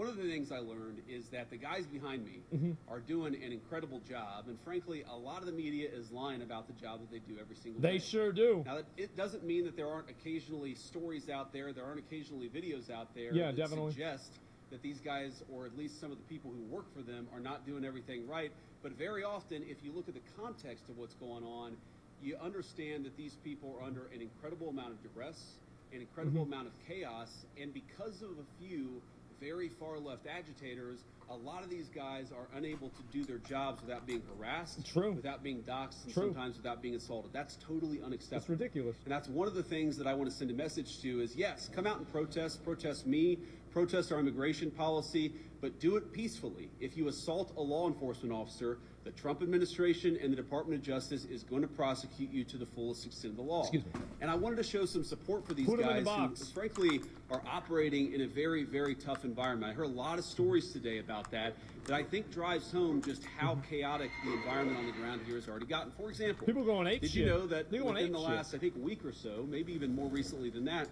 of the things I learned is that the guys behind me are doing an incredible job, and frankly, a lot of the media is lying about the job that they do every single day. They sure do. Now, it doesn't mean that there aren't occasionally stories out there, there aren't occasionally videos out there that suggest that these guys, or at least some of the people who work for them, are not doing everything right. But very often, if you look at the context of what's going on, you understand that these people are under an incredible amount of duress, an incredible amount of chaos, and because of a few very far left agitators, a lot of these guys are unable to do their jobs without being harassed, without being doxxed, and sometimes without being assaulted. That's totally unacceptable. It's ridiculous. And that's one of the things that I want to send a message to is, yes, come out and protest me, protest our immigration policy, but do it peacefully. If you assault a law enforcement officer, the Trump administration and the Department of Justice is going to prosecute you to the fullest extent of the law. And I wanted to show some support for these guys who, frankly, are operating in a very, very tough environment. I heard a lot of stories today about that I think drives home just how chaotic the environment on the ground here has already gotten. For example, people going ape did you know that within the last, I think, week or so, maybe even more recently than that,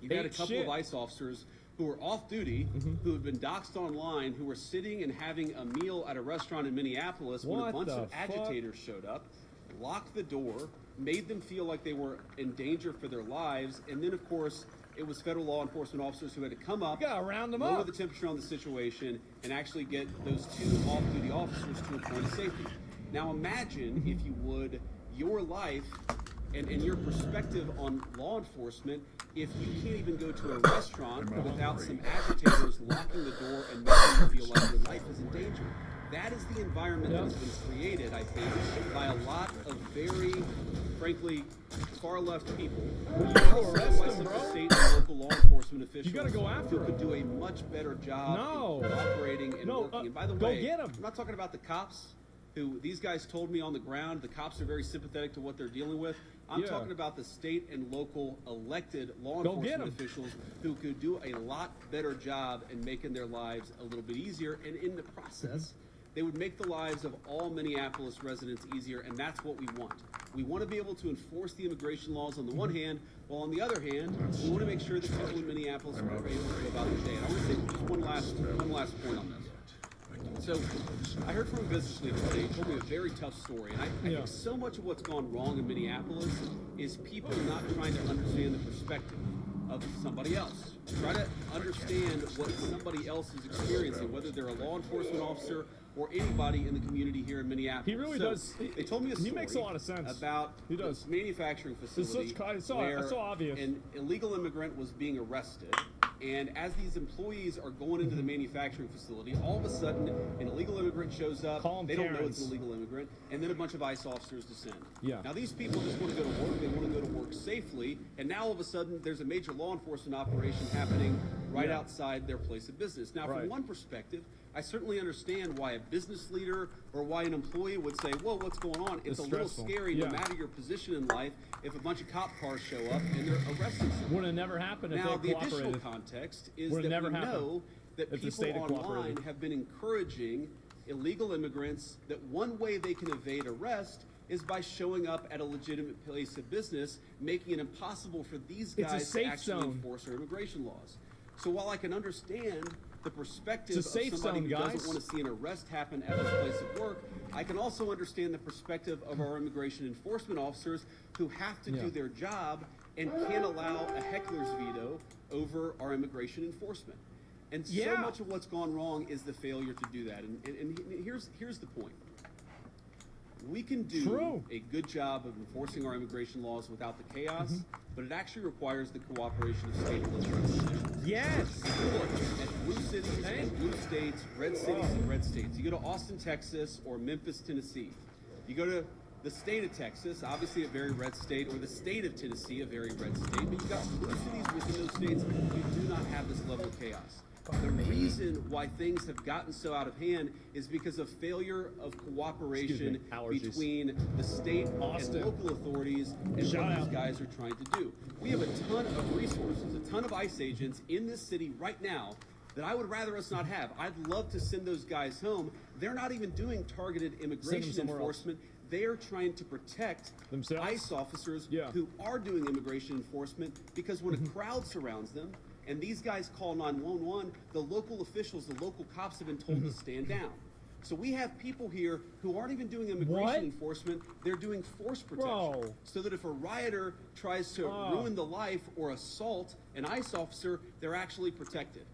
you've had a couple of ICE officers who were off duty, who had been doxxed online, who were sitting and having a meal at a restaurant in Minneapolis when a bunch of agitators showed up, locked the door, made them feel like they were in danger for their lives, and then, of course, it was federal law enforcement officers who had to come up, lower the temperature on the situation, and actually get those two off-duty officers to a point of safety. Now imagine, if you would, your life and your perspective on law enforcement if you can't even go to a restaurant without some agitators locking the door and making you feel like your life is in danger. That is the environment that has been created, I think, by a lot of very, frankly, far-left people. Also by some state and local law enforcement officials who could do a much better job in cooperating and working. And by the way, I'm not talking about the cops, who these guys told me on the ground, the cops are very sympathetic to what they're dealing with. I'm talking about the state and local elected law enforcement officials who could do a lot better job in making their lives a little bit easier, and in the process, they would make the lives of all Minneapolis residents easier, and that's what we want. We want to be able to enforce the immigration laws on the one hand, while on the other hand, we want to make sure that people in Minneapolis are able to go about their day. And I want to say just one last point on this. So, I heard from a business leader today. He told me a very tough story, and I think so much of what's gone wrong in Minneapolis is people not trying to understand the perspective of somebody else. Try to understand what somebody else is experiencing, whether they're a law enforcement officer or anybody in the community here in Minneapolis. He really does. They told me a story. He makes a lot of sense About this manufacturing facility where so obvious. an illegal immigrant was being arrested. And as these employees are going into the manufacturing facility, all of a sudden, an illegal immigrant shows up. They don't know it's an illegal immigrant, and then a bunch of ICE officers descend. Yeah. Now, these people just want to go to work. They want to go to work safely, and now all of a sudden, there's a major law enforcement operation happening right outside their place of business. Now, from one perspective, I certainly understand why a business leader or why an employee would say, whoa, what's going on? It's a little scary, no matter your position in life, if a bunch of cop cars show up and they're arresting someone. Would have never happened if now, they cooperated. Now, the additional context is that we know that people online have been encouraging illegal immigrants that one way they can evade arrest is by showing up at a legitimate place of business, making it impossible for these guys to actually enforce our immigration laws. So while I can understand the perspective of somebody who doesn't want to see an arrest happen at their place of work, I can also understand the perspective of our immigration enforcement officers who have to do their job and can't allow a heckler's veto over our immigration enforcement. And so much of what's gone wrong is the failure to do that. And here's the point. We can do a good job of enforcing our immigration laws without the chaos, but it actually requires the cooperation of state and local officials. Yes! Look at blue cities and blue states, red cities and red states. You go to Austin, Texas, or Memphis, Tennessee. You go to the state of Texas, obviously a very red state, or the state of Tennessee, a very red state, but you've got blue cities within those states, you do not have this level of chaos. The reason why things have gotten so out of hand is because of failure of cooperation between the state and local authorities and what these guys are trying to do. We have a ton of resources, a ton of ICE agents in this city right now that I would rather us not have. I'd love to send those guys home. They're not even doing targeted immigration enforcement. They are trying to protect ICE officers who are doing immigration enforcement, because when a crowd surrounds them, and these guys call 911, the local officials, the local cops have been told to stand down. So we have people here who aren't even doing immigration enforcement, they're doing force protection. So that if a rioter tries to ruin the life or assault an ICE officer, they're actually protected.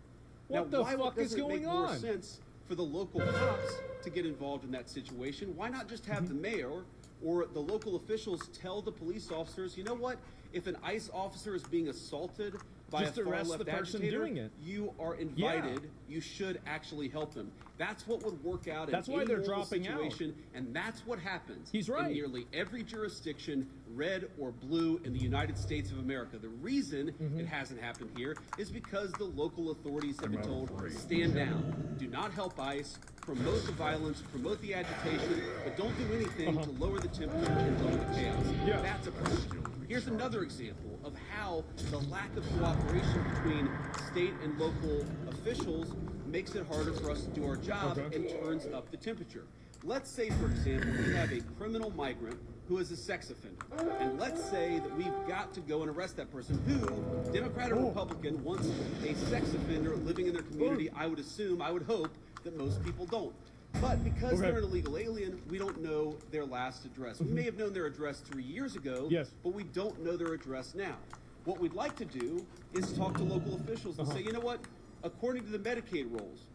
What now, the why fuck is doesn't it going make more on? sense for the local cops to get involved in that situation? Why not just have the mayor or the local officials tell the police officers, you know what, if an ICE officer is being assaulted by just a far arrest left the person agitator, doing it. you are invited. You should actually help them. That's what would work out That's in why any they're normal dropping out. situation, and that's what happens He's right. in nearly every jurisdiction, red or blue, in the United States of America. The reason it hasn't happened here is because the local authorities have been told, stand down, do not help ICE, promote the violence, promote the agitation, but don't do anything to lower the temperature and lower the chaos. That's a problem. Here's another example of how the lack of cooperation between state and local officials makes it harder for us to do our job and turns up the temperature. Let's say, for example, we have a criminal migrant who is a sex offender. And let's say that we've got to go and arrest that person who, Democrat or Republican, wants a sex offender living in their community. I would assume, I would hope that most people don't. But because they're an illegal alien, we don't know their last address. We may have known their address 3 years ago, but we don't know their address now. What we'd like to do is talk to local officials and say, you know what, according to the Medicaid rolls,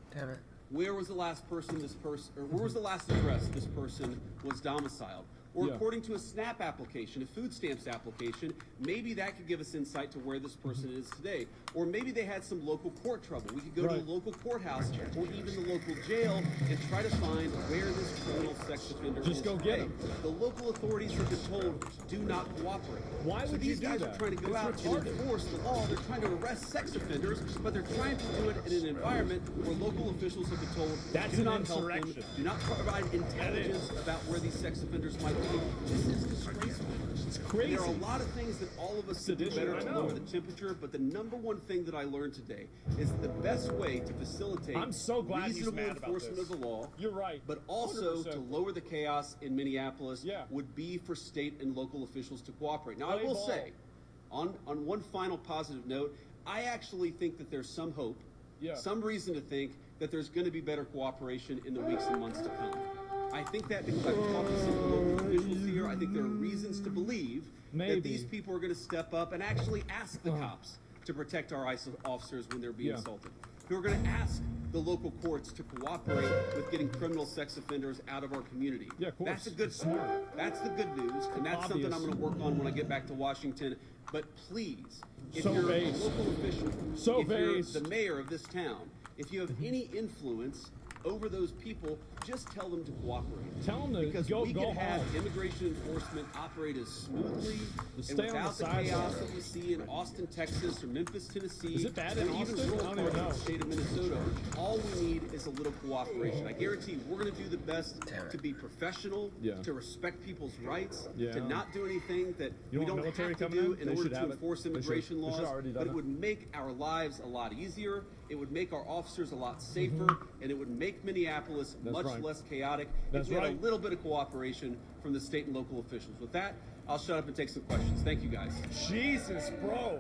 where was the last person or where was the last address this person was domiciled? Or according to a SNAP application, a food stamps application, maybe that could give us insight to where this person is today. Or maybe they had some local court trouble. We could go to the local courthouse or even the local jail and try to find where this criminal sex offender is go today. get him. The local authorities have been told, do not cooperate. Why would these you do guys that? are trying to go It's out retarded. and enforce the law. They're trying to arrest sex offenders, but they're trying to do it in an environment where local officials have been told, That's do an not help them, insurrection. do not provide intelligence about where these sex offenders might This is disgraceful. It's crazy. There are a lot of things that all of us could do Sedition, better I to know. lower the temperature, but the number one thing that I learned today is the best way to facilitate I'm so glad he's reasonable mad about enforcement this. of the law, You're right. but also 100%. to lower the chaos in Minneapolis Yeah. would be for state and local officials to cooperate. Now, I Play will ball. say, on one final positive note, I actually think that there's some hope, Yeah. some reason to think that there's going to be better cooperation in the weeks and months to come. I think that because I've talked to some of the local officials here, I think there are reasons to believe Maybe. that these people are going to step up and actually ask the cops to protect our ICE officers when they're being Yeah. assaulted. Who are going to ask the local courts to cooperate with getting criminal sex offenders out of our community. Yeah, of course. That's a good It's smart. That's the good news, and that's something I'm Obvious. going to work on when I get back to Washington. But please, if So you're vase. a local official, So if you're vase. the mayor of this town, if you have any influence over those people, just tell them to cooperate. Tell them to Because go we go can have home. immigration enforcement operate as smoothly Just and stay on the without the sideline. chaos that we see in Austin, Texas, or Memphis, Tennessee, Is it bad or in even Austin? rural I don't even parts of know. the state of Minnesota. All we need is a little cooperation. I guarantee we're going to do the best Damn it. to be professional, Yeah. to respect people's rights, Yeah. to not do anything that You we want don't military have to coming do in? in They order should to have it. enforce They should. immigration They should laws, already but done it it. would make our lives a lot easier. It would make our officers a lot safer, and it would make Minneapolis Mm-hmm. That's much right. less chaotic That's if we had right. a little bit of cooperation from the state and local officials. With that, I'll shut up and take some questions. Thank you, guys. Jesus, bro.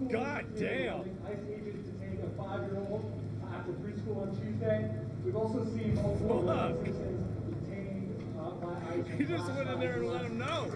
God damn. ICE agents detain a 5-year-old after preschool on Tuesday. We've also seen multiple Fuck. citizens detained by ICE. He just went in there and let him know.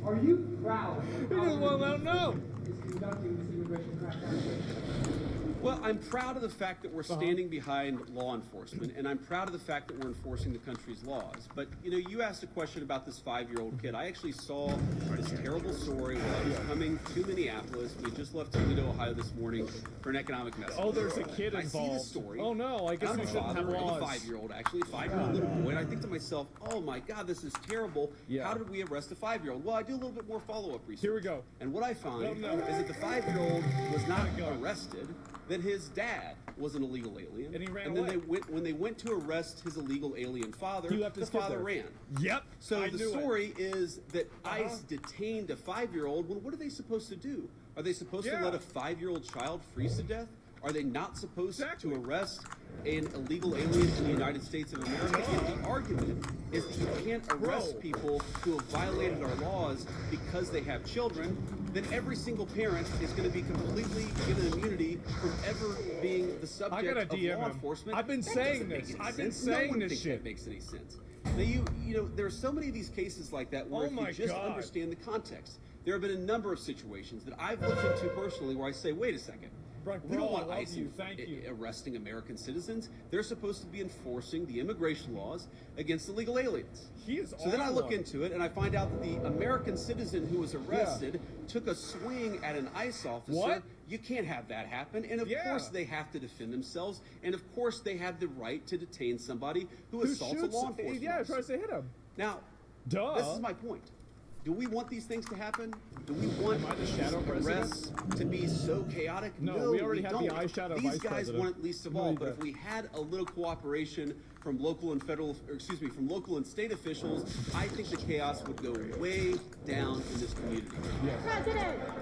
Are you proud? He just want to let him know. Is conducting this immigration crackdown? Well, I'm proud of the fact that we're standing behind law enforcement, and I'm proud of the fact that we're enforcing the country's laws. But, you know, you asked a question about this 5-year-old kid. I actually saw this terrible story while I was coming to Minneapolis. We just left Toledo, Ohio this morning for an economic message. Oh, there's a kid I see involved. the story. Oh no, I guess I'm we a shouldn't father have of a laws. 5-year-old, actually, a 5-year-old little boy, and I think to myself, oh my God, this is terrible. Yeah. How did we arrest a 5-year-old? Well, I do a little bit more follow-up research. Here we go. And what I find No, no. is that the 5-year-old was not arrested, that his dad was an illegal alien. And he ran then away. when they went to arrest his illegal alien father, He left the his kid father there. ran. Yep. So I the knew it. story is that ICE detained a 5-year-old. Well, what are they supposed to do? Are they supposed to Yeah. let a 5-year-old child freeze to death? Are they not supposed to arrest an illegal alien in the United States of America? And the argument is that you can't arrest people who have violated our laws because they have children. Then every single parent is going to be completely given immunity from ever being the subject gotta of DM law him. enforcement. I've been That saying doesn't make this. any I've been sense. No saying one this thinks shit. that makes any sense. Now you know there are so many of these cases like that where Oh if my you just God. understand the context, there have been a number of situations that I've looked into personally where I say, wait a second. Bro, We don't want I love ICE you. Thank you. arresting American citizens. They're supposed to be enforcing the immigration laws against illegal aliens. He is So then I on look one. into it and I find out that the American citizen who was arrested took a swing at an ICE officer. What? You can't have that happen. And of Yeah. course they have to defend themselves. And of course they have the right to detain somebody who assaults a shoots law him? enforcement Yeah, officer. tries to hit him. Now, Duh. this is my point. Do we want these things to happen? Do we want Am I the shadow president? arrests to be so chaotic? No, we already have the don't. eyeshadow These vice guys president. want it least of No, all. you But don't. if we had a little cooperation from local and federal, or excuse me, from local and state officials, I think the chaos would go way down in this community.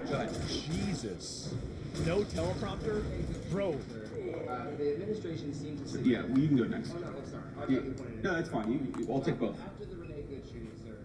Go ahead. Jesus. No teleprompter? Bro. The administration seems to Yeah, well, you can go next. Oh, no, I'm sorry. I thought Yeah. you wanted to- No, that's fine. I'll take both. After the Renee Good shooting, sir,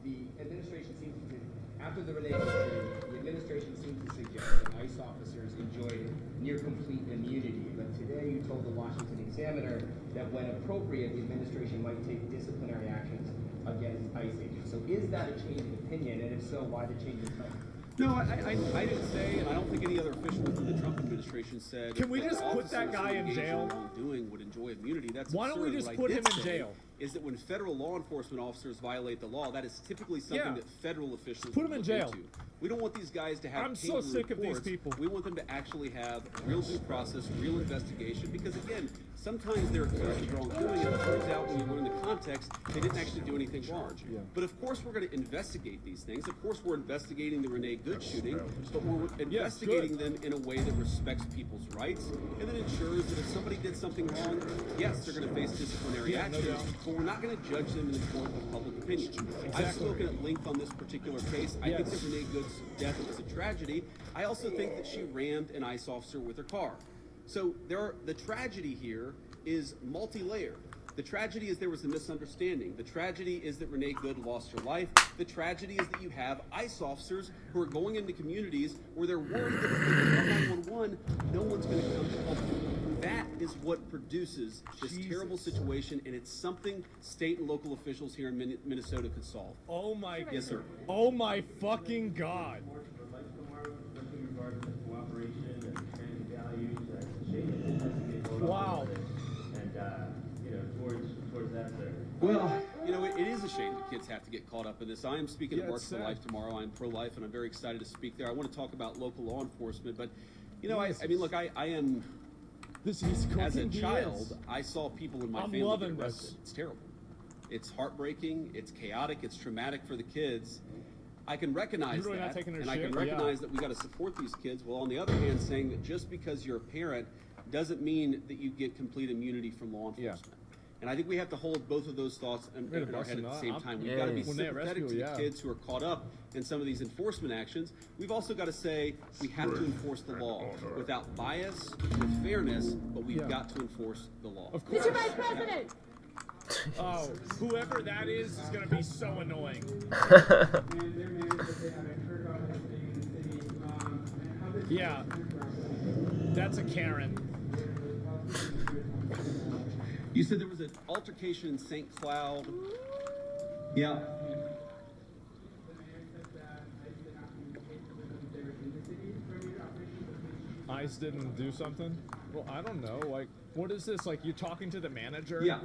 the administration seems to, after the Renee Good shooting, the administration seems to suggest that ICE officers enjoyed near complete immunity. But today you told the Washington Examiner that when appropriate, the administration might take disciplinary actions against ICE agents. So is that a change in opinion? And if so, why the change in tone? No, I didn't say, and I don't think any other official within the Trump administration said. Can we that just put that officers guy who in engage jail? Wrongdoing would enjoy immunity. That's Why don't we absurd. just What I put did him in say jail? Is that when federal law enforcement officers violate the law, that is typically something Yeah. that federal officials Put him would in look jail. into. We don't want these guys to have I'm so kangaroo sick of these courts. people. We want them to actually have real due process, real investigation, because again, sometimes they're accused of wrongdoing, and it turns out when you learn the context, they didn't actually do anything wrong. Yeah. But of course we're going to investigate these things. Of course we're investigating the Renee Good shooting, but we're investigating them in a way that respects people's rights and then ensures that if somebody did something wrong, yes, they're going to face disciplinary Yeah, no action. doubt. But but we're not going to judge them in the court of public opinion. I've spoken at length on this particular case. I think that Renee Good's death was a tragedy. I also think that she rammed an ICE officer with her car. So the tragedy here is multi-layered. The tragedy is there was a misunderstanding. The tragedy is that Renee Good lost her life. The tragedy is that you have ICE officers who are going into communities where they're worried that if they call 911, no one's going to come to help them. That is what produces this terrible situation, and it's something state and local officials here in Minnesota could solve. Oh my. Yes, sir. Oh my fucking God. Wow. Well, it is a shame that kids have to get caught up in this. I am speaking at March for Life tomorrow. I'm pro-life, and I'm very excited to speak there. I want to talk about local law enforcement, but, I mean, look, I am, as a child, I saw people in my family get arrested. It's terrible. It's heartbreaking, it's chaotic, it's traumatic for the kids. I can recognize that, and I can recognize that we got to support these kids, while on the other hand, saying that just because you're a parent doesn't mean that you get complete immunity from law enforcement. And I think we have to hold both of those thoughts in our head at the same time. We've got to be sympathetic to the kids who are caught up in some of these enforcement actions. We've also got to say we have to enforce the law without bias, with fairness, but we've got to enforce the law. Of course. Mr. Vice President! Oh, whoever that is going to be so annoying. Yeah. That's a Karen. You said there was an altercation in St. Cloud. Yeah. ICE didn't do something? Well, I don't know. Like, what is this? Like, you talking to the manager? Yeah.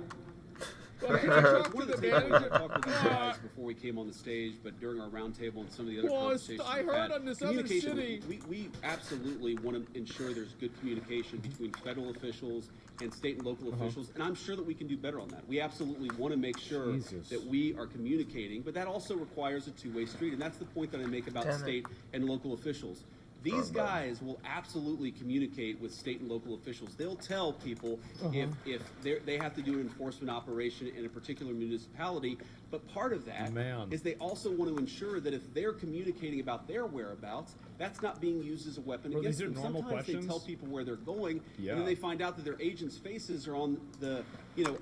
Well, can you talk to the manager? I talked with these guys before we came on the stage, but during our roundtable and some of the other conversations I heard on this other city. We absolutely want to ensure there's good communication between federal officials and state and local officials, and I'm sure that we can do better on that. We absolutely want to make sure that we are communicating, but that also requires a two-way street, and that's the point that I make about state and local officials. These guys will absolutely communicate with state and local officials. They'll tell people if they have to do an enforcement operation in a particular municipality. But part of that is they also want to ensure that if they're communicating about their whereabouts, that's not being used as a weapon against them. Sometimes they tell people where they're going, and then they find out that their agents' faces are on the,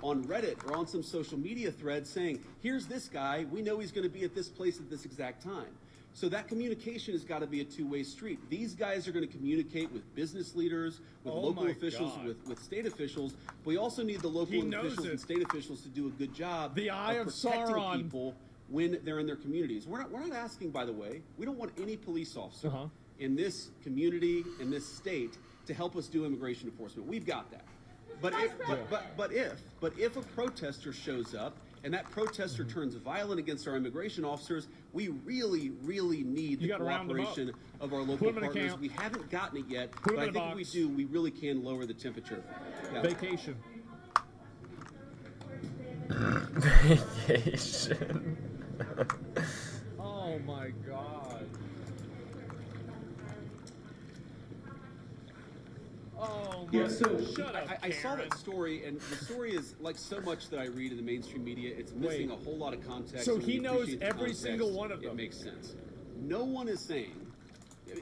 on Reddit or on some social media thread saying, "Here's this guy. We know he's going to be at this place at this exact time." So that communication has got to be a two-way street. These guys are going to communicate with business leaders, with local officials, with state officials. But we also need the local officials and state officials to do a good job of protecting people when they're in their communities. We're not asking, by the way, we don't want any police officer in this community, in this state, to help us do immigration enforcement. We've got that. But if a protester shows up and that protester turns violent against our immigration officers, we really, really need the cooperation of our local partners. We haven't gotten it yet, but I think if we do, we really can lower the temperature. Yeah. Vacation. Vacation. Oh my God. Oh my God. I saw that story, and the story is like so much that I read in the mainstream media. It's missing a whole lot of context. So he knows every single one of them. It makes sense. No one is saying.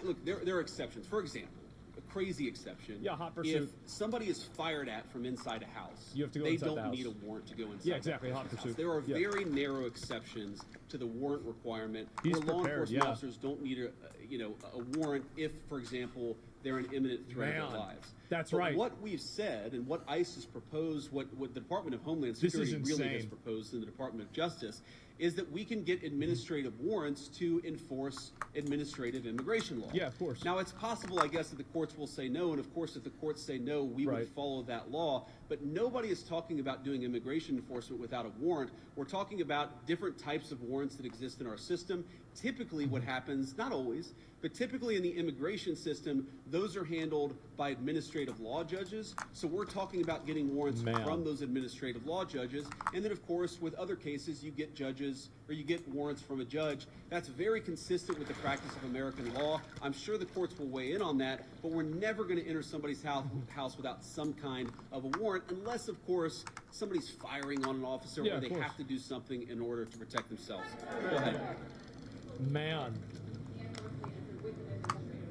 Look, there are exceptions. For example, a crazy exception. Yeah, hot pursuit. If somebody is fired at from inside a house, you have to go they inside don't the house. need a warrant to go inside. Yeah, exactly. Hot pursuit. There are very narrow exceptions to the warrant requirement. He's where law prepared, enforcement officers don't need a warrant if, for example, they're an imminent threat of their lives. That's but right. What we've said and what ICE has proposed, what the Department of Homeland Security really has proposed in the Department of Justice, is that we can get administrative warrants to enforce administrative immigration law. Yeah, of course. Now, it's possible, I guess, that the courts will say no, and of course, if the courts say no, we would follow that law. But nobody is talking about doing immigration enforcement without a warrant. We're talking about different types of warrants that exist in our system. typically what happens, not always, but typically in the immigration system, those are handled by administrative law judges. So we're talking about getting warrants from those administrative law judges. And then, of course, with other cases, you get judges or you get warrants from a judge. That's very consistent with the practice of American law. I'm sure the courts will weigh in on that, but we're never going to enter somebody's house without some kind of a warrant, unless, of course, somebody's firing on an officer or they have to do something in order to protect themselves. Go ahead. Man.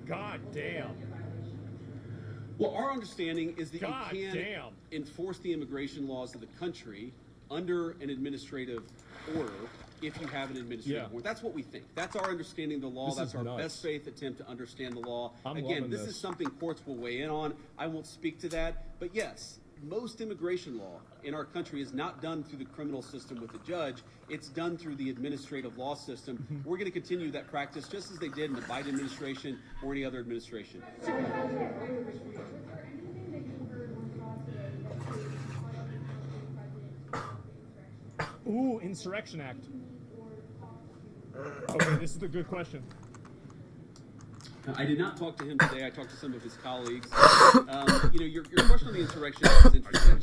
God damn. Well, our understanding is that God you can damn. enforce the immigration laws of the country under an administrative order if you have an administrative warrant. That's what we think. That's our understanding of the law. That's our best faith attempt to understand the law. Again, this is something courts will weigh in on. I won't speak to that. But yes, most immigration law in our country is not done through the criminal system with the judge. It's done through the administrative law system. We're going to continue that practice just as they did in the Biden administration or any other administration. Ooh, Insurrection Act. Okay, this is the good question. I did not talk to him today. I talked to some of his colleagues. Your question on the Insurrection Act is interesting.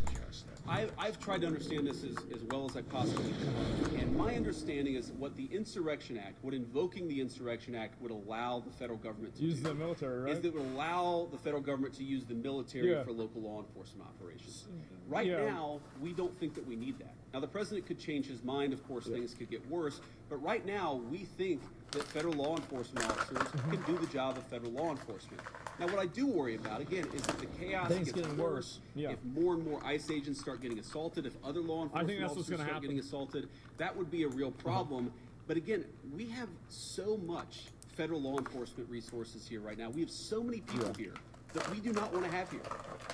I've tried to understand this as well as I possibly can. And my understanding is what the Insurrection Act, what invoking the Insurrection Act would allow the federal government to use the military, right? Is that it would allow the federal government to use the military for local law enforcement operations. Right now, we don't think that we need that. Now, the president could change his mind. Of course, things could get worse. But right now, we think that federal law enforcement officers can do the job of federal law enforcement. Now, what I do worry about, again, is that the chaos gets worse. If more and more ICE agents start getting assaulted, if other law enforcement officers start getting assaulted, that would be a real problem. But again, we have so much federal law enforcement resources here right now. We have so many people here that we do not want to have here.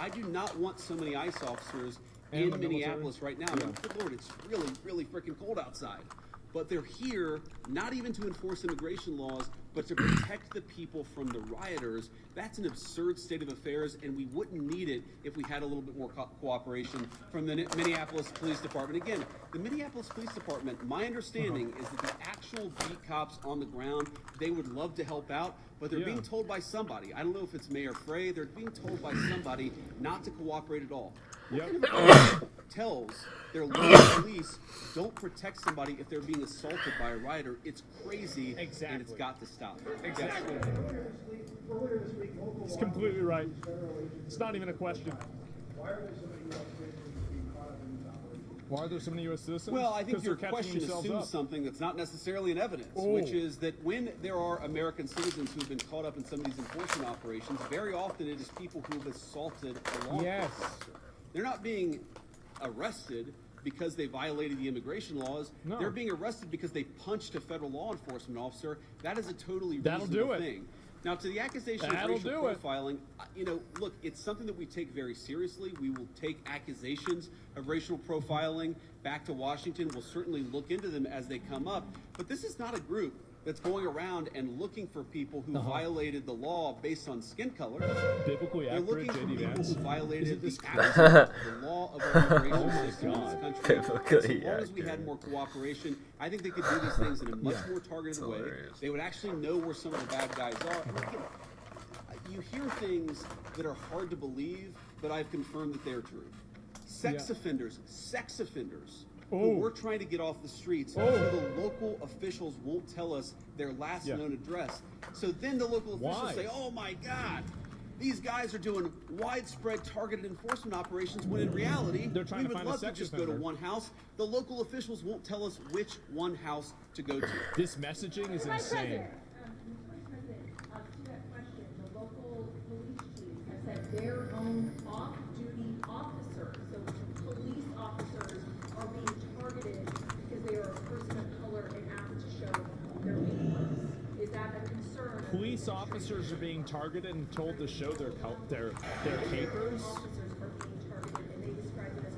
I do not want so many ICE officers in Minneapolis right now. I mean, good Lord, it's really, really freaking cold outside. But they're here not even to enforce immigration laws, but to protect the people from the rioters. That's an absurd state of affairs, and we wouldn't need it if we had a little bit more cooperation from the Minneapolis Police Department. Again, the Minneapolis Police Department, my understanding is that the actual beat cops on the ground, they would love to help out, but they're being told by somebody. I don't know if it's Mayor Frey. They're being told by somebody not to cooperate at all. What kind of tells their local police don't protect somebody if they're being assaulted by a rioter? It's crazy, and it's got to stop. Exactly. He's completely right. It's not even a question. Why are there so many U.S. citizens? Well, I think your question assumes something that's not necessarily in evidence, which is that when there are American citizens who have been caught up in some of these enforcement operations, very often it is people who have assaulted a law enforcement. They're not being arrested because they violated the immigration laws. No. They're being arrested because they punched a federal law enforcement officer. That is a totally reasonable thing. Now, to the accusation of racial profiling, look, it's something that we take very seriously. We will take accusations of racial profiling back to Washington. We'll certainly look into them as they come up. But this is not a group that's going around and looking for people who violated the law based on skin color. Biblically They're looking for people Vance. who violated the law of our immigration system in this country. Biblically as long as we had more cooperation, I think they could do these things in a much more targeted way. They would actually know where some of the bad guys are. And again, you hear things that are hard to believe, but I've confirmed that they're true. Sex offenders, who we're trying to get off the streets, so the local officials won't tell us their last known address. So then the local officials say, oh my God, these guys are doing widespread targeted enforcement operations, when in reality, we would love to just go to one house. The local officials won't tell us which one house to go to. This messaging is insane. The local police chiefs have said their own off-duty officers, so police officers, are being targeted because they are a person of color and asked to show their papers. Is that a concern? Police officers are being targeted and told to show their papers? Officers are being targeted, and they describe it as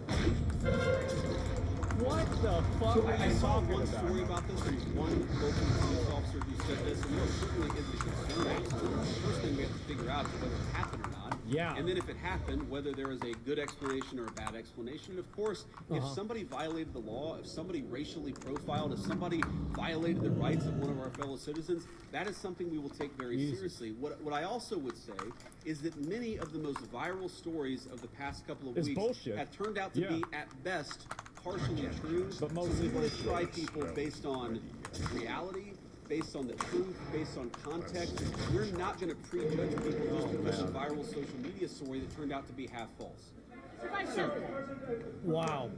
what the fuck So are I you saw talking one about? story about this. There was one local police officer who said this, and there certainly is a concern. The first thing we have to figure out is whether it happened or not. Yeah. And then if it happened, whether there is a good explanation or a bad explanation, and of course, if somebody violated the law, if somebody racially profiled, if somebody violated the rights of one of our fellow citizens, that is something we will take very seriously. What I also would say is that many of the most viral stories of the past couple of It's weeks bullshit. have turned out to be, at best, partially true. But So mostly we want to bullshit. try people based on reality, based on the truth, based on context. We're not going to prejudge people just because of a viral social media story that turned out to be half false. Wow.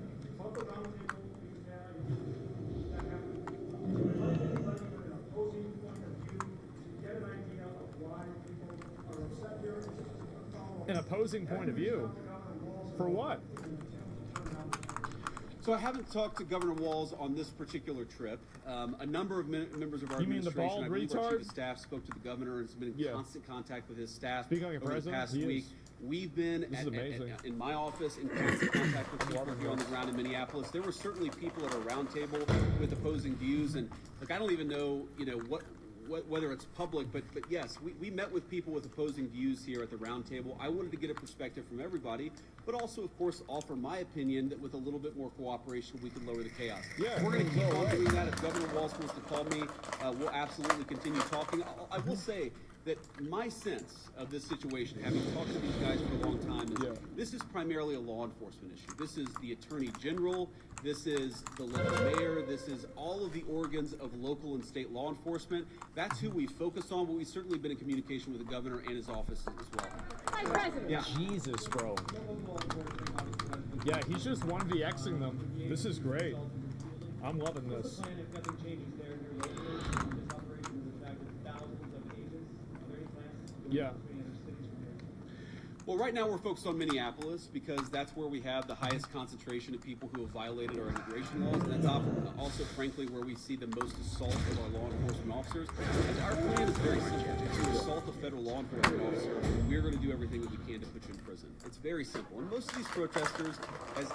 An opposing point of view? For what? So I haven't talked to Governor Walz on this particular trip. A number of members of our You mean the administration, bald I believe our retard? chief of staff, spoke to the governor and has been in constant contact with his staff Speaking like a over the president, past he week. is. We've been This is amazing. in my office in constant contact with people here on the ground in Minneapolis. There were certainly people at our roundtable with opposing views, and like I don't even know, whether it's public, but yes, we met with people with opposing views here at the roundtable. I wanted to get a perspective from everybody, but also, of course, offer my opinion that with a little bit more cooperation, we can lower the chaos. Yeah, We're going to keep on right. doing that. If Governor Walz wants to call me, we'll absolutely continue talking. I will say that my sense of this situation, having talked to these guys for a long time, is this is primarily a law enforcement issue. This is the Attorney General, this is the local mayor, this is all of the organs of local and state law enforcement. That's who we focus on, but we've certainly been in communication with the governor and his office as well. Vice President. Yeah. Jesus, bro. Yeah, he's just 1v-Xing them. This is great. I'm loving this. Yeah. Well, right now we're focused on Minneapolis because that's where we have the highest concentration of people who have violated our immigration laws, and that's also, frankly, where we see the most assault of our law enforcement officers. And our plan is very simple. To assault a federal law enforcement officer, we're going to do everything that we can to put you in prison. It's very simple. And most of these protesters,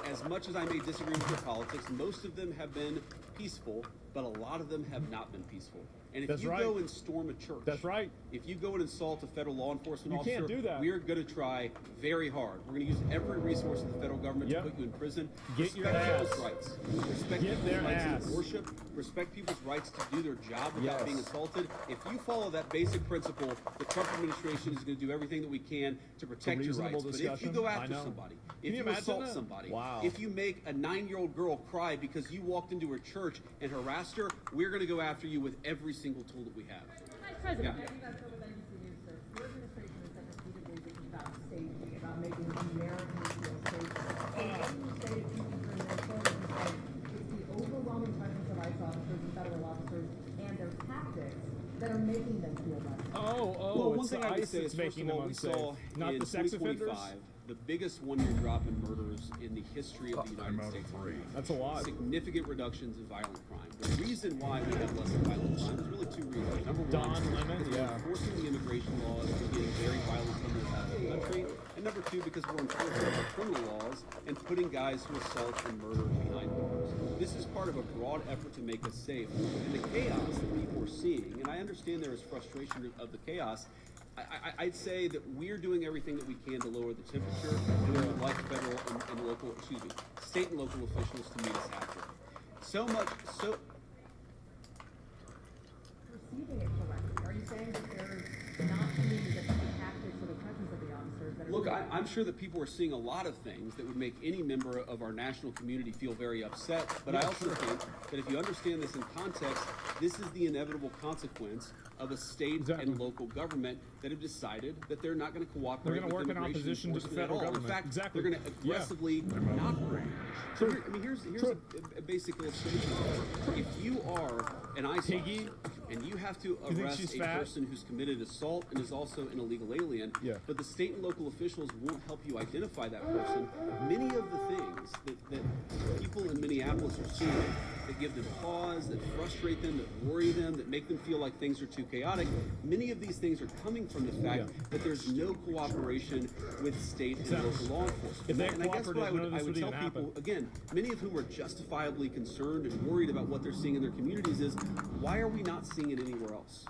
as much as I may disagree with their politics, most of them have been peaceful, but a lot of them have not been peaceful. And if you go and storm a church, that's right. If you go and insult a federal law enforcement You officer, can't do that. we're going to try very hard. We're going to use every resource of the federal government to put you in prison. Get your Respect ass. people's rights. Respect Get people's their rights ass. to worship. Respect people's rights to do their job without Yes. being assaulted. If you follow that basic principle, the Trump administration is going to do everything that we can to protect your reasonable rights. But if you discussion. go I after know. somebody, Can if you you imagine assault that? somebody, Wow. if you make a 9-year-old girl cry because you walked into her church and harassed her, we're going to go after you with every single tool that we have. Vice President. Yeah. As you guys know with NBC News, sir, your administration has said repeatedly this is about safety, about making Americans feel safe. And what you say to people in Minnesota is that it's the overwhelming presence of ICE officers and federal officers and their tactics that are making them feel less safe. Well, one it's thing the I would ICE say that's is, first making of all, them we unsafe. saw Not in the sex offenders. 2025 the biggest one-year drop in murders in the history of the United States. That's a lot. Significant reductions in violent crime. The reason why we have less violent crime is really two reasons. Number one, Don Lemon, is we're yeah. enforcing the immigration laws and getting very violent criminals out of the country. And number two, because we're enforcing our criminal laws and putting guys who assault and murder behind bars. This is part of a broad effort to make us safe. And the chaos that people are seeing, and I understand there is frustration of the chaos, I'd say that we're doing everything that we can to lower the temperature, and we would like federal and local, state and local officials to meet us halfway. So much, so. Perceiving it correctly, are you saying that there's not only the tactics or the presence of the officers that are Look, I'm sure that people are seeing a lot of things that would make any member of our national community feel very upset, but I also think that if you understand this in context, this is the inevitable consequence of a state and local government that have decided that they're not going to cooperate They're gonna with work in immigration opposition to the enforcement at federal all. government. In fact, Exactly. they're going to aggressively not cooperate. So here's a basic illustration. If you are an ICE officer and you have to think arrest she's a fat? person who's committed assault and is also an illegal alien, but the state and local officials won't help you identify that person, many of the things that people in Minneapolis are seeing that give them pause, that frustrate them, that worry them, that make them feel like things are too chaotic, many of these things are coming from the fact that there's no cooperation with state and local law enforcement. If they And I guess what I cooperated, none of would, this I would would tell even people, happen. again, many of whom are justifiably concerned and worried about what they're seeing in their communities is, why are we not seeing it anywhere else?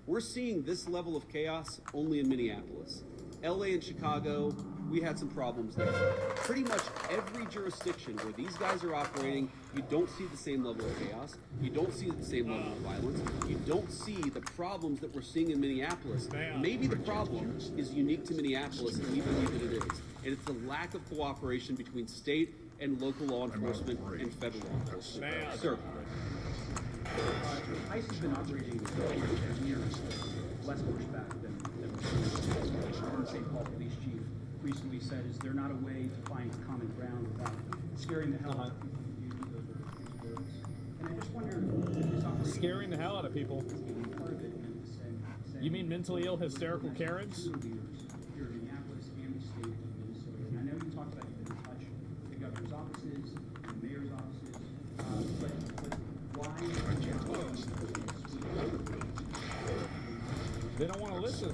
We're seeing this level of chaos only in Minneapolis. LA and Chicago, we had some problems there. Pretty much every jurisdiction where these guys are operating, you don't see the same level of chaos. You don't see the same level of violence. You don't see the problems that we're seeing in Minneapolis. Maybe the problem is unique to Minneapolis, and we believe that it is. And it's the lack of cooperation between state and local law enforcement and federal law enforcement. Sir. ICE has been operating for 10 years, less pushback than the St. Paul police chief recently said, is there not a way to find common ground without scaring the hell out of people who use those words? And I just wonder if this operation... Scaring the hell out of people? You mean mentally ill, hysterical Karens? Here in Minneapolis and the state of Minnesota. And I know you talked about you've been in touch with the governor's offices, the mayor's offices, but why... They don't want to listen.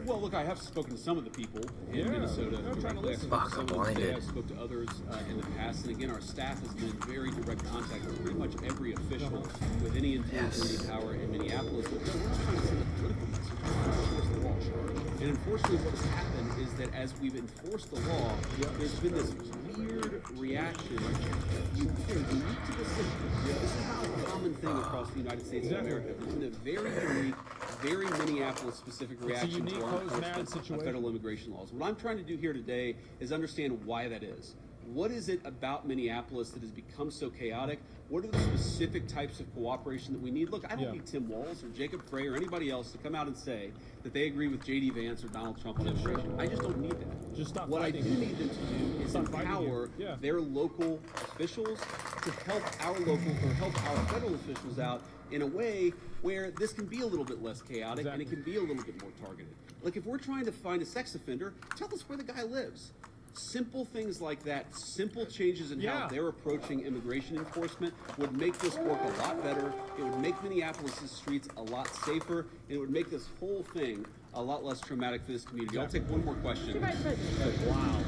Well, look, I have spoken to some of the people in Minnesota. They're trying to listen. I've spoken to others in the past, and again, our staff has been in very direct contact with pretty much every official with any influence or any power in Minneapolis. But we're not trying to send a political message. We're trying to enforce the law. And unfortunately, what has happened is that as we've enforced the law, there's been this weird reaction unique to the system. This is not a common thing across the United States of America. There's been a very unique, very Minneapolis-specific reaction to our enforcement of federal immigration laws. What I'm trying to do here today is understand why that is. What is it about Minneapolis that has become so chaotic? What are the specific types of cooperation that we need? Look, I don't need Tim Walz or Jacob Frey or anybody else to come out and say that they agree with J.D. Vance or Donald Trump on immigration. I just don't need that. Just stop What fighting. I do need them to do is empower their local officials to help our local or help our federal officials out in a way where this can be a little bit less chaotic and it can be a little bit more targeted. Like if we're trying to find a sex offender, tell us where the guy lives. Simple things like that, simple changes in how they're approaching immigration enforcement would make this work a lot better. It would make Minneapolis' streets a lot safer, and it would make this whole thing a lot less traumatic for this community. I'll take one more question. Wow.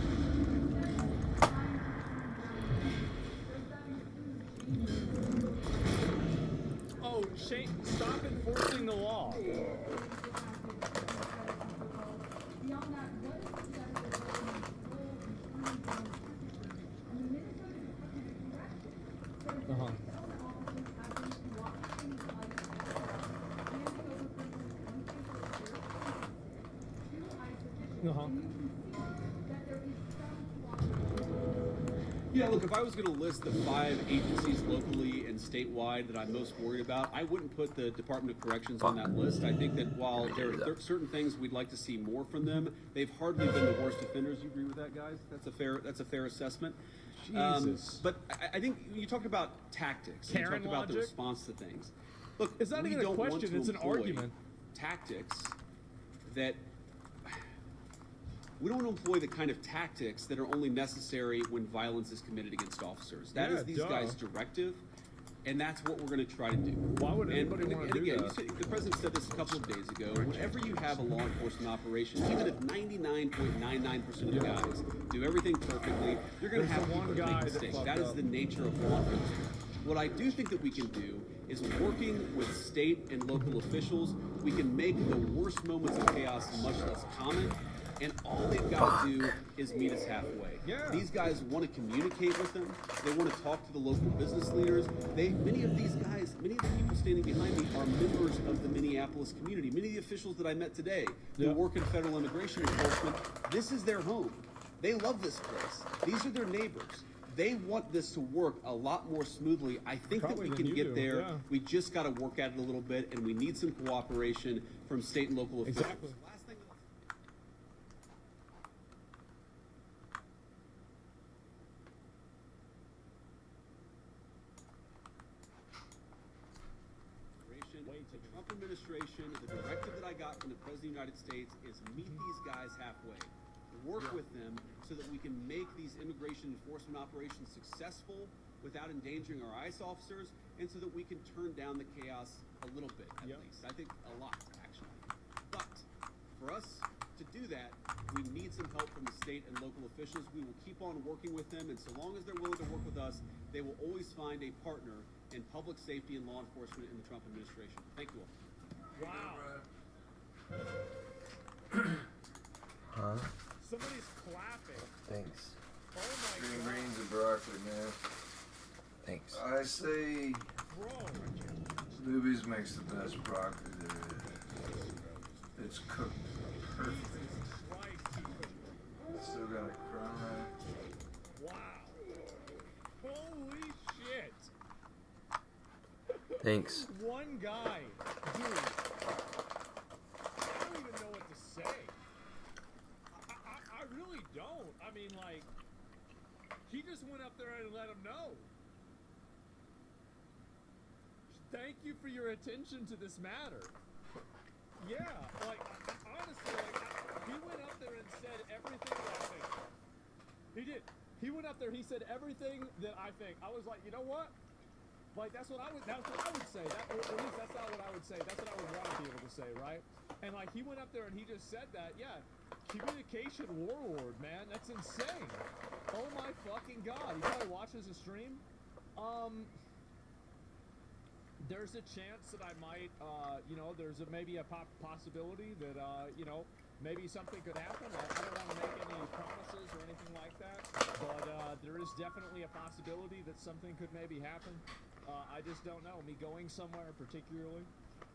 Oh, Shane, stop enforcing the law. Yeah, look, if I was going to list the 5 agencies locally and statewide that I'm most worried about, I wouldn't put the Department of Corrections on that list. I think that while there are certain things we'd like to see more from them, they've hardly been the worst offenders. You agree with that, guys? That's a fair assessment. Jesus. But I think you talked about tactics. You talked about the response to things. Look, it's not even a question, it's an argument. Tactics that we don't employ the kind of tactics that are only necessary when violence is committed against officers. That is these guys' directive, and that's what we're going to try to do. Why would anybody want to do that? The president said this a couple of days ago. Whenever you have a law enforcement operation, even if 99.99% of the guys do everything perfectly, you're going to have people that make mistakes. That is the nature of law enforcement. What I do think that we can do is working with state and local officials, we can make the worst moments of chaos much less common. And all they've got to do is meet us halfway. These guys want to communicate with them. They want to talk to the local business leaders. Many of these guys, many of the people standing behind me are members of the Minneapolis community. Many of the officials that I met today who work in federal immigration enforcement, this is their home. They love this place. These are their neighbors. They want this to work a lot more smoothly. I think that we can get there. We just got to work at it a little bit, and we need some cooperation from state and local officials. Exactly. The Trump administration, the directive that I got from the President of the United States is meet these guys halfway. Work with them so that we can make these immigration enforcement operations successful without endangering our ICE officers, and so that we can turn down the chaos a little bit, at least. I think a lot, actually. But for us to do that, we need some help from the state and local officials. We will keep on working with them, and so long as they're willing to work with us, they will always find a partner in public safety and law enforcement in the Trump administration. Thank you all. Wow. Somebody's clapping. Thanks. Oh my Green god. beans and broccoli, man. Thanks. I say Bro. Luby's makes the best broccoli there is. It's cooked perfect. Still got a crumb. Wow. Holy shit. Thanks. One guy. Dude. I don't even know what to say. I really don't. I mean, like, he just went up there and let him know. Thank you for your attention to this matter. Yeah, like, honestly, like, he went up there and said everything that I think. He did. He went up there, he said everything that I think. I was like, you know what? Like, that's what I would say. That, or at least that's not what I would say. That's what I would want to be able to say, right? And, like, he went up there and he just said that. Yeah, communication warlord, man. That's insane. Oh, my fucking God. He probably watches the stream. There's a chance that I might, you know, there's maybe a possibility that, you know, maybe something could happen. I don't want to make any promises or anything like that, but there is definitely a possibility that something could maybe happen. I just don't know. Me going somewhere particularly.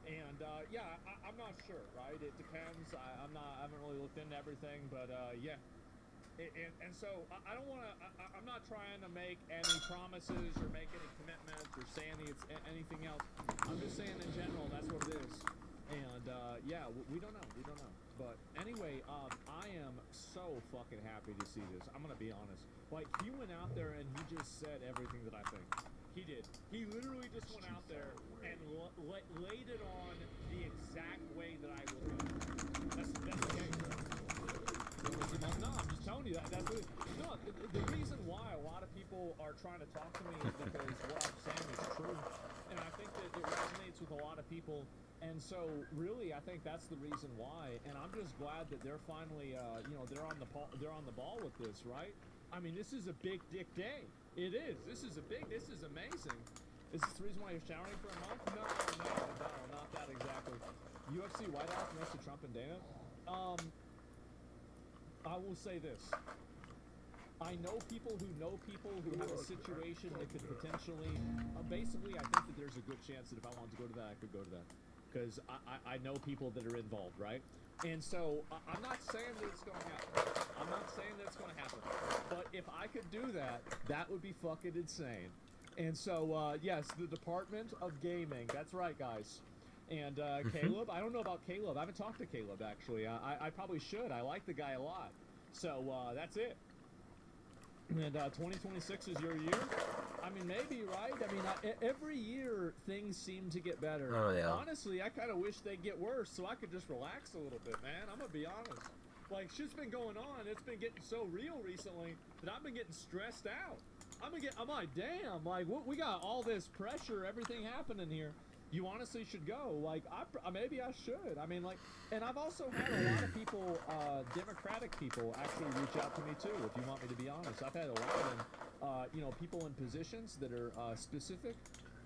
And, yeah, I'm not sure, right? It depends. I haven't really looked into everything, but, yeah. And so, I don't want to, I'm not trying to make any promises or make any commitments or say anything else. I'm just saying in general, that's what it is. And, yeah, we don't know. We don't know. But anyway, I am so fucking happy to see this. I'm going to be honest. Like, he went out there and he just said everything that I think. He did. He literally just went out there and laid it on the exact way that I would do. That's the game. No, I'm just telling you that. That's really, no, the reason why a lot of people are trying to talk to me is because what I'm saying is true, and I think that it resonates with a lot of people. And so, really, I think that's the reason why. And I'm just glad that they're finally, you know, they're on the ball with this, right? I mean, this is a big dick day. It is. This is amazing. Is this the reason why you're showering for a month? No, not that exactly. UFC White House next to Trump and Dana. I will say this. I know people who have a situation that could potentially, basically I think that there's a good chance that if I wanted to go to that, I could go to that. Because I know people that are involved, right? And so, I'm not saying that it's going to happen. I'm not saying that it's going to happen. But if I could do that, that would be fucking insane. And so, yes, the Department of Gaming, that's right, guys. And Caleb, I don't know about Caleb. I haven't talked to Caleb, actually. I probably should. I like the guy a lot. So, that's it. And 2026 is your year? I mean, maybe, right? I mean, every year, things seem to get better. Oh, yeah. Honestly, I kind of wish they'd get worse so I could just relax a little bit, man. I'm going to be honest. Like, shit's been going on. It's been getting so real recently that I've been getting stressed out. I'm like, damn, like, we got all this pressure, everything happening here. You honestly should go. Like, maybe I should. I mean, like, and I've also had a lot of people, Democratic people, actually reach out to me too, if you want me to be honest. I've had a lot of them, you know, people in positions that are specific.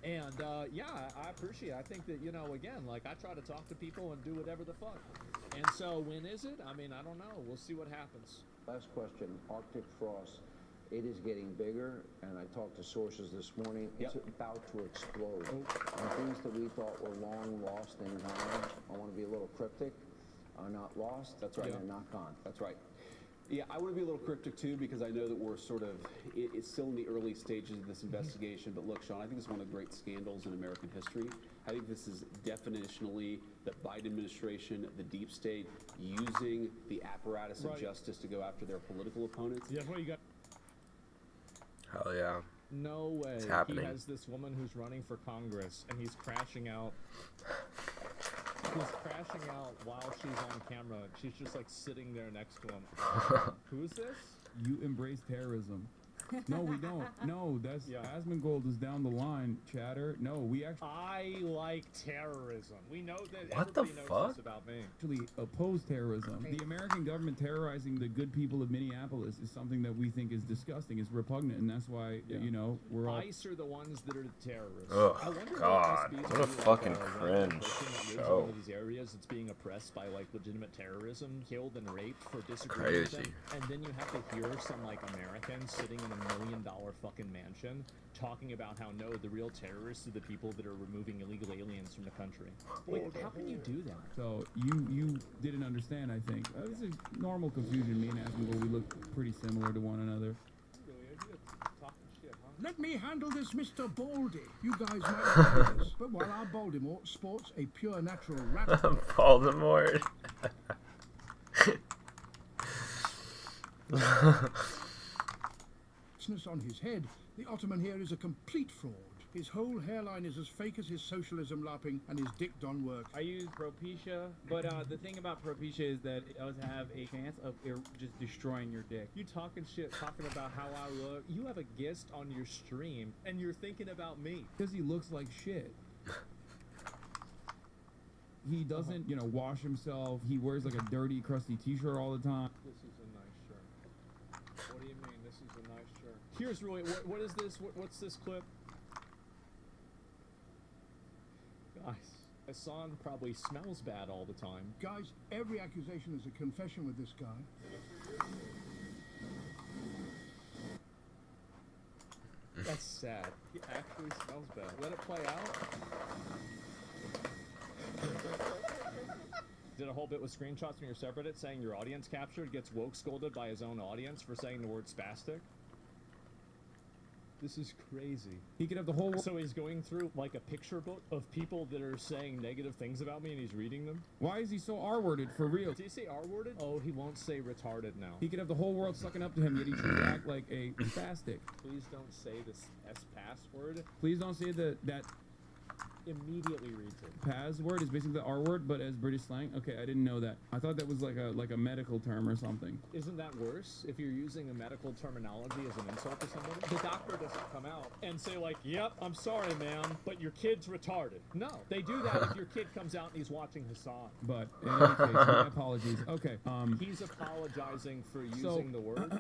And, yeah, I appreciate it. I think that, you know, again, like, I try to talk to people and do whatever the fuck. And so, when is it? I mean, I don't know. We'll see what happens. Last question. Arctic frost. It is getting bigger, and I talked to sources this morning. It's about to explode. And things that we thought were long lost and gone, I want to be a little cryptic, are not lost. That's right. They're not gone. That's right. Yeah, I want to be a little cryptic too, because I know that we're sort of, it's still in the early stages of this investigation. But look, Sean, I think it's one of the great scandals in American history. I think this is definitionally the Biden administration, the deep state, using the apparatus of justice to go after their political opponents. Yeah, what you got? Hell yeah. No way. It's happening. He has this woman who's running for Congress, and he's crashing out. He's crashing out while she's on camera. She's just like sitting there next to him. Who is this? You embrace terrorism. No, we don't. No, that's Asmongold is down the line, chatter. No, we I like terrorism. We know that What the everybody knows fuck? this about me. actually oppose terrorism. The American government terrorizing the good people of Minneapolis is something that we think is disgusting, is repugnant, and that's why, you know, we're all... ICE are the ones that are the terrorists. Oh, I wonder God. What, What a fucking cringe in show. one of these areas that's being oppressed by like legitimate terrorism, killed and raped for disagreeing with them. Crazy. And then you have to hear some like American sitting in $1 million fucking mansion talking about how no, the real terrorists are the people that are removing illegal aliens from the country. Like, how can you do that? So you didn't understand, I think. It's a normal confusion. Me and Asmongold, we look pretty similar to one another. Let me handle this, Mr. Baldy. You guys might have this, but while our Baltimore sports a pure natural rat... Baltimore. on his head, the Ottoman here is a complete fraud. His whole hairline is as fake as his socialism lapping, and his dick don't work. I use Propecia, but the thing about Propecia is that it does have a chance of just destroying your dick. You talking shit, talking about how I look. You have a guest on your stream, and you're thinking about me. Because he looks like shit. He doesn't, you know, wash himself. He wears like a dirty, crusty t-shirt all the time. This is a nice shirt. What do you mean, this is a nice shirt? Here's really, what is this? What's this clip? Guys, Hassan probably smells bad all the time. Guys, every accusation is a confession with this guy. That's sad. He actually smells bad. Let it play out. Did a whole bit with screenshots from your subreddit saying your audience captured, gets woke scolded by his own audience for saying the word spastic. This is crazy. He could have the whole... So he's going through like a picture book of people that are saying negative things about me and he's reading them? Why is he so R-worded for real? Did he say R-worded? Oh, he won't say retarded now. He could have the whole world sucking up to him, yet he chooses to act like a spastic. Please don't say this S-password. Please don't say that Immediately reads it. password is basically the R word, but as British slang. Okay, I didn't know that. I thought that was like a medical term or something. Isn't that worse if you're using a medical terminology as an insult to somebody? The doctor doesn't come out and say like, "Yep, I'm sorry, ma'am, but your kid's retarded." No, they do that if your kid comes out and he's watching Hassan. But in any case, my apologies. Okay. He's apologizing for using the word.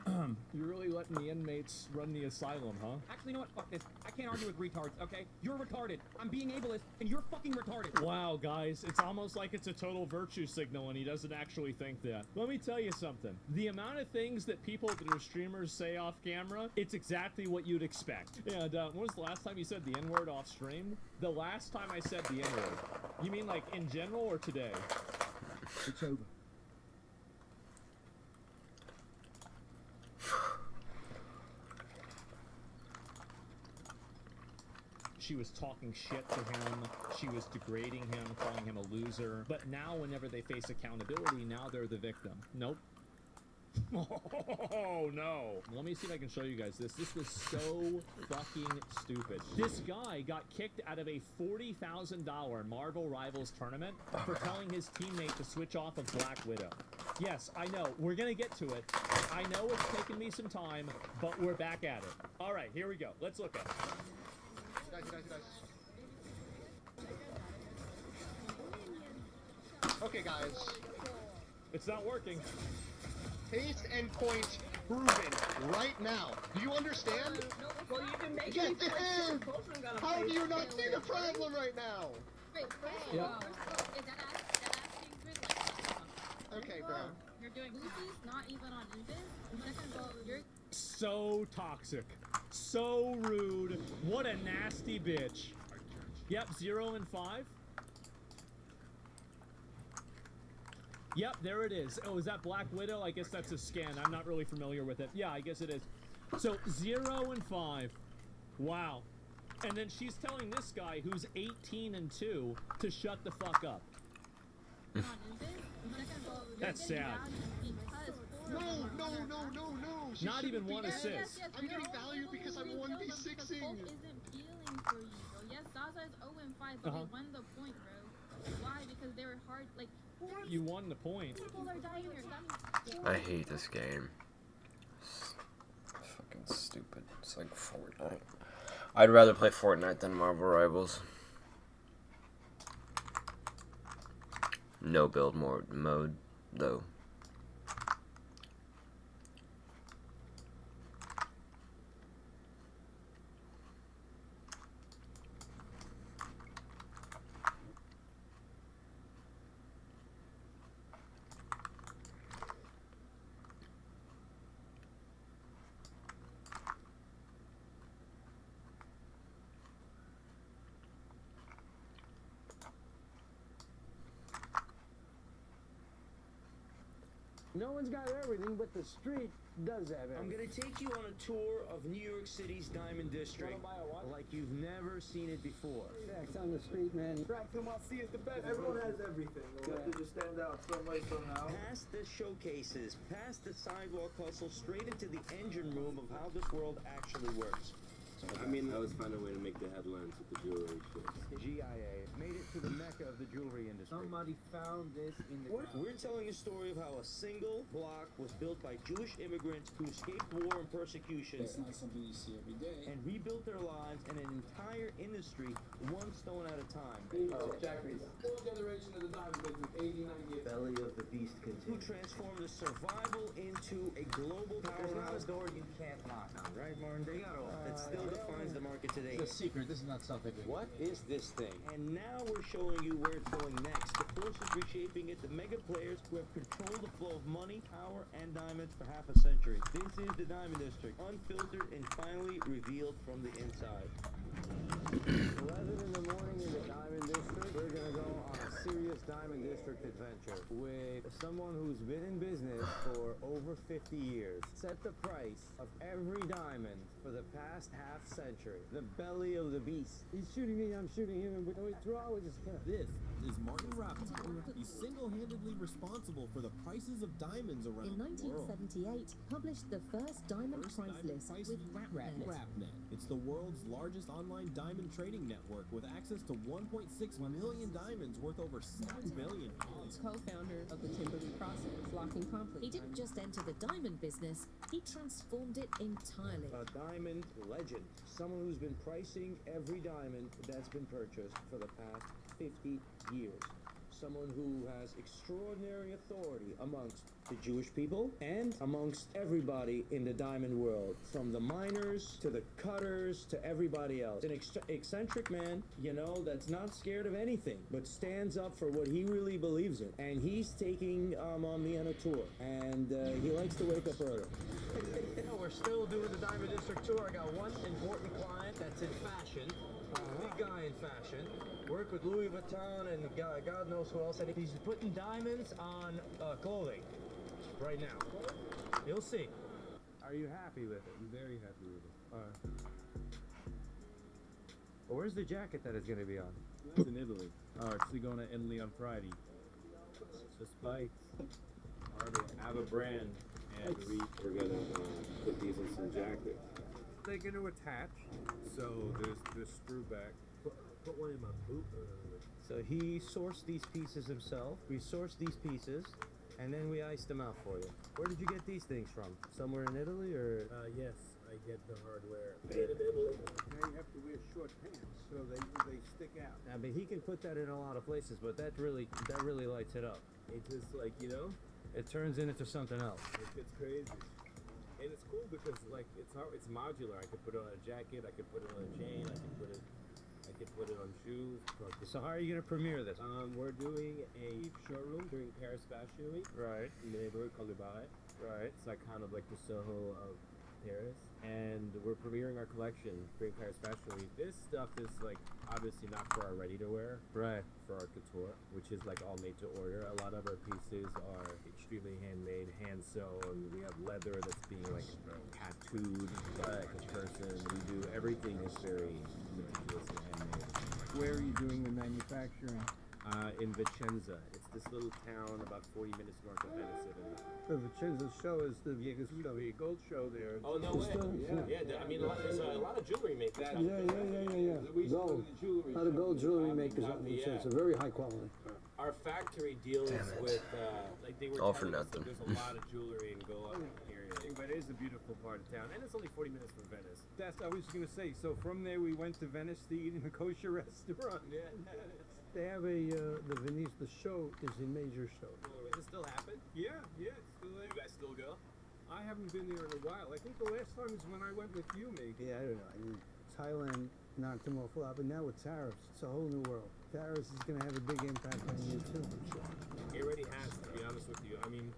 You're really letting the inmates run the asylum, huh? Actually, you know what? Fuck this. I can't argue with retards, okay? You're retarded. I'm being ableist, and you're fucking retarded. Wow, guys, it's almost like it's a total virtue signal, and he doesn't actually think that. Let me tell you something. The amount of things that people that are streamers say off camera, it's exactly what you'd expect. And when was the last time you said the N-word off stream? The last time I said the N-word. You mean like in general or today? It's over. She was talking shit to him, she was degrading him, calling him a loser. But now whenever they face accountability, now they're the victim. Nope. Oh no. Let me see if I can show you guys this. This was so fucking stupid. This guy got kicked out of a $40,000 Marvel Rivals tournament for telling his teammate to switch off of Black Widow. Yes, I know. We're gonna get to it. I know it's taken me some time, but we're back at it. Alright, here we go. Let's look at it. Okay, guys. It's not working. Taste and point proven right now. Do you understand? Well, you can make Yes, it. it is. How do you not see the problem right now? Wait, first of all, is that Okay, bro. You're doing Lucy's not even on Invis. I'm gonna go. You're So toxic. So rude. What a nasty bitch. Yep, 0 and 5. Yep, there it is. Oh, is that Black Widow? I guess that's a scan. I'm not really familiar with it. Yeah, I guess it is. So 0 and 5. Wow. And then she's telling this guy who's 18 and 2 to shut the fuck up. That's sad. No. She Not even one be- assist. I'm getting value because I'm 1v6ing. isn't feeling for you, bro. Yes, Zaza is 0 and 5, but they won the point, bro. Why? Because they were hard. Like, You won the point. people are dying here. I hate this game. It's fucking stupid. It's like Fortnite. I'd rather play Fortnite than Marvel Rivals. No build mode, though. No one's got everything, but the street does have everything. I'm gonna take you on a tour of New York City's Diamond District, like you've never seen it before. Facts on the street, man. See is the best. Everyone has everything. You have to just stand out some way somehow. Past the showcases, past the sidewalk hustle, straight into the engine room of how this world actually works. I mean, I always find a way to make the headlines with the jewelry shit. GIA made it to the mecca of the jewelry industry. Somebody found this in the ground. We're telling a story of how a single block was built by Jewish immigrants who escaped war and persecution. It's not something you see every day. And rebuilt their lives and an entire industry one stone at a time. Jackeries. Full generation of the diamond business, 80, 90 years. Belly of the beast continues. Who transformed the survival into a global powerhouse. There's not a door you can't knock on, right, Martin? They got all. That still defines the market today. It's a secret. This is not something. What is this thing? And now we're showing you where it's going next. The forces reshaping it, the mega players who have controlled the flow of money, power, and diamonds for half a century. This is the Diamond District, unfiltered and finally revealed from the inside. 11 in the morning in the Diamond District. We're gonna go on a serious Diamond District adventure with someone who's been in business for over 50 years. Set the price of every diamond for the past half century. The belly of the beast. He's shooting me, I'm shooting him, and we draw, we just can't. This is Martin Raptor. He's single-handedly responsible for the prices of diamonds around in the world. 1978, published the first diamond price list with RapNet. RapNet. It's the world's largest online diamond trading network with access to 1.6 million diamonds worth over $7 billion. Co-founder of the Timberley process, locking conflict. He didn't just enter the diamond business, he transformed it entirely. A diamond legend. Someone who's been pricing every diamond that's been purchased for the past 50 years. Someone who has extraordinary authority amongst the Jewish people and amongst everybody in the diamond world, from the miners to the cutters to everybody else. An eccentric man, you know, that's not scared of anything, but stands up for what he really believes in. And he's taking me on a tour, and he likes to wake up early. We're still doing the Diamond District tour. I got one important client that's in fashion. Big guy in fashion. Work with Louis Vuitton and God knows who else. And he's putting diamonds on clothing right now. You'll see. Are you happy with it? I'm very happy with it. All right. Well, where's the jacket that it's going to be on? It's in Italy. Oh, actually going to Italy on Friday. The spikes. I have a brand, and we're gonna put these in some jackets. they're going to attach. So there's this screw back. Put one in my boot. So he sourced these pieces himself. We sourced these pieces, and then we iced them out for you. Where did you get these things from? Somewhere in Italy, or? Yes, I get the hardware. Made in Italy. Now you have to wear short pants so they stick out. I mean, he can put that in a lot of places, but that really lights it up. It just like, you know, it turns it into something else. It's crazy. And it's cool because like it's modular. I could put it on a jacket, I could put it on a chain, I could put it on shoes. So how are you gonna premiere this? We're doing a showroom during Paris Fashion Week. Right. In the neighborhood called Dubai. Right. It's like kind of like the Soho of Paris. And we're premiering our collection during Paris Fashion Week. This stuff is like obviously not for our ready to wear. Right. For our couture, which is like all made to order. A lot of our pieces are extremely handmade, hand sewn. We have leather that's being like tattooed by a person. We do everything is very meticulous and handmade. Where are you doing the manufacturing? In Vicenza. It's this little town about 40 minutes north of Venice, Italy. The Vicenza show is the gold show there. Oh, no way. I mean, there's a lot of jewelry makers. Yeah. Gold. A lot of gold jewelry makers out in Vicenza. Very high quality. Our factory deals with, like they were all for telling us that nothing. there's a lot of jewelry in gold area. But it is a beautiful part of town, and it's only 40 minutes from Venice. That's I was gonna say. So from there we went to Venice to eat in a kosher restaurant. Yeah. They have the Venice. The show is a major show. Does it still happen? Yeah, it's still there. You guys still go? I haven't been there in a while. I think the last time is when I went with you, maybe. Yeah, I don't know. I mean, Thailand knocked them off a lot, but now with tariffs, it's a whole new world. Tariffs is going to have a big impact on you too, I'm sure. It already has, to be honest with you. I mean,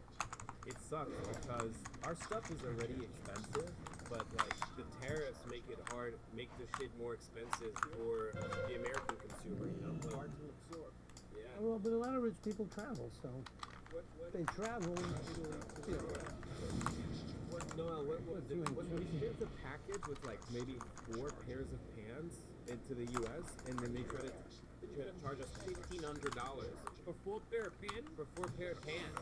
it sucks because our stuff is already expensive, but like the tariffs make it hard, make the shit more expensive for the American consumer. You know, like, Hard to absorb. yeah. Well, but a lot of rich people travel, so they travel. Noel, there's a package with like maybe 4 pairs of pants into the U.S. and then they try to charge us $1,500 For 4 pair of pants? for 4 pair of pants.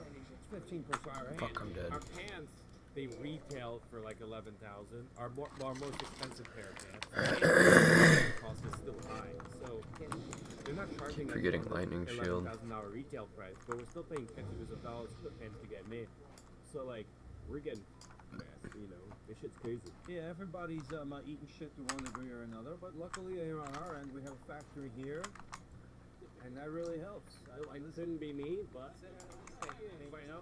It's 15%, right? Fuck, I'm dead. Our pants, they retail for like $11,000. Our most expensive pair of pants cost is still high, so they're not charging us Forgetting the lightning shield. $11,000 retail price, but we're still paying tens of dollars for the pants to get made. So like we're getting messed, you know. This shit's crazy. Yeah, everybody's eating shit to one degree or another, but luckily here on our end we have a factory here, and that really helps. It couldn't be me, but You know,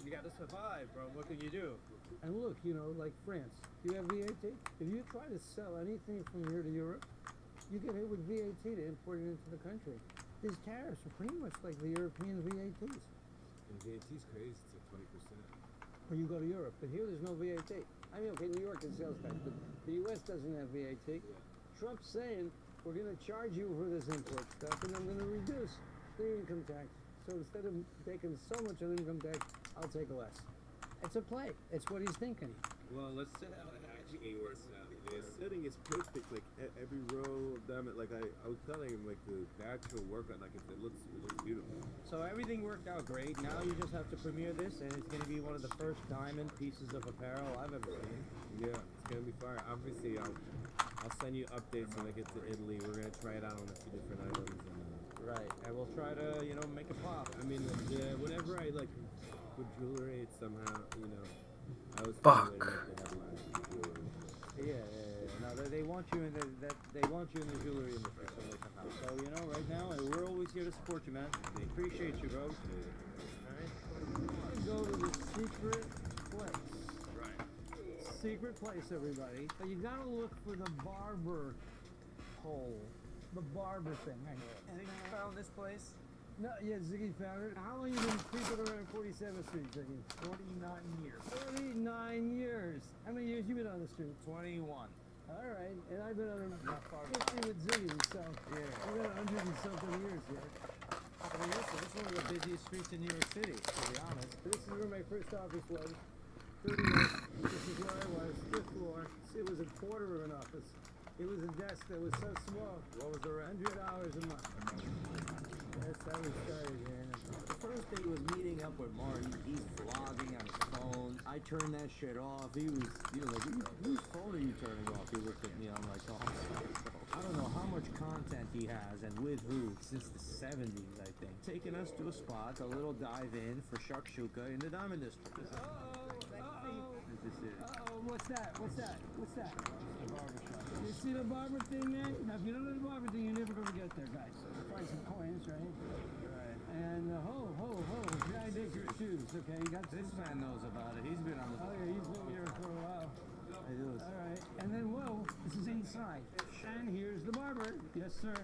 you got to survive, bro. What can you do? And look, you know, like France, you have VAT. If you try to sell anything from here to Europe, you get hit with VAT to import it into the country. These tariffs are pretty much like the European VATs. And VAT's crazy. It's like 20%. When you go to Europe, but here there's no VAT. I mean, okay, New York is sales tax, but the U.S. doesn't have VAT. Trump's saying we're going to charge you for this import stuff, and I'm going to reduce the income tax. So instead of taking so much of income tax, I'll take less. It's a play. It's what he's thinking. Well, let's see how it actually works out. The setting is perfect. Like every row of diamond. Like I was telling him, like the actual work on, like it looks beautiful. So everything worked out great. Now you just have to premiere this, and it's going to be one of the first diamond pieces of apparel I've ever seen. Yeah, it's gonna be fire. Obviously, I'll send you updates when I get to Italy. We're gonna try it out on a few different items. Right, and we'll try to, you know, make a pop. I mean, whenever I like put jewelry, it's somehow, you know, I was Fuck. make the headlines with jewelry. Yeah. No, they want you in they want you in the jewelry industry somehow. So you know, right now, we're always here to support you, man. We appreciate you, bro. All right. Go to the secret place. Right. Secret place, everybody. So you gotta look for the barber hole. The barber thing. And you found this place? No, yeah, Ziggy found it. How long you been creeping around 47th Street, Ziggy? 49 years. 49 years. How many years you been on the street? 21. All right, and I've been on 50 with Ziggy, so Yeah. I've got 100 and something years here. I mean, listen, this is one of the busiest streets in New York City, to be honest. This is where my first office was. 30 years. This is where I was. 5th floor. It was a quarter of an office. It was a desk that was so small. What was the rent? $100 a month. That's how we started here. The first day was meeting up with Martin. He's vlogging on his phone. I turned that shit off. He was, like, whose phone are you turning off? He looked at me. I'm like, oh, I don't know how much content he has and with who since the 70s, I think. Taking us to a spot, a little dive in for shakshuka in the Diamond District. What's that? You see the barber thing, man? Now, if you don't know the barber thing, you're never going to get there, guys. Find some coins, right? Right. And ho. Guy digs your shoes, okay? You got This man knows about it. He's been on the... Oh, yeah, he's been here for a while. I do. All right. And then, whoa, this is inside. And here's the barber. Yes, sir.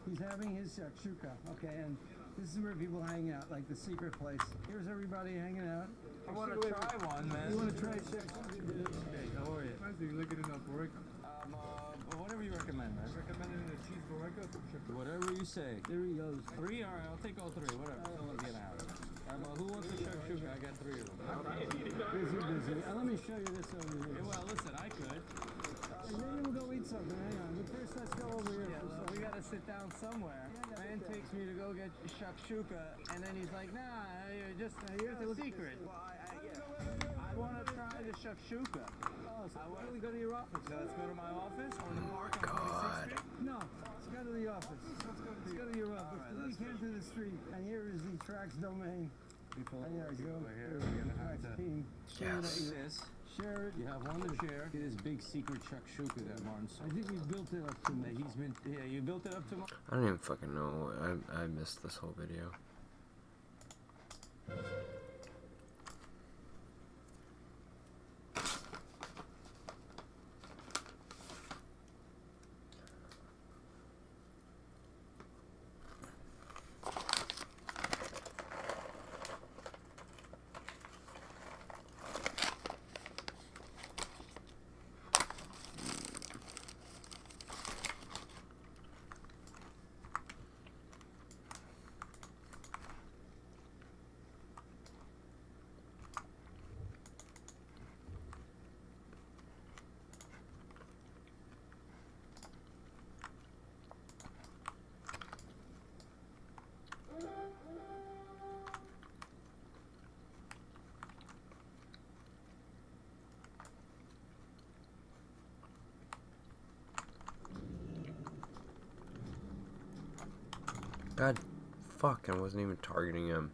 He's having his shakshuka, okay? And this is where people hang out, like the secret place. Here's everybody hanging out. I want to try one, man. You want to try shakshuka? Hey, how are you? Nice, you looking it up, Rick. Whatever you recommend, man. Recommending a cheese burrito. Whatever you say. There he goes. 3? All right, I'll take all 3. Whatever. Someone get out. Who wants the shakshuka? I got 3 of them. Busy. Let me show you this over here. Hey, well, listen, I could. And then we'll go eat something. Hang on. But first, let's go over here. Yeah, look, we got to sit down somewhere. Man takes me to go get shakshuka, and then he's like, nah, it's a secret. I want to try the shakshuka. Oh, so why don't we go to your office? So let's go to my office on the park on 26th Street? No, let's go to the office. Let's go to your office. All right, We came to the street, and here is the Trax domain. And there you go. Over here, we're gonna have to Team. see this. Share it. You have one to share. Get his big secret shakshuka that Martin's. I think we built it up too much. He's been. Yeah, you built it up too much. I don't even fucking know. I missed this whole video. God, fuck, I wasn't even targeting him.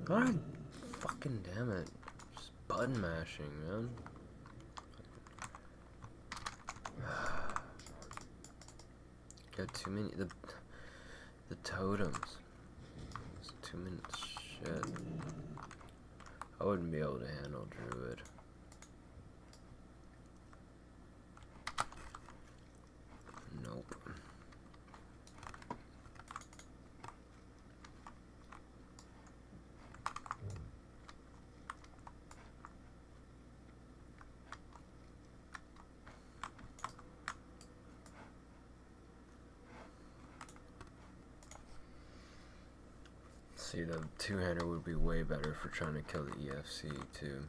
God fucking damn it. Just button mashing, man. Got too many the totems. It's 2 minutes shit. I wouldn't be able to handle Druid. Nope. See, the two-hander would be way better for trying to kill the EFC too.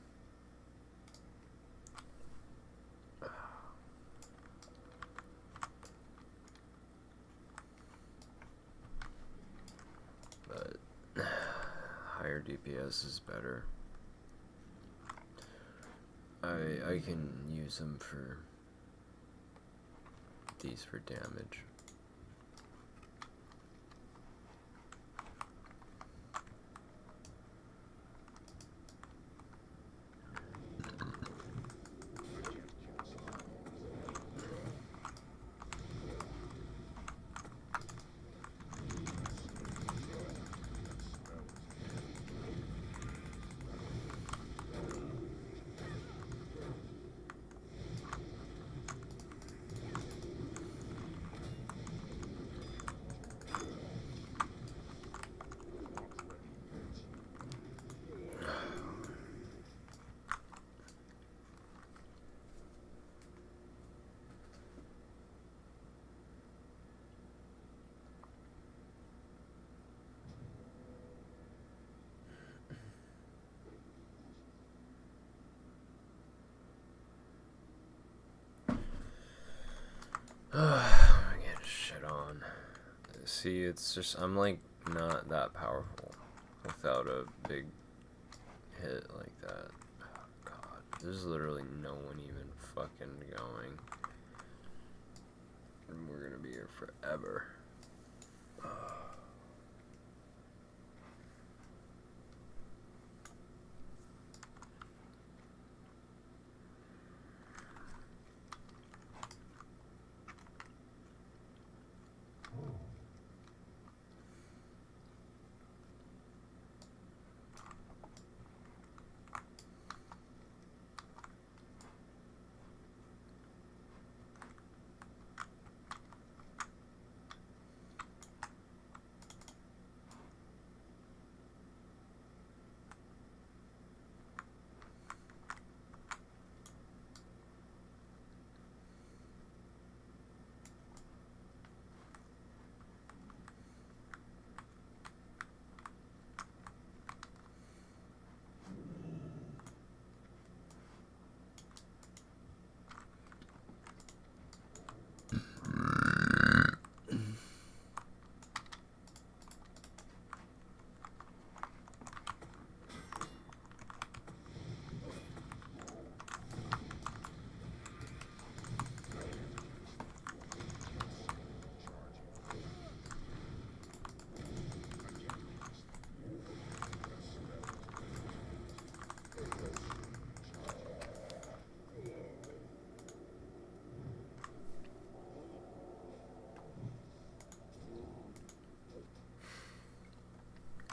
But higher DPS is better. I can use them for these for damage. I get shit on. See, it's just, I'm like not that powerful without a big hit like that. Oh, God, there's literally no one even fucking going. And we're gonna be here forever.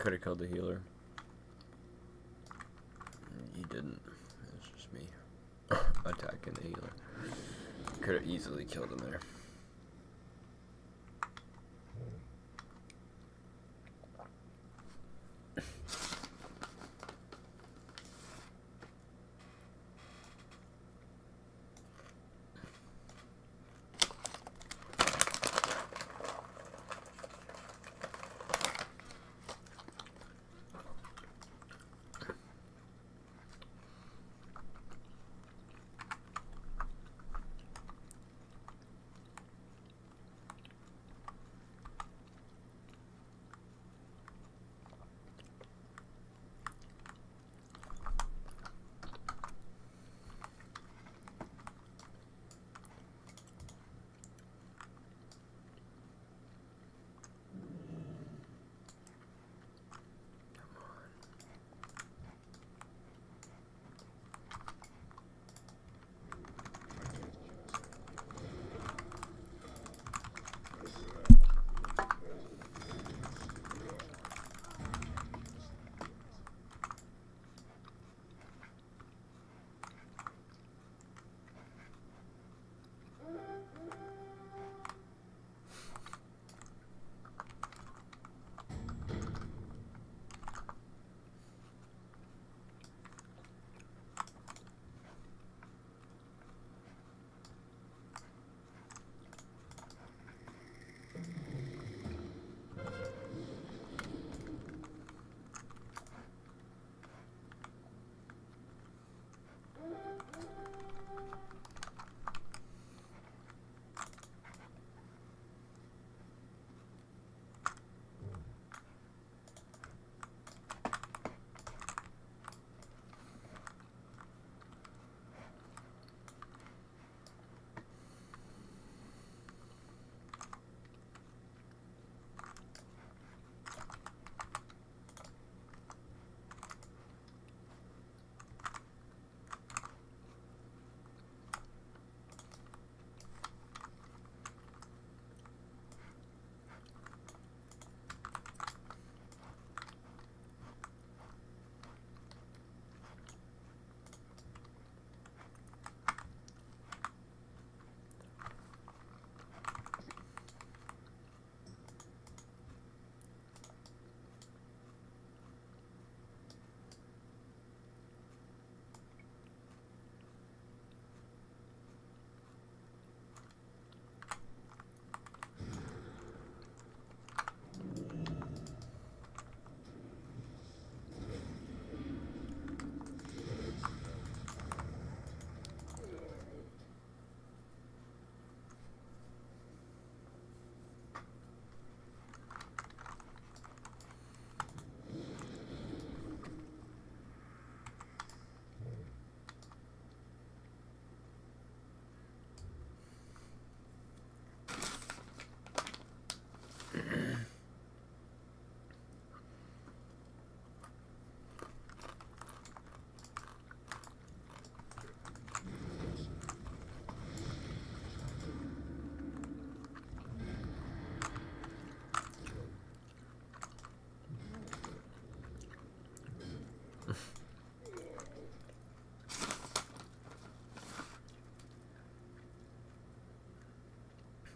Could have killed the healer. He didn't. It was just me attacking the healer. Could have easily killed him there.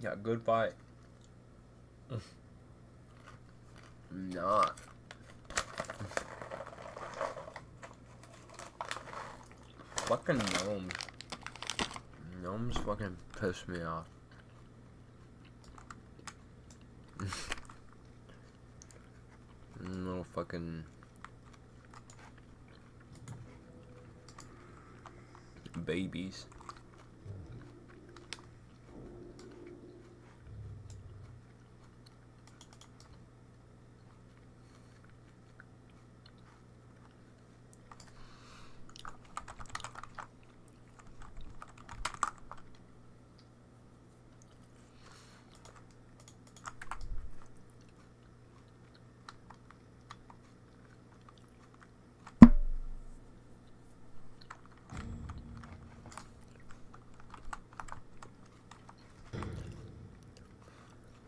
Yeah, good fight. Not. Fucking gnomes. Gnomes fucking piss me off. Little fucking babies.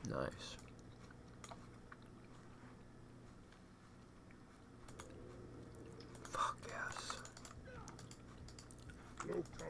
Nice. Fuck yes. No car.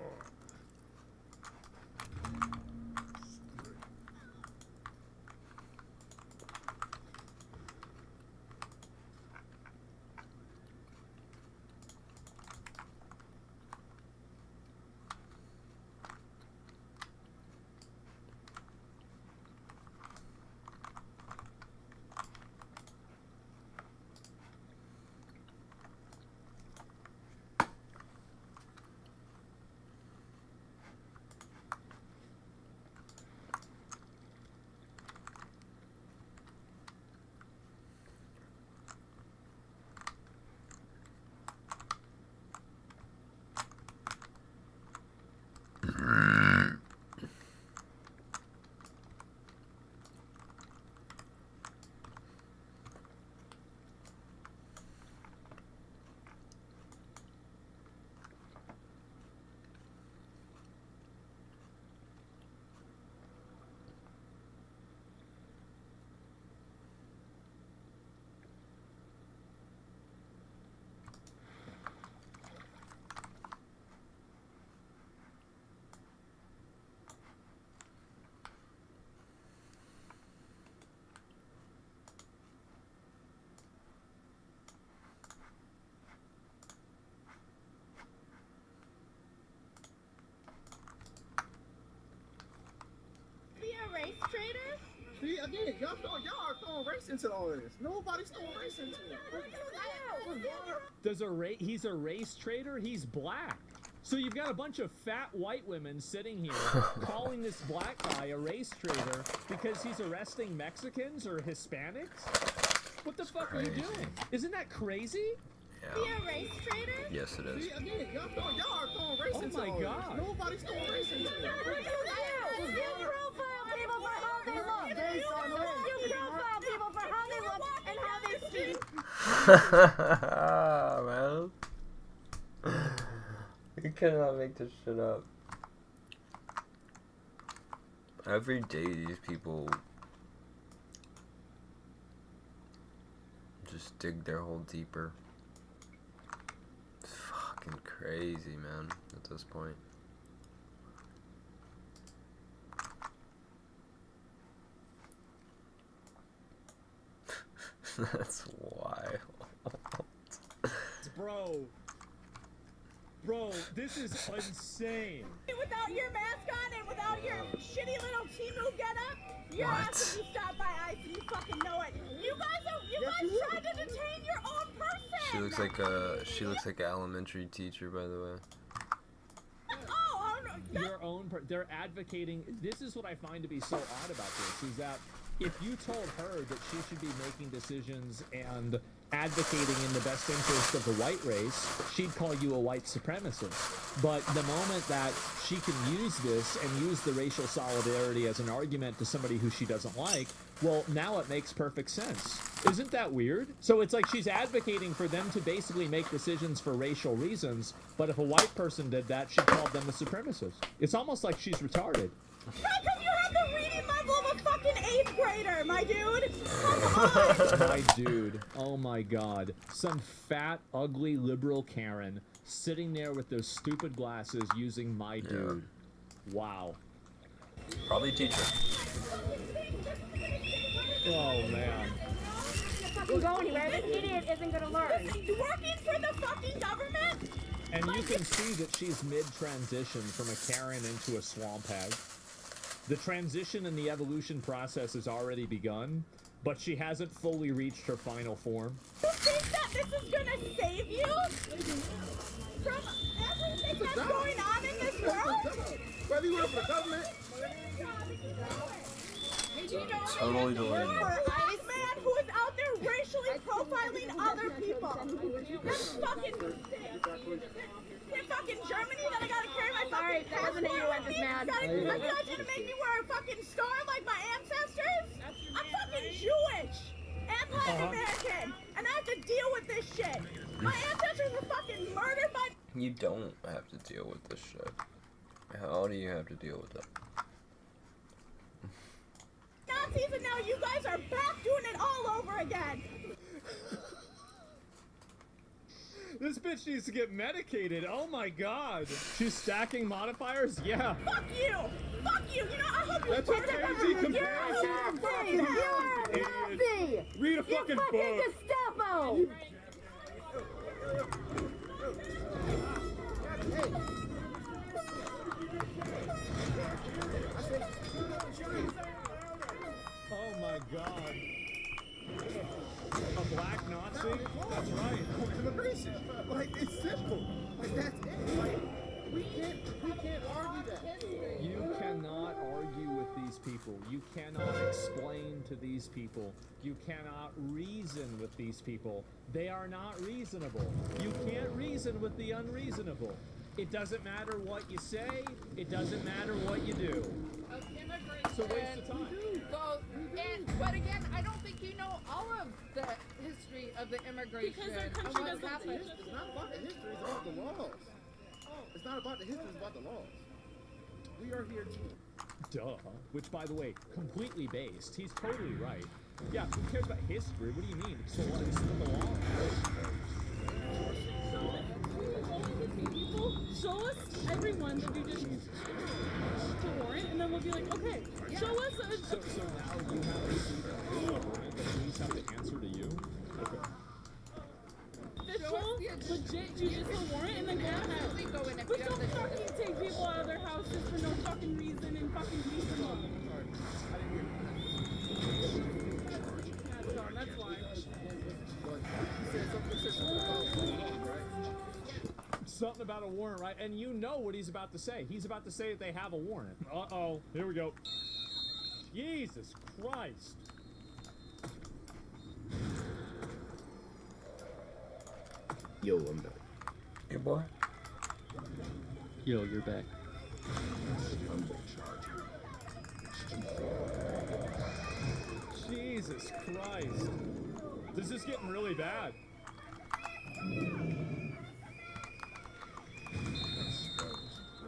Race trader? See, again, y'all are throwing race into all of this. Nobody's throwing race into it. He's a race trader? He's black. So you've got a bunch of fat white women sitting here calling this black guy a race trader because he's arresting Mexicans or Hispanics? What the fuck are you doing? Isn't that crazy? Yeah. Be a race trader? Yes, it is. See, again, y'all are throwing race into all of this. God. Nobody's throwing race into it. You profile people for how they look. You profile people for how they look and how they speak. Man. You cannot make this shit up. Every day these people just dig their hole deeper. It's fucking crazy, man, at this point. That's wild. Bro, this is insane. Without your mask on and without your shitty little Timu getup, your ass would be stopped by ICE and you fucking know it. You guys tried to detain your own person. She looks like an elementary teacher, by the way. They're advocating. This is what I find to be so odd about this, is that if you told her that she should be making decisions and advocating in the best interest of the white race, she'd call you a white supremacist. But the moment that she can use this and use the racial solidarity as an argument to somebody who she doesn't like, well, now it makes perfect sense. Isn't that weird? So it's like she's advocating for them to basically make decisions for racial reasons, but if a white person did that, she'd call them a supremacist. It's almost like she's retarded. How come you have the reading level of a fucking 8th grader, my dude? Come on! My dude. Oh my god. Some fat, ugly liberal Karen sitting there with those stupid glasses using my dude. Wow. Probably teacher. Oh man. Fucking go anywhere. This idiot isn't gonna learn. Working for the fucking government? And you can see that she's mid-transition from a Karen into a swamp hag. The transition and the evolution process has already begun, but she hasn't fully reached her final form. You think that this is gonna save you from everything that's going on in this world? Whether you work for the government. Totally delusional. For a man who is out there racially profiling other people. That's fucking sick. In fucking Germany that I gotta carry my fucking passport with me. You guys gonna make me wear a fucking star like my ancestors? I'm fucking Jewish and Latin American, and I have to deal with this shit. My ancestors were fucking murdered by. You don't have to deal with this shit. How do you have to deal with it? Nazis, and now you guys are back doing it all over again. This bitch bitch needs to get medicated. Oh my god. She's stacking modifiers? Yeah. Fuck you! Fuck you! You know, I hope you That's a crazy comparison. You're a Nazi! Read a fucking book. Gestapo! Oh my god. A black Nazi? That's right. Immigration. Like, it's simple. Like, that's it. Like, we can't argue that. You cannot argue with these people. You cannot explain to these people. You cannot reason with these people. They are not reasonable. You can't reason with the unreasonable. It doesn't matter what you say. It doesn't matter what you do. It's a waste of time. But again, I don't think you know all of the history of the immigration. Because our country and what's doesn't happened. It's not about the history, it's about the laws. It's not about the history, it's about the laws. We are here to... Duh. Which, by the way, completely based. He's totally right. Yeah, who cares about history? What do you mean? It's the law. This is the law. People, show us everyone that you just to warrant, and then we'll be like, okay, show us. So now you have to see the government that police have to answer to you? Okay. Official, legit judicial warrant, and then go ahead. But don't fucking take people out of their houses for no fucking reason and fucking beat them up. That's all, that's why. Something about a warrant, right? And you know what he's about to say. He's about to say that they have a warrant. Uh-oh. Here we go. Jesus Christ. Yo, I'm back. Hey, boy. Yo, you're back. Jesus Christ. This is getting really bad.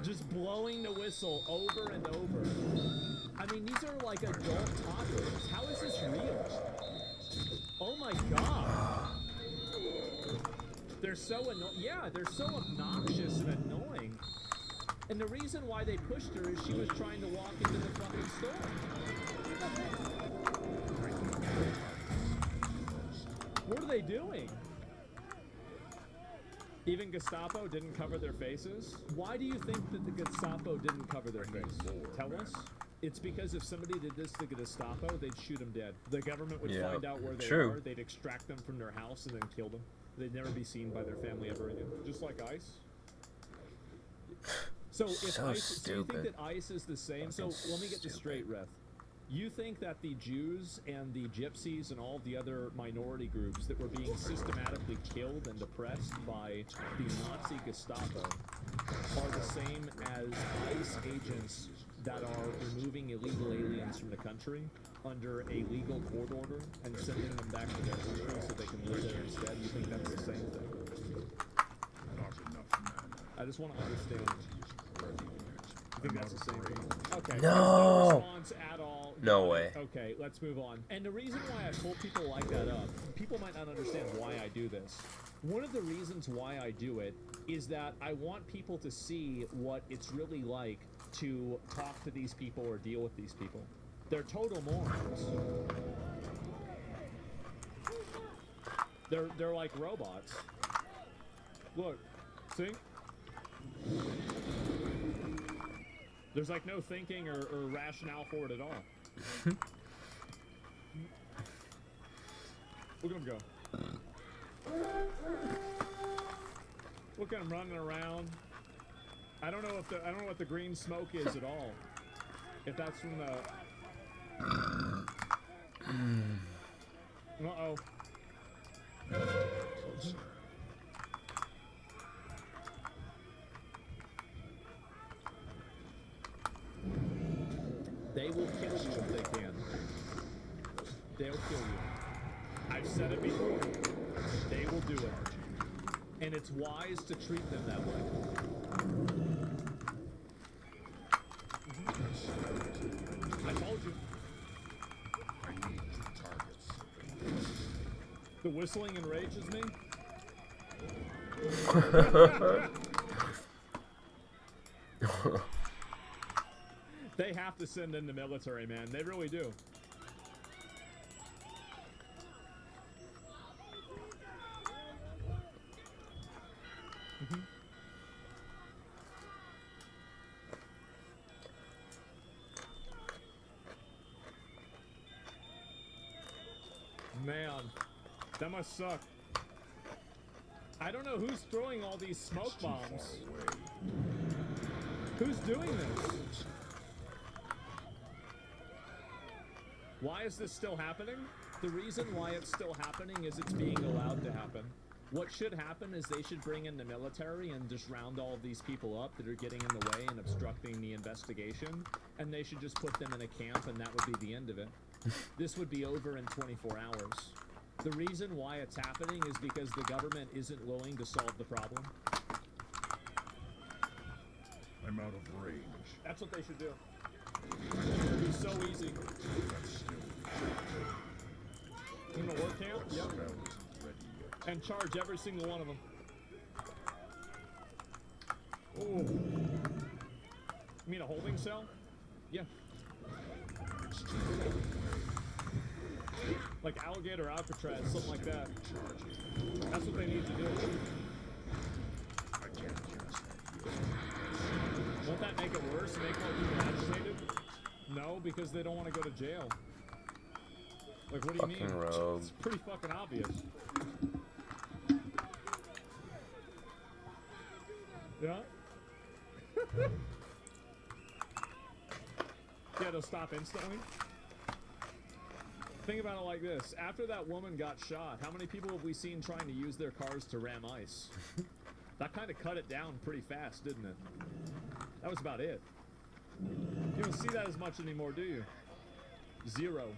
Just blowing the whistle over and over. I mean, these are like adult toddlers. How is this real? Oh my god. They're so yeah, they're so obnoxious and annoying. And the reason why they pushed her is she was trying to walk into the fucking store. What are they doing? Even Gestapo didn't cover their faces? Why do you think that the Gestapo didn't cover their face? Tell us. It's because if somebody did this to Gestapo, they'd shoot them dead. The government would find out where they are, they'd extract them from their house and then kill them. They'd never be seen by their family ever again. Just like ICE. So if ICE, so you think that ICE is the same? So let me get this straight, Reth. You think that the Jews and the Gypsies and all the other minority groups that were being systematically killed and oppressed by the Nazi Gestapo are the same as ICE agents that are removing illegal aliens from the country under a legal court order and sending them back to their country so they can live there instead? You think that's the same thing? I just want to understand. I think that's the same thing. Okay. No response at all. No way. Okay, let's move on. And the reason why I pull people like that up, people might not understand why I do this. One of the reasons why I do it is that I want people to see what it's really like to talk to these people or deal with these people. They're total morons. They're like robots. Look, see? There's like no thinking or rationale for it at all. Look at him go. Look at him running around. I don't know what the green smoke is at all. If that's from the uh-oh. They will kill you if they can. They'll kill you. I've said it before. They will do it. And it's wise to treat them that way. I told you. The whistling enrages me. They have to send in the military, man. They really do. Man, that must suck. I don't know who's throwing all these smoke bombs. Who's doing this? Why is this still happening? The reason why it's still happening is it's being allowed to happen. What should happen is they should bring in the military and just round all of these people up that are getting in the way and obstructing the investigation, and they should just put them in a camp, and that would be the end of it. This would be over in 24 hours. The reason why it's happening is because the government isn't willing to solve the problem. I'm out of range. That's what they should do. It'd be so easy. In the work camp? Yep. And charge every single one of them. Ooh. You mean a holding cell? Yeah. Like alligator Alcatraz, something like that. That's what they need to do. Won't that make it worse? Make more people agitated? No, because they don't want to go to jail. Like, what do you mean? Rogue. It's pretty fucking obvious. Yeah? Yeah, they'll stop instantly. Think about it like this. After that woman got shot, how many people have we seen trying to use their cars to ram ice? That kind of cut it down pretty fast, didn't it? That was about it. You don't see that as much anymore, do you? Zero.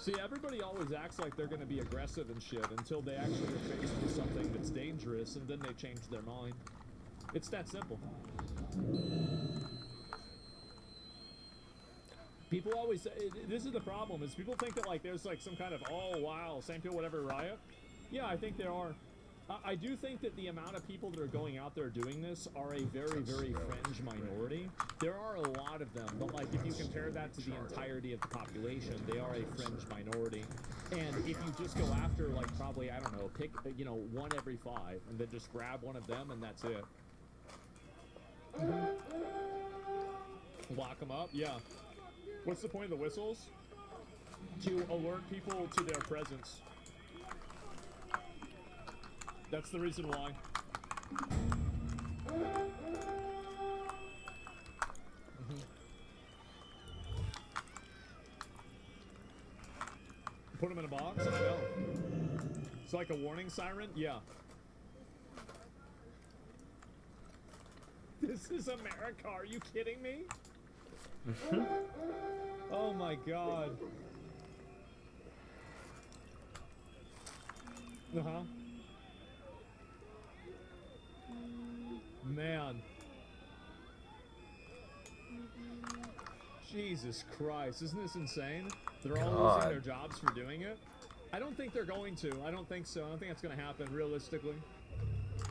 See, everybody always acts like they're going to be aggressive and shit until they actually are faced with something that's dangerous, and then they change their mind. It's that simple. People always say, this is the problem, is people think that like there's like some kind of, oh wow, same people, whatever riot. Yeah, I think there are. I do think that the amount of people that are going out there doing this are a very, very fringe minority. There are a lot of them, but like if you compare that to the entirety of the population, they are a fringe minority. And if you just go after like probably, I don't know, pick, you know, 1 every 5 and then just grab one of them and that's it. Lock them up? Yeah. What's the point of the whistles? To alert people to their presence. That's the reason why. Put them in a box? I know. It's like a warning siren? Yeah. This is America, are you kidding me? Oh my god. Uh-huh. Man. Jesus Christ, isn't this insane? They're all losing their jobs for doing it? I don't think they're going to. I don't think so. I don't think that's going to happen, realistically.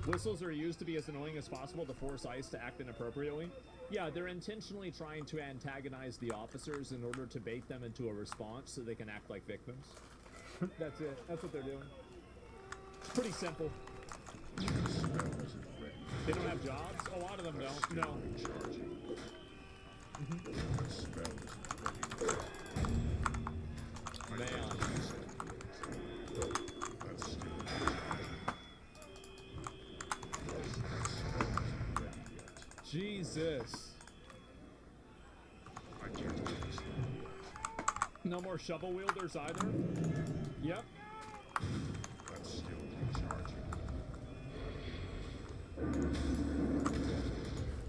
Whistles are used to be as annoying as possible to force ICE to act inappropriately. Yeah, they're intentionally trying to antagonize the officers in order to bait them into a response so they can act like victims. That's it. That's what they're doing. It's pretty simple. They don't have jobs? A lot of them don't. No. Man. Jesus. No more shovel wielders either? Yep.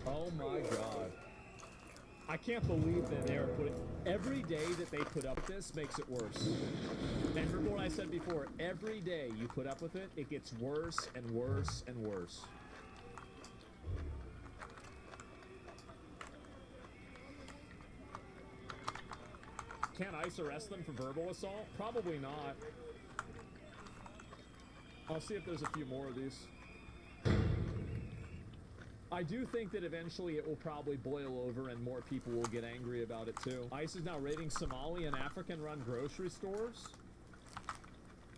Oh my god. I can't believe that they are putting... Every day that they put up with this makes it worse. And remember what I said before, every day you put up with it, it gets worse and worse and worse. Can ICE arrest them for verbal assault? Probably not. I'll see if there's a few more of these. I do think that eventually it will probably boil over and more people will get angry about it too. ICE is now raiding Somali and African-run grocery stores.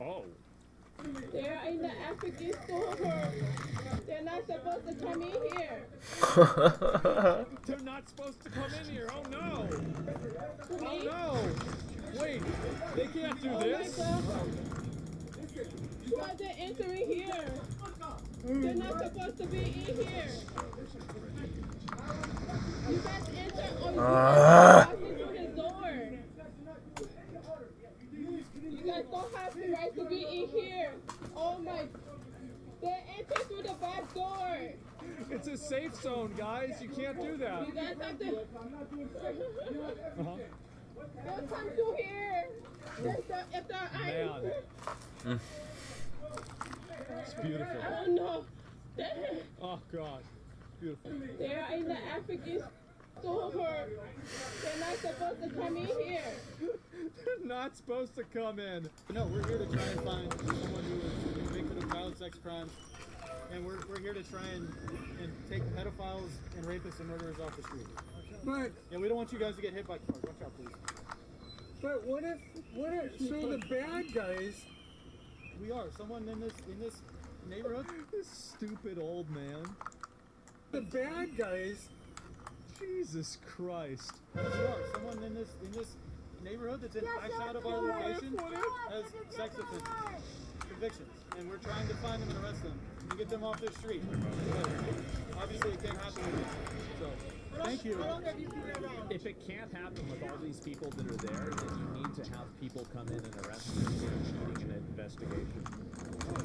Oh. They're in the African store. They're not supposed to come in here. They're not supposed to come in here. Oh no. Oh no. Wait, they can't do this. Why they're entering here? They're not supposed to be in here. You guys enter or you guys through the door. You guys don't have the right to be in here. Oh my. They enter through the back door. It's a safe zone, guys. You can't do that. You guys have to. They'll come through here. If they're Man. It's beautiful. I don't know. Oh God. Beautiful. They're in the African store. They're not supposed to come in here. They're not supposed to come in. No, we're here to try and find someone who was convicted of child sex crimes. And we're here to try and take pedophiles and rapists and murderers off the street. But yeah, we don't want you guys to get hit by cars. Watch out, please. But what if so the bad guys? We are someone in this neighborhood. This stupid old man. The bad guys. Jesus Christ. We are someone in this neighborhood that's in eyeshot of our location has sex offenses, convictions, and we're trying to find them and arrest them and get them off their street. But obviously, it can't happen with this. So. Thank you. If it can't happen with all these people that are there, then you need to have people come in and arrest them for cheating in an investigation.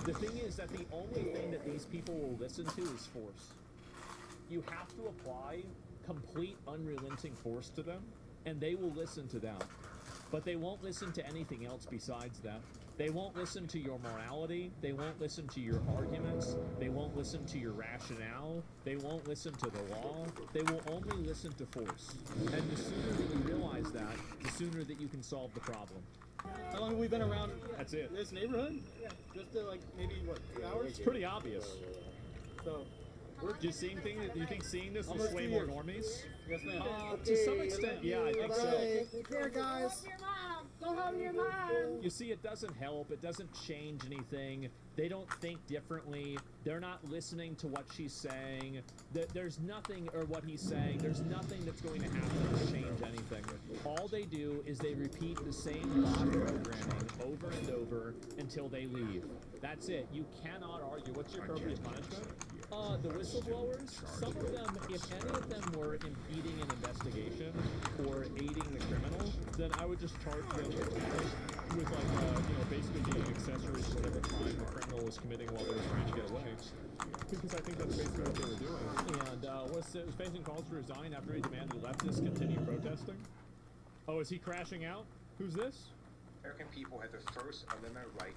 The thing is that the only thing that these people will listen to is force. You have to apply complete unrelenting force to them, and they will listen to that. But they won't listen to anything else besides that. They won't listen to your morality. They won't listen to your arguments. They won't listen to your rationale. They won't listen to the law. They will only listen to force. And the sooner that you realize that, the sooner that you can solve the problem. How long have we been around That's it. this neighborhood? Just like maybe, what, 2 hours? It's pretty obvious. So, Do you seeing thing? Do you think seeing this will Almost sway 2 more years. normies? Yes, ma'am. To some extent, yeah, I think so. Take care, guys. Go home, your mom. You see, it doesn't help. It doesn't change anything. They don't think differently. They're not listening to what she's saying. There's nothing, or what he's saying, there's nothing that's going to happen to change anything. All they do is they repeat the same bot programming over and over until they leave. That's it. You cannot argue. What's your appropriate punishment? The whistleblowers, some of them, if any of them were impeding an investigation or aiding the criminal, then I would just charge them with like, basically being accessories to whatever crime the criminal was committing while they were trying to get away. Because I think that's basically what they were doing. And was facing calls to resign after he demanded leftists continue protesting. Oh, is he crashing out? Who's this? American people have the First Amendment right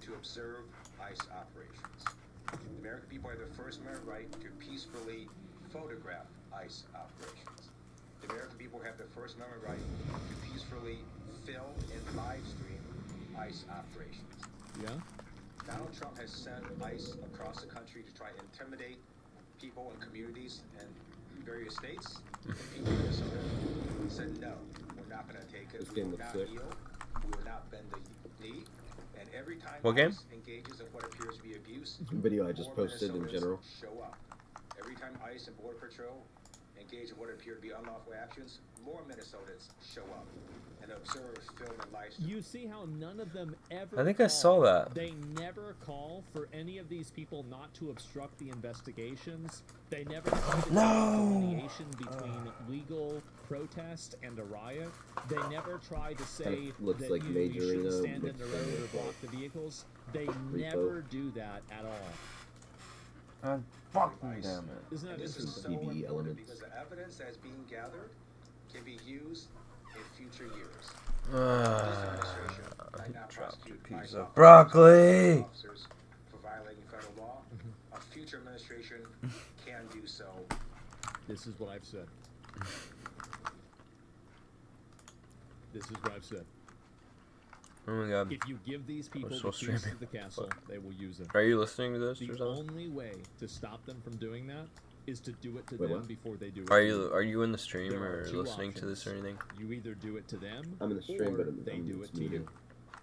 to observe ICE operations. The American people have the First Amendment right to peacefully photograph ICE operations. The American people have the First Amendment right to peacefully film and live stream ICE operations. Yeah? Donald Trump has sent ICE across the country to try to intimidate people and communities in various states. People in Minnesota said, no, we're not going to take it. We will not yield. We will not bend the knee. And every time What game? ICE engages in what appears to be abuse, Video I just more posted in Minnesotans general. show up. Every time ICE and Border Patrol engage in what appear to be unlawful actions, more Minnesotans show up and observe, film, and live stream. You see how none of them ever I think I saw that. They never call for any of these people not to obstruct the investigations. They never try to delineation between legal protest and a riot. They never try to say looks that like you Majorino shouldn't stand in mixed the in road or with, block the vehicles. They Repo. never do that at all. God fucking damn it. Isn't that And this is interesting? so important because the evidence that's being gathered can be used in future years. This administration might not prosecute ICE officers broccoli. for violating federal law. A future administration can do so. This is what I've said. this is what I've said. Oh my god. If you give these people still the keys to streaming. the castle, they will use it. Are you listening to this The or something? only way to stop them from doing that is to do it to Wait, them what? before they do it Are to you in the stream There are or two listening to this or options. anything? You either do it to them, I'm in the stream, or but I'm they in do this it to meeting. you.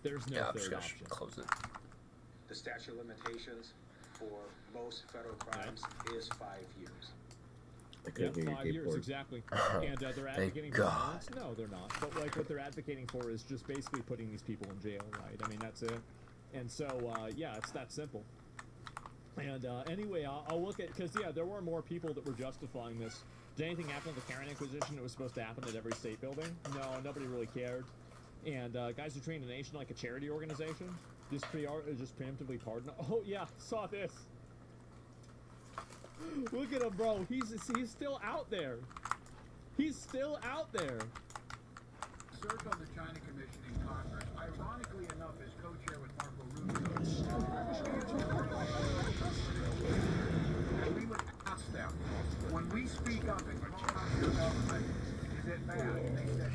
There's no Yeah, I'm just third gonna option. close it. The statute of limitations for most federal crimes is 5 years. I Yeah, couldn't hear your 5 years, keyboard. exactly. And they're Thank advocating for God. violence? No, they're not. But like what they're advocating for is just basically putting these people in jail, right? I mean, that's it. And so, yeah, it's that simple. And anyway, I'll look at, because yeah, there were more people that were justifying this. Did anything happen to the Karen Inquisition? It was supposed to happen at every state building. No, nobody really cared. And guys who train the nation like a charity organization, just preemptively pardon. Oh yeah, saw this. Look at him, bro. He's still out there. He's still out there. Served on the China Commission in Congress. Ironically enough, as co-chair with Marco Rubio. And we would ask them, when we speak up and call out your government, is it bad? And they said,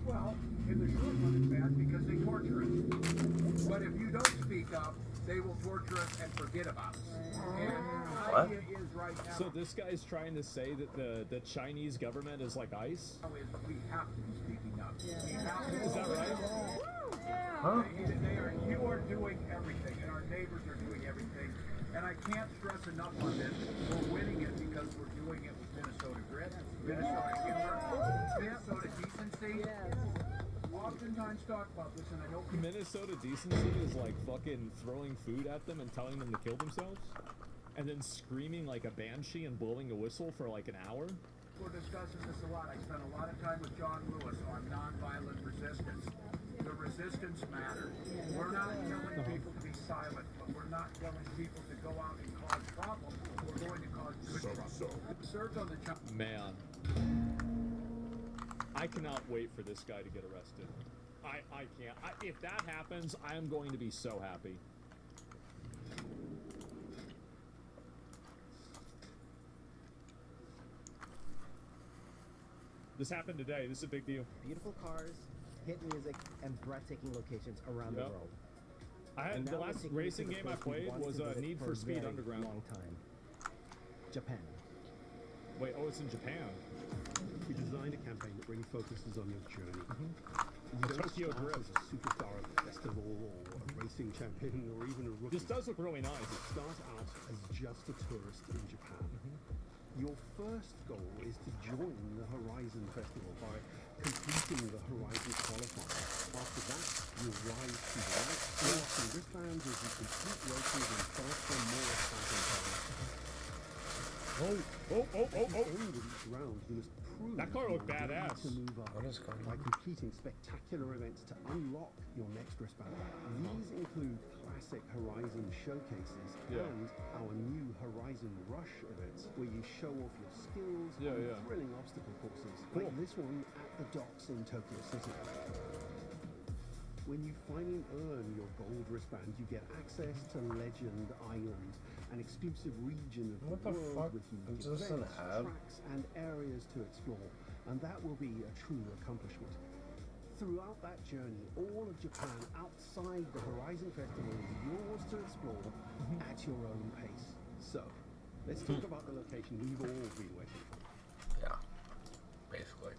well, in the short run it's bad because they torture us. But if you don't speak up, they will torture us and forget about us. And the idea is right now. So this guy's trying to say that the Chinese government is like ICE? We have to be speaking up. We have to. Is that right? Huh? You are doing everything, and our neighbors are doing everything. And I can't stress enough on this. We're winning it because we're doing it with Minnesota grit, Minnesota humor, Minnesota decency. Oftentimes talk about this, and I know Minnesota decency is like fucking throwing food at them and telling them to kill themselves? And then screaming like a banshee and blowing a whistle for like an hour? we're discussing this a lot. I spent a lot of time with John Lewis on nonviolent resistance. The resistance matters. We're not telling people to be silent, but we're not telling people to go out and cause problems. We're going to cause good problems. Served on the Man. I cannot wait for this guy to get arrested. I can't. If that happens, I am going to be so happy. This happened today. This is a big deal. Beautiful cars, hit music, and breathtaking locations around the world. The last racing game I played was Need for Speed Underground. Long time. Japan. Wait, oh, it's in Japan. We designed a campaign that really focuses on your journey. You don't Tokyo start Drift. as a superstar at a festival or a racing champion or even a rookie. This does look really nice. You start out as just a tourist in Japan. Your first goal is to join the Horizon Festival by completing the Horizon Qualifier. After that, you'll rise to the right, and wristbands as you complete races and faster, more exciting cars. Oh. With each round, you must prove That car looked you're ready badass. to move up by completing spectacular events to unlock your next wristband. These include classic Horizon showcases and our new Horizon Rush events, where you show off your skills on thrilling obstacle courses, like this one at the docks in Tokyo City. When you finally earn your gold wristband, you get access to Legend Island, an exclusive region of the world with unique events, tracks, and areas to explore, and that will be a true accomplishment. Throughout that journey, all of Japan outside the Horizon Festival is yours to explore at your own pace. So, let's talk about the location we've all been waiting for. Yeah, basically.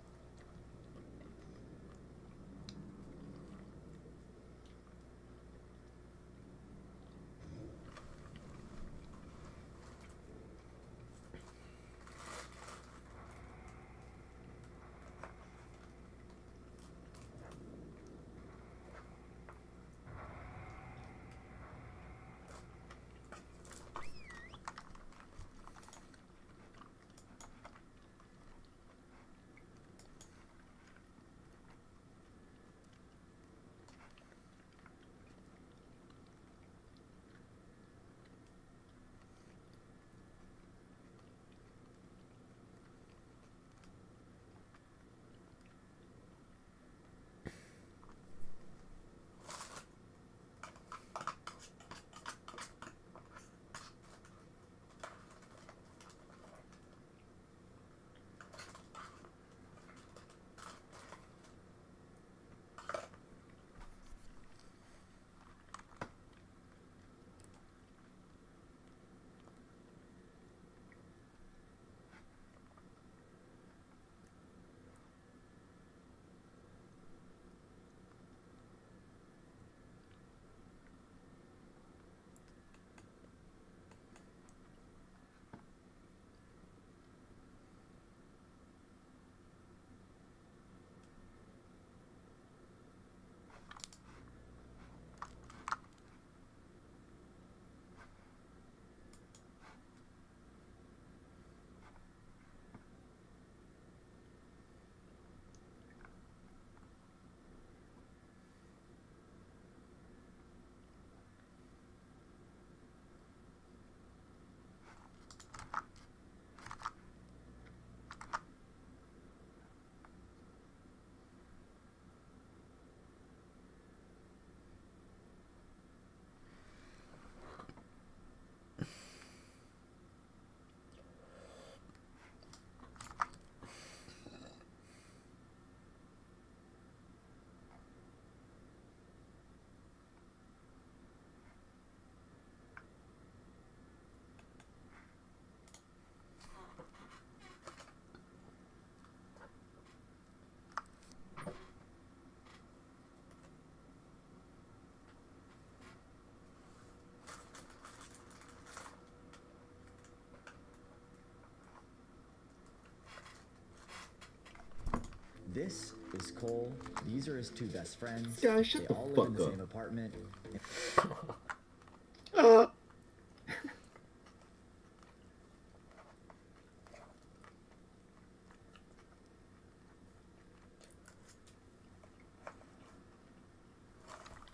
This is Cole. These are his two best friends. Guys, shut they the all live fuck in the up. same apartment.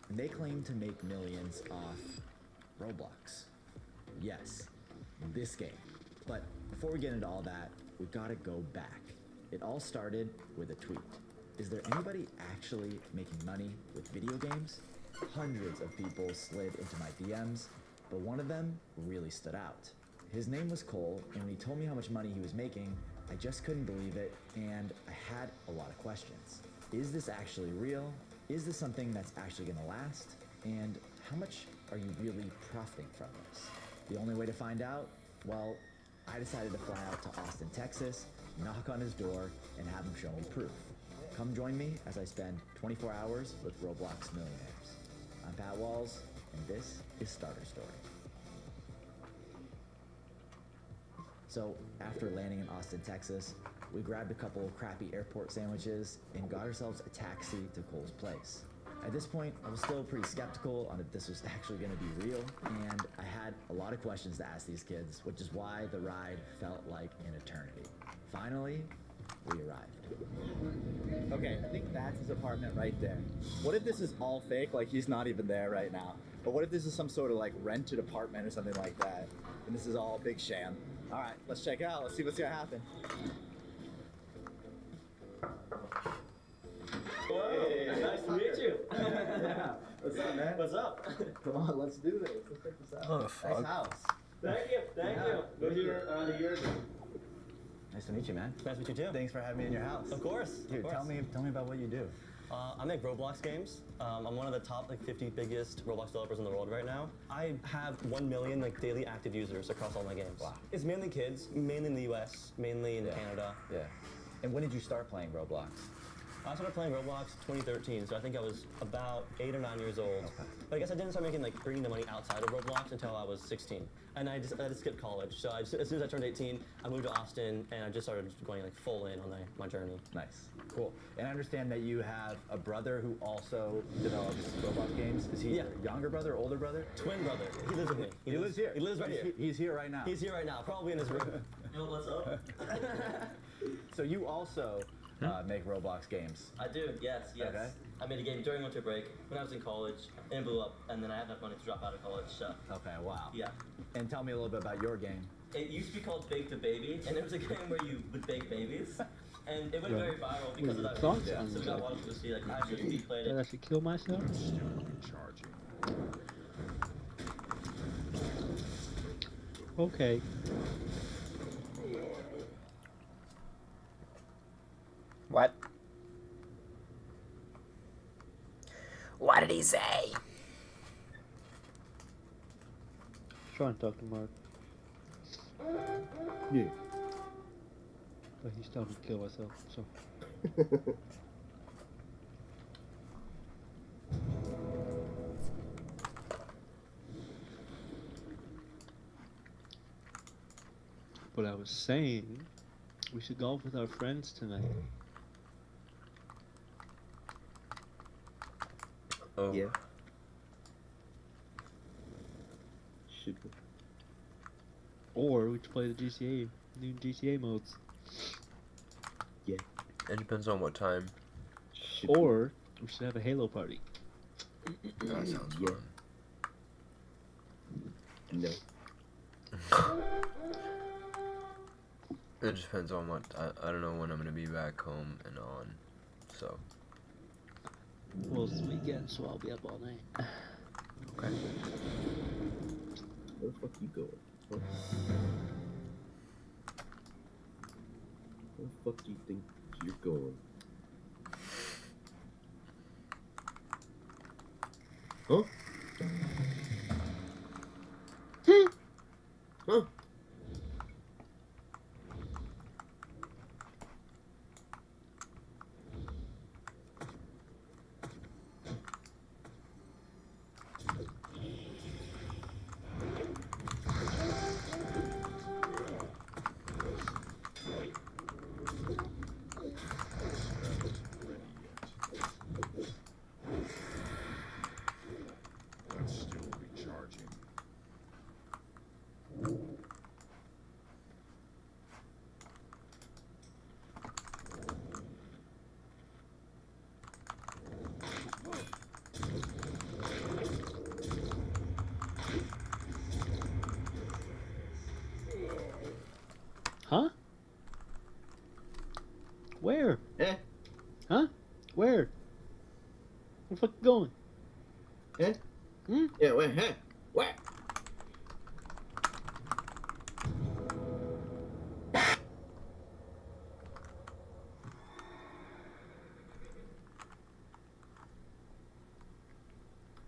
And they claim to make millions off Roblox. Yes, this game. But before we get into all that, we gotta go back. It all started with a tweet. Is there anybody actually making money with video games? Hundreds of people slid into my DMs, but one of them really stood out. His name was Cole, and when he told me how much money he was making, I just couldn't believe it, and I had a lot of questions. Is this actually real? Is this something that's actually gonna last? And how much are you really profiting from this? The only way to find out? Well, I decided to fly out to Austin, Texas, knock on his door, and have him show me proof. Come join me as I spend 24 hours with Roblox millionaires. I'm Pat Walls, and this is Starter Story. So, after landing in Austin, Texas, we grabbed a couple of crappy airport sandwiches and got ourselves a taxi to Cole's place. At this point, I was still pretty skeptical on if this was actually going to be real, and I had a lot of questions to ask these kids, which is why the ride felt like an eternity. Finally, we arrived. Okay, I think that's his apartment right there. What if this is all fake, like he's not even there right now? But what if this is some sort of like rented apartment or something like that, and this is all a big sham? All right, let's check it out. Let's see what's gonna happen. Hey, nice to meet you. Yeah. What's up, man? What's up? Come on, let's do this. Let's check this out. Oh, fuck. Nice house. Thank you, thank you. We're here around a year ago. Nice to meet you, man. Nice to meet you too. Thanks for having me in your house. Of course. Dude, of course. tell me about what you do. I make Roblox games. I'm one of the top 50 biggest Roblox developers in the world right now. I have 1 million daily active users across all my games. Wow. It's mainly kids, mainly in the US, mainly in Canada. Yeah. And when did you start playing Roblox? I started playing Roblox 2013, so I think I was about 8 or 9 years old. Okay. But I guess I didn't start making bringing the money outside of Roblox until I was 16. And I had to skip college. So as soon as I turned 18, I moved to Austin, and I just started going full in on my journey. Nice, cool. And I understand that you have a brother who also develops Roblox games. Is he your younger brother, older brother? Twin brother. He lives with me. He lives here. He lives right here. He's here right now. He's here right now, probably in his room. Yo, what's up? So you also make Roblox games. I do, yes. Okay. I made a game during winter break when I was in college, and it blew up, and then I had enough money to drop out of college, so. Okay, wow. Yeah. And tell me a little bit about your game. It used to be called Bake the Baby, and it was a game where you would bake babies, and it went very viral because of that. Thoughts Yeah. on So we got a lot of people to see, I should be played Did I it. should kill myself? Okay. What? What did he say? Trying to talk to Mark. Yeah. But he's telling me to kill myself, so. But I was saying, we should golf with our friends tonight. Oh. Yeah. Should we? Or we could play the GTA, new GTA modes. Yeah. It depends on what time. Or we should have a Halo party. That sounds Yeah. fun. No. It just depends on what I don't know when I'm gonna be back home and on. So. Well, it's the weekend, so I'll be up all night. Okay. Where the fuck you going? Huh? Where the fuck do you think you're going? Huh? Huh? Huh? Where? Eh? Huh? Where? Where the fuck you going? Eh? Hmm? Yeah, where? Huh? Where?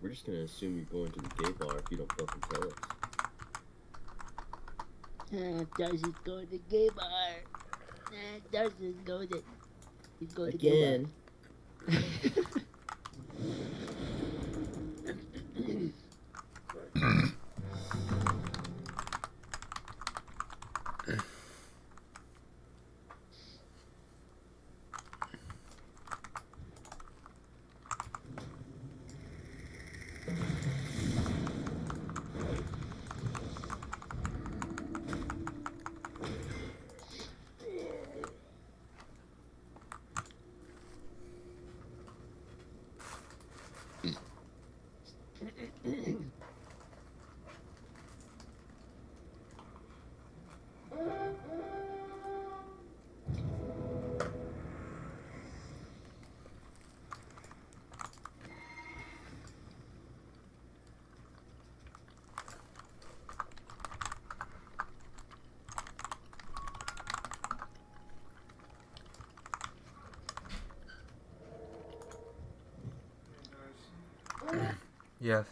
We're just gonna assume you're going to the gay bar if you don't fucking tell us. Darcy's going to gay bar. Darcy's going to... He's going Again. to gay bar. Yes.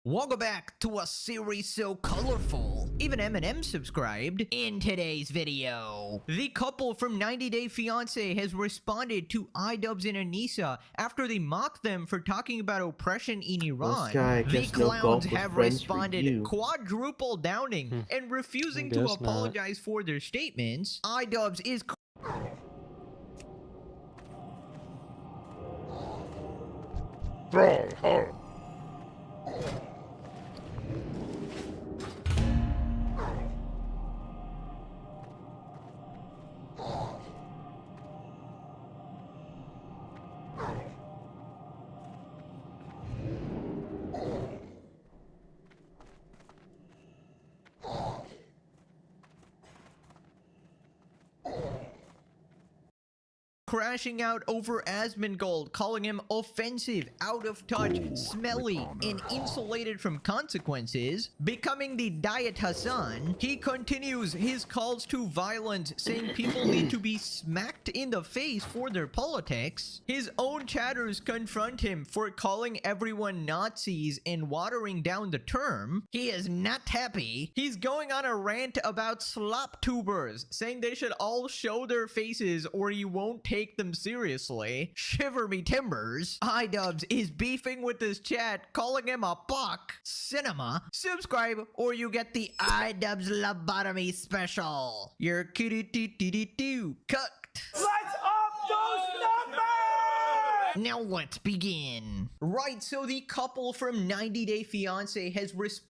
Welcome back to a series so colorful Even Eminem subscribed. In today's video, the couple from 90 Day Fiancé has responded to iDubbbz and Anissa after they mocked them for talking about oppression in Iran. guy, I The guess no clowns golf with have friends for responded you. quadruple downing and refusing to guess not. apologize for their statements. iDubbbz is crashing out over Asmongold, calling him offensive, out of touch, smelly, and insulated from consequences. Becoming the Diet Hassan, he continues his calls to violence, saying people need to be smacked in the face for their politics. His own chatters confront him for calling everyone Nazis and watering down the term. He is not happy. He's going on a rant about slop tubers, saying they should all show their faces or you won't take them seriously. Shiver me timbers. iDubbbz is beefing with his chat, calling him a buck. Cinema. Subscribe or you get the iDubbbz lobotomy special. You're kitty-doo-doo-doo cooked. Let's up those numbers! Now let's begin. Right, so the couple from 90 Day Fiancé has responded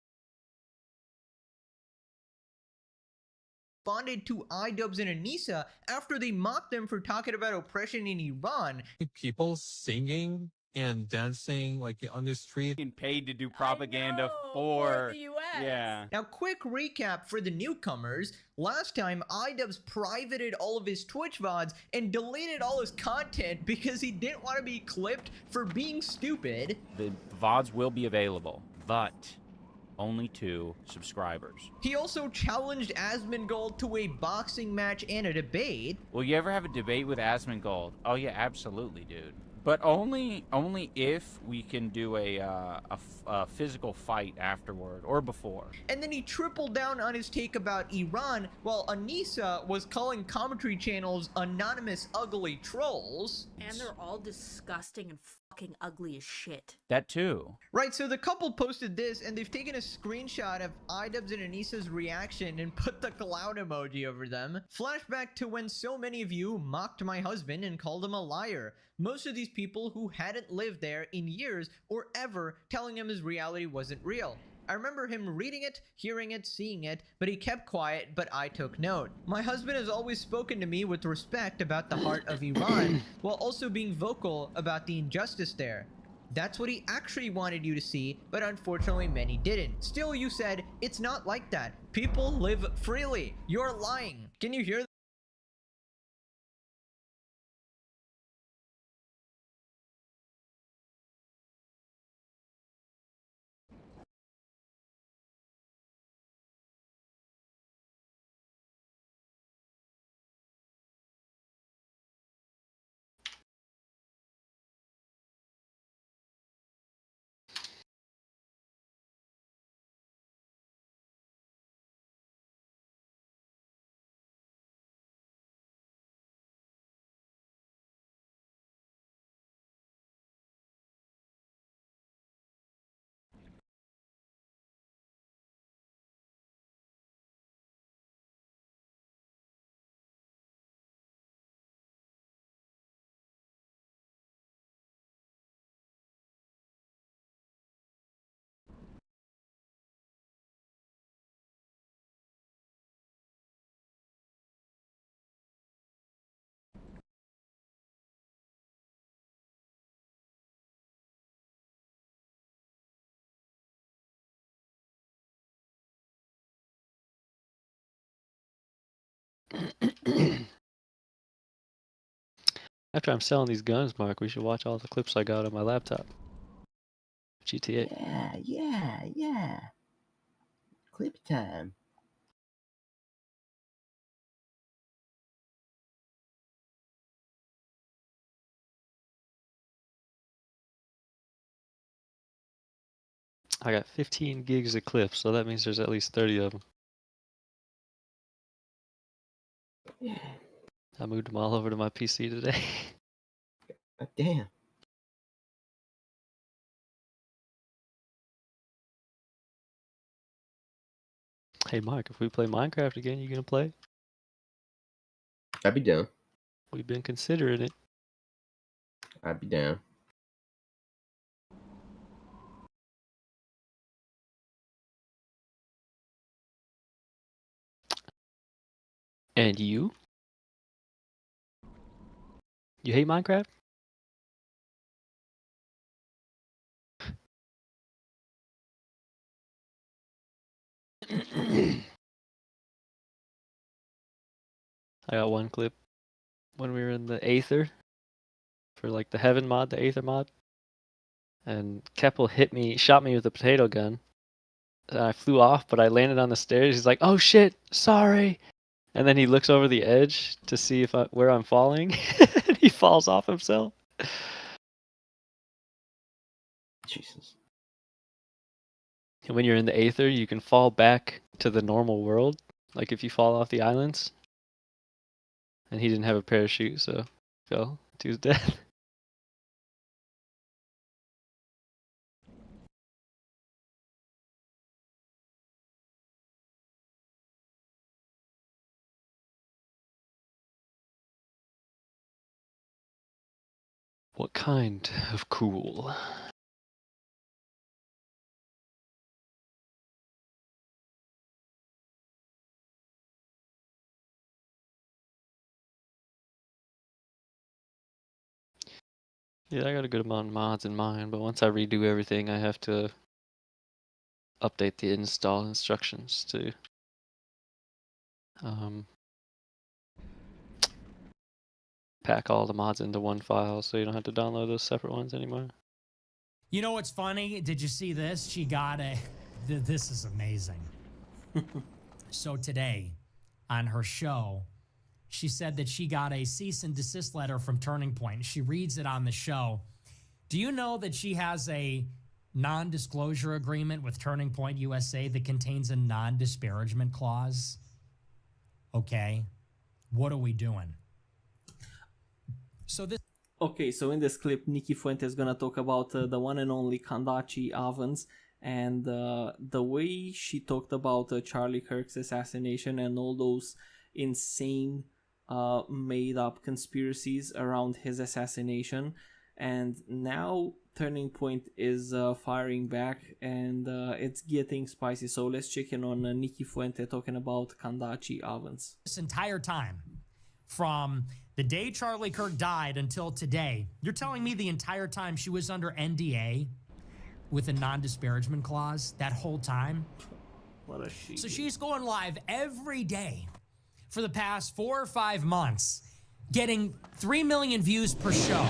to iDubbbz and Anissa after they mocked them for talking about oppression in Iran. People singing and dancing like on the street. Being paid to do propaganda for the US. Yeah. Now, quick recap for the newcomers. Last time, iDubbbz privated all of his Twitch VODs and deleted all his content because he didn't want to be clipped for being stupid. The VODs will be available, but only to subscribers. He also challenged Asmongold to a boxing match and a debate. Will you ever have a debate with Asmongold? Oh yeah, absolutely, dude. But only if we can do a physical fight afterward or before. And then he tripled down on his take about Iran, while Anissa was calling commentary channels anonymous ugly trolls. And they're all disgusting and fucking ugly as shit. That too. Right, so the couple posted this, and they've taken a screenshot of iDubbbz and Anissa's reaction and put the clown emoji over them. Flashback to when so many of you mocked my husband and called him a liar. Most of these people who hadn't lived there in years or ever, telling him his reality wasn't real. I remember him reading it, hearing it, seeing it, but he kept quiet, but I took note. My husband has always spoken to me with respect about the heart of Iran, while also being vocal about the injustice there. That's what he actually wanted you to see, but unfortunately many didn't. Still, you said, it's not like that. People live freely. You're lying. Can you hear that? After I'm selling these guns, Mark, we should watch all the clips I got on my laptop. GTA. Yeah. Clip time. I got 15 gigs of clips, so that means there's at least 30 of them. I moved them all over to my PC today. Damn. Hey, Mark, if we play Minecraft again, you gonna play? I'd be down. We've been considering it. I'd be down. And you? You hate Minecraft? I got one clip when we were in the Aether for like the Heaven mod, the Aether mod. And Keppel shot me with a potato gun. And I flew off, but I landed on the stairs. He's like, "Oh shit, sorry." And then he looks over the edge to see where I'm falling. And he falls off himself. Jesus. And when you're in the Aether, you can fall back to the normal world. Like if you fall off the islands. And he didn't have a parachute, so fell to his death. What kind of cool? Yeah, I got a good amount of mods in mind, but once I redo everything, I have to update the install instructions to pack all the mods into one file so you don't have to download those separate ones anymore. You know what's funny? Did you see this? She got a... This is amazing. So today, on her show, she said that she got a cease and desist letter from Turning Point. She reads it on the show. Do you know that she has a non-disclosure agreement with Turning Point USA that contains a non-disparagement clause? Okay. What are we doing? So this... Okay, so in this clip, Nikki Fuente is gonna talk about the one and only Kandachi ovens and the way she talked about Charlie Kirk's assassination and all those insane made-up conspiracies around his assassination. And now Turning Point is firing back and it's getting spicy. So let's check in on Nikki Fuente talking about Kandachi ovens. This entire time, from the day Charlie Kirk died until today, you're telling me the entire time she was under NDA with a non-disparagement clause that whole time? What a shit. So she's going live every day for the past 4 or 5 months, getting 3 million views per show,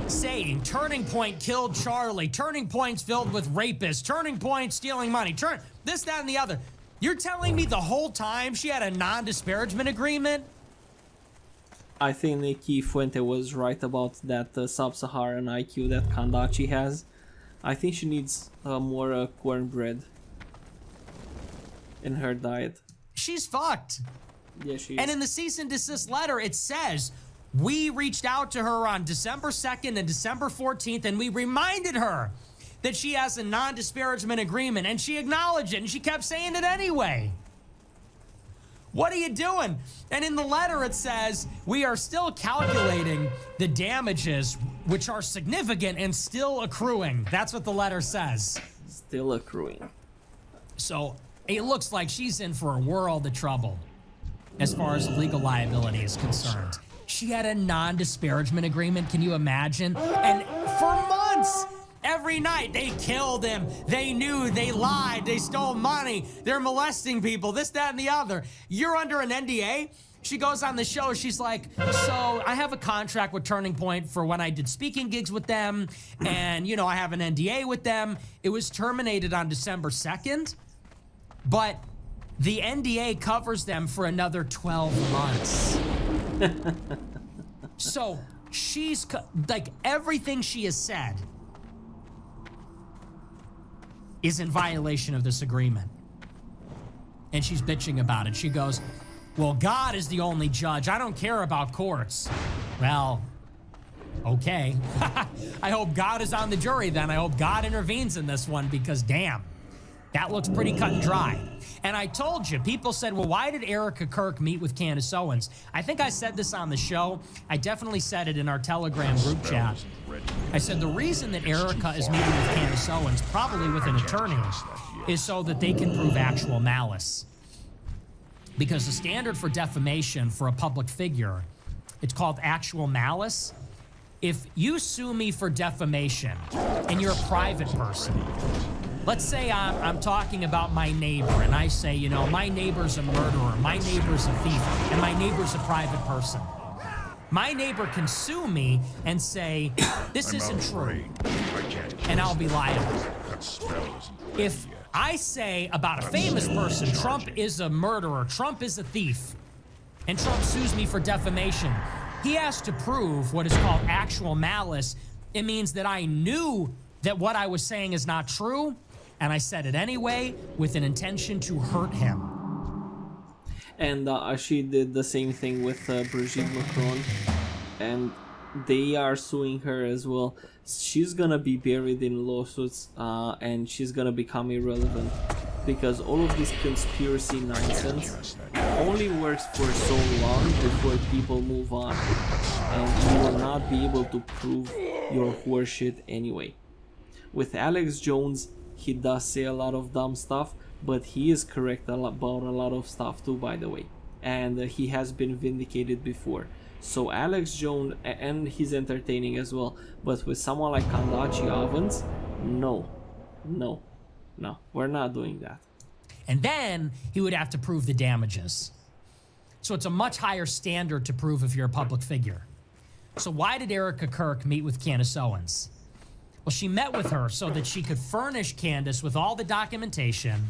saying Turning Point killed Charlie, Turning Point's filled with rapists, Turning Point stealing money, this, that, and the other. You're telling me the whole time she had a non-disparagement agreement? I think Nikki Fuente was right about that sub-Saharan IQ that Kandachi has. I think she needs more cornbread in her diet. She's fucked. Yeah, she is. And in the cease and desist letter, it says, we reached out to her on December 2nd and December 14th, and we reminded her that she has a non-disparagement agreement, and she acknowledged it, and she kept saying it anyway. What are you doing? And in the letter it says, we are still calculating the damages, which are significant and still accruing. That's what the letter says. Still accruing. So it looks like she's in for a world of trouble as far as legal liability is concerned. She had a non-disparagement agreement, can you imagine? And for months, every night, they killed him. They knew, they lied, they stole money. They're molesting people, this, that, and the other. You're under an NDA? She goes on the show, she's like, so I have a contract with Turning Point for when I did speaking gigs with them, and, you know, I have an NDA with them. It was terminated on December 2nd, but the NDA covers them for another 12 months. So she's, like, everything she has said is in violation of this agreement. And she's bitching about it. She goes, Well, God is the only judge. I don't care about courts. Well, okay. I hope God is on the jury then. I hope God intervenes in this one because damn, that looks pretty cut and dry. And I told you, people said, well, why did Erica Kirk meet with Candace Owens? I think I said this on the show. I definitely said it in our Telegram group chat. I said the reason that Erica is meeting with Candace Owens, probably with an attorney, is so that they can prove actual malice. Because the standard for defamation for a public figure, it's called actual malice. If you sue me for defamation and you're a private person, let's say I'm talking about my neighbor and I say, you know, my neighbor's a murderer, my neighbor's a thief, and my neighbor's a private person. My neighbor can sue me and say, this isn't true, and I'll be liable. If I say about a famous person, Trump is a murderer, Trump is a thief, and Trump sues me for defamation, he has to prove what is called actual malice. It means that I knew that what I was saying is not true, and I said it anyway with an intention to hurt him. And she did the same thing with Brigitte Macron, and they are suing her as well. She's gonna be buried in lawsuits, and she's gonna become irrelevant because all of this conspiracy nonsense only works for so long before people move on, and you will not be able to prove your horseshit anyway. With Alex Jones, he does say a lot of dumb stuff, but he is correct about a lot of stuff too, by the way, and he has been vindicated before. So Alex Jones, and he's entertaining as well, but with someone like Kandachi Ovens, no, we're not doing that. And then he would have to prove the damages. So it's a much higher standard to prove if you're a public figure. So why did Erica Kirk meet with Candace Owens? Well, she met with her so that she could furnish Candace with all the documentation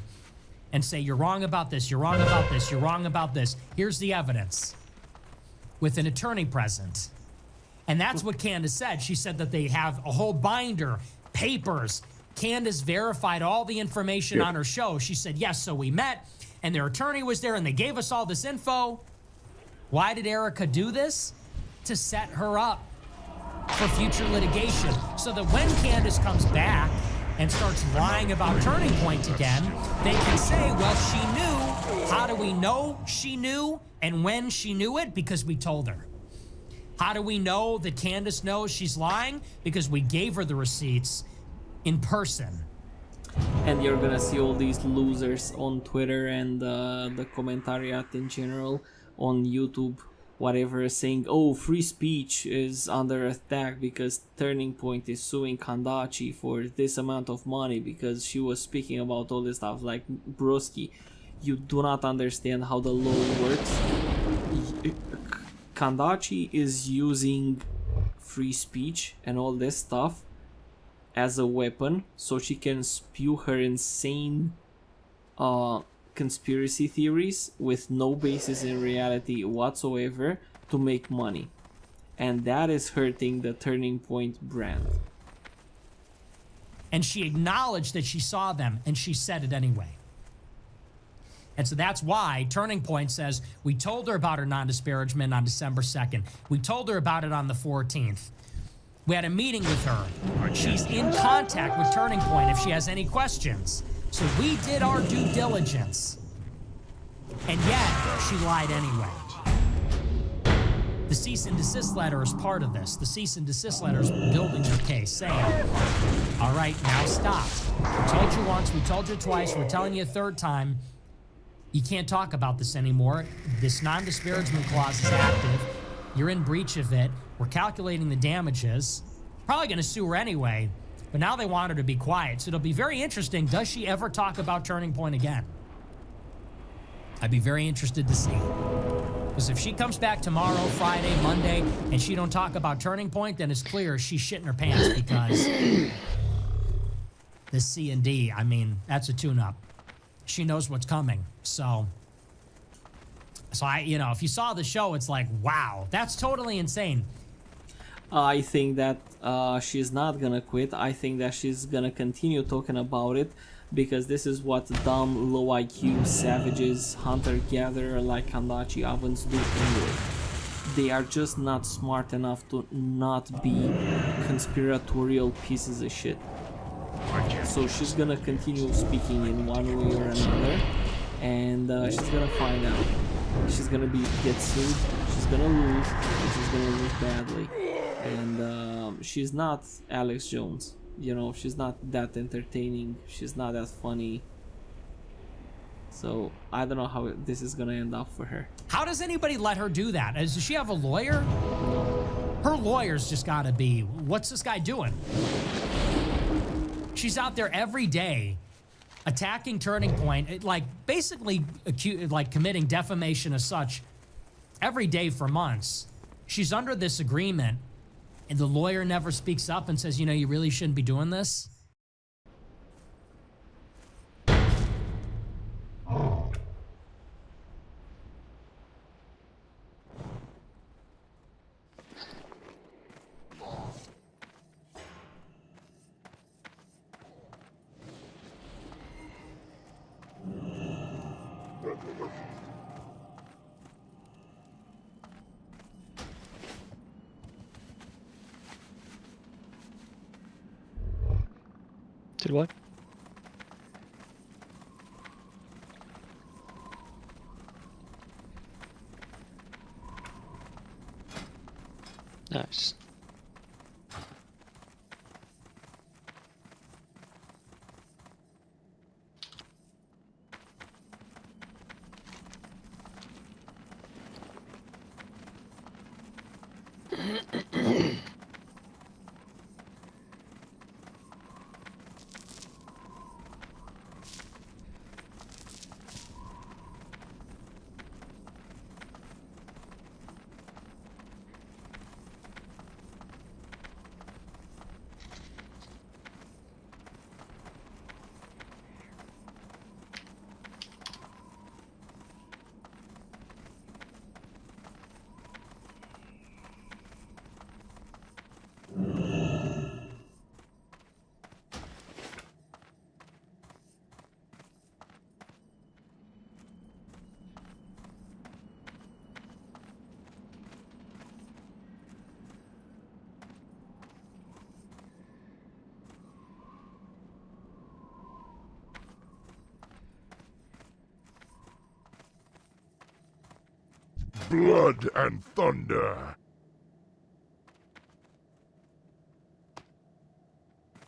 and say, you're wrong about this, you're wrong about this, you're wrong about this. Here's the evidence. With an attorney present. And that's what Candace said. She said that they have a whole binder, papers. Candace verified all the information on her show. She said, yes, so we met, and their attorney was there, and they gave us all this info. Why did Erica do this? To set her up for future litigation, so that when Candace comes back and starts lying about Turning Point again, they can say, well, she knew. How do we know she knew and when she knew it? Because we told her. How do we know that Candace knows she's lying? Because we gave her the receipts in person. And you're gonna see all these losers on Twitter and the commentariat in general on YouTube, whatever, saying, oh, free speech is under attack because Turning Point is suing Kandachi for this amount of money because she was speaking about all this stuff. Like, broski, you do not understand how the law works. Kandachi is using free speech and all this stuff as a weapon so she can spew her insane conspiracy theories with no basis in reality whatsoever to make money, and that is hurting the Turning Point brand. And she acknowledged that she saw them, and she said it anyway. And so that's why Turning Point says, we told her about her non-disparagement on December 2nd. We told her about it on the 14th. We had a meeting with her. She's in contact with Turning Point if she has any questions. So we did our due diligence. And yet, she lied anyway. The cease and desist letter is part of this. The cease and desist letter is building their case, saying, all right, now stop. We told you once, we told you twice, we're telling you a third time. You can't talk about this anymore. This non-disparagement clause is active. You're in breach of it. We're calculating the damages. Probably going to sue her anyway, but now they want her to be quiet. So it'll be very interesting. Does she ever talk about Turning Point again? I'd be very interested to see. Because if she comes back tomorrow, Friday, Monday, and she don't talk about Turning Point, then it's clear she's shitting her pants because this C&D, I mean, that's a tune-up. She knows what's coming. So if you saw the show, it's like, wow, that's totally insane. I think that she's not gonna quit. I think that she's gonna continue talking about it. because this is what dumb, low IQ savages, hunter-gatherer like Kandachi Avans do anyway. They are just not smart enough to not be conspiratorial pieces of shit. So she's gonna continue speaking in one way or another, and she's gonna find out. She's gonna get sued, she's gonna lose, and she's gonna lose badly. And she's not Alex Jones, you know, she's not that entertaining, she's not that funny. So I don't know how this is gonna end up for her. How does anybody let her do that? Does she have a lawyer? Her lawyer's just gotta be, what's this guy doing? She's out there every day attacking Turning Point, like basically committing defamation as such every day for months. She's under this agreement and the lawyer never speaks up and says, you know, you really shouldn't be doing this. Did what? Nice. Blood and thunder.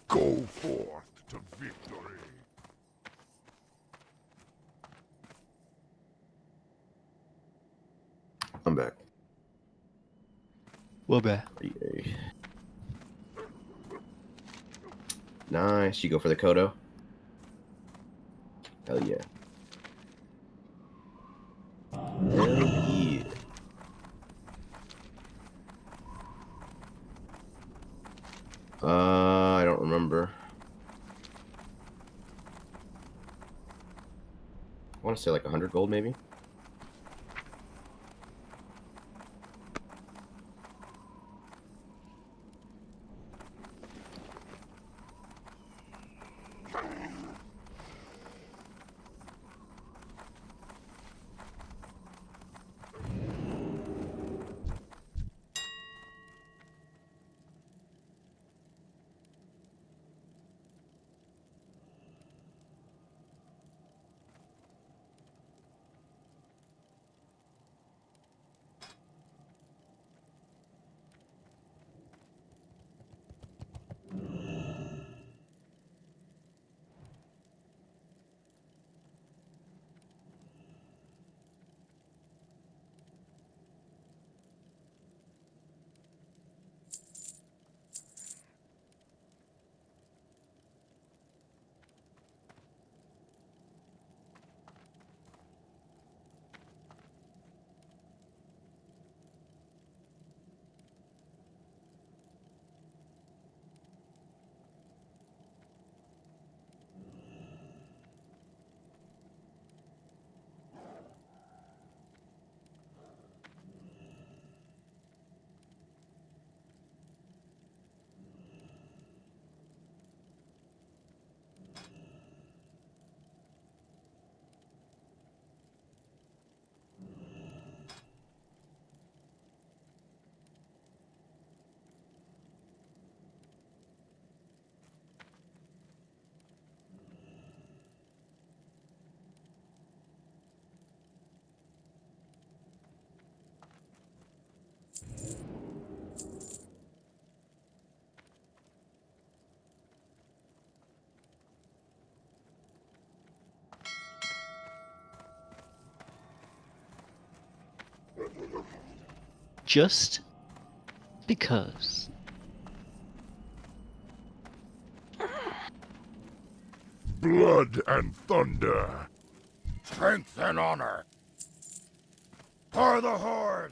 Go forth to victory. I'm back. We're back. Yay. Nice. You go for the Kodo? Hell yeah. Hell yeah. I don't remember. I want to say like 100 gold maybe. just because. Blood and thunder. Strength and honor. For the Horde.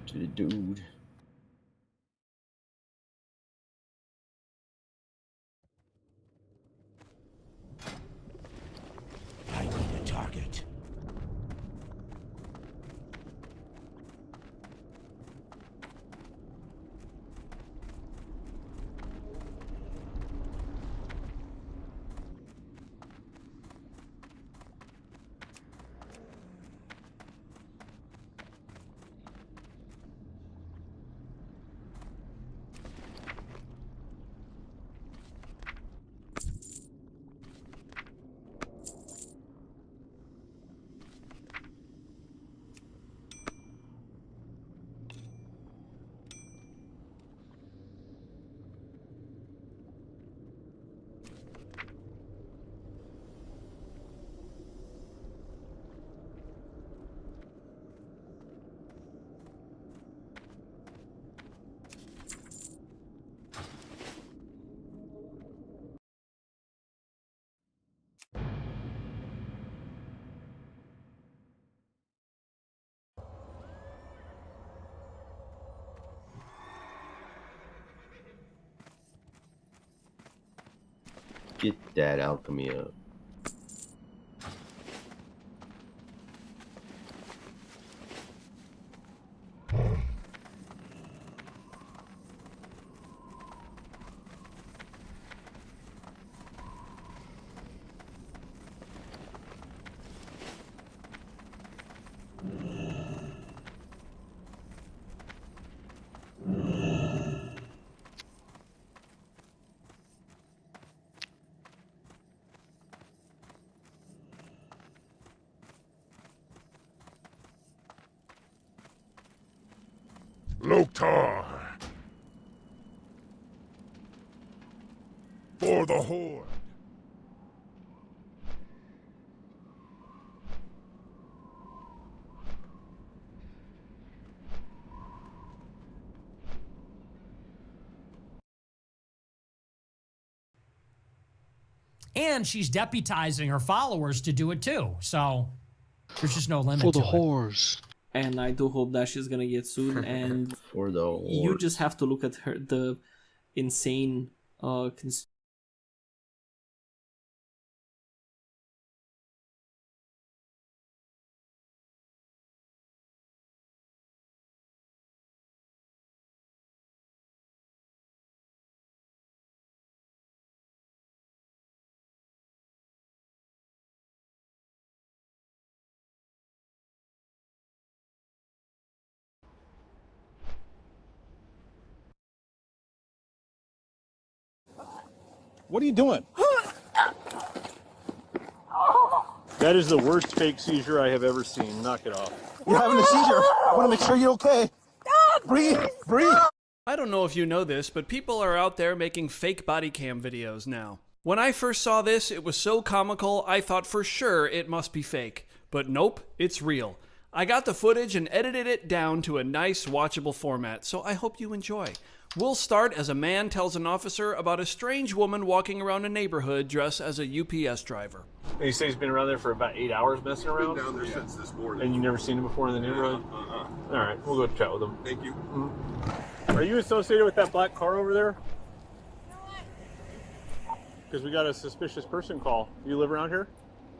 To the dude. I need a target. Get that alchemy up. Loktar. For the Horde. And she's deputizing her followers to do it too. So there's just no limit For the to it. whores. And I do hope that she's gonna get sued. And For the you Horde. just have to look at her, the insane What are you doing? That is the worst fake seizure I have ever seen. Knock it off. You're having a seizure. I want to make sure you're okay. Breathe. Breathe. I don't know if you know this, but people are out there making fake body cam videos now. When I first saw this, it was so comical, I thought for sure it must be fake. But nope, it's real. I got the footage and edited it down to a nice, watchable format, so I hope you enjoy. We'll start as a man tells an officer about a strange woman walking around a neighborhood dressed as a UPS driver. And you say he's been around there for about 8 hours messing around? Been down there since this morning. And you've never seen him before in the neighborhood? All right, we'll go chat with him. Thank you. Are you associated with that black car over there? Because we got a suspicious person call. Do you live around here?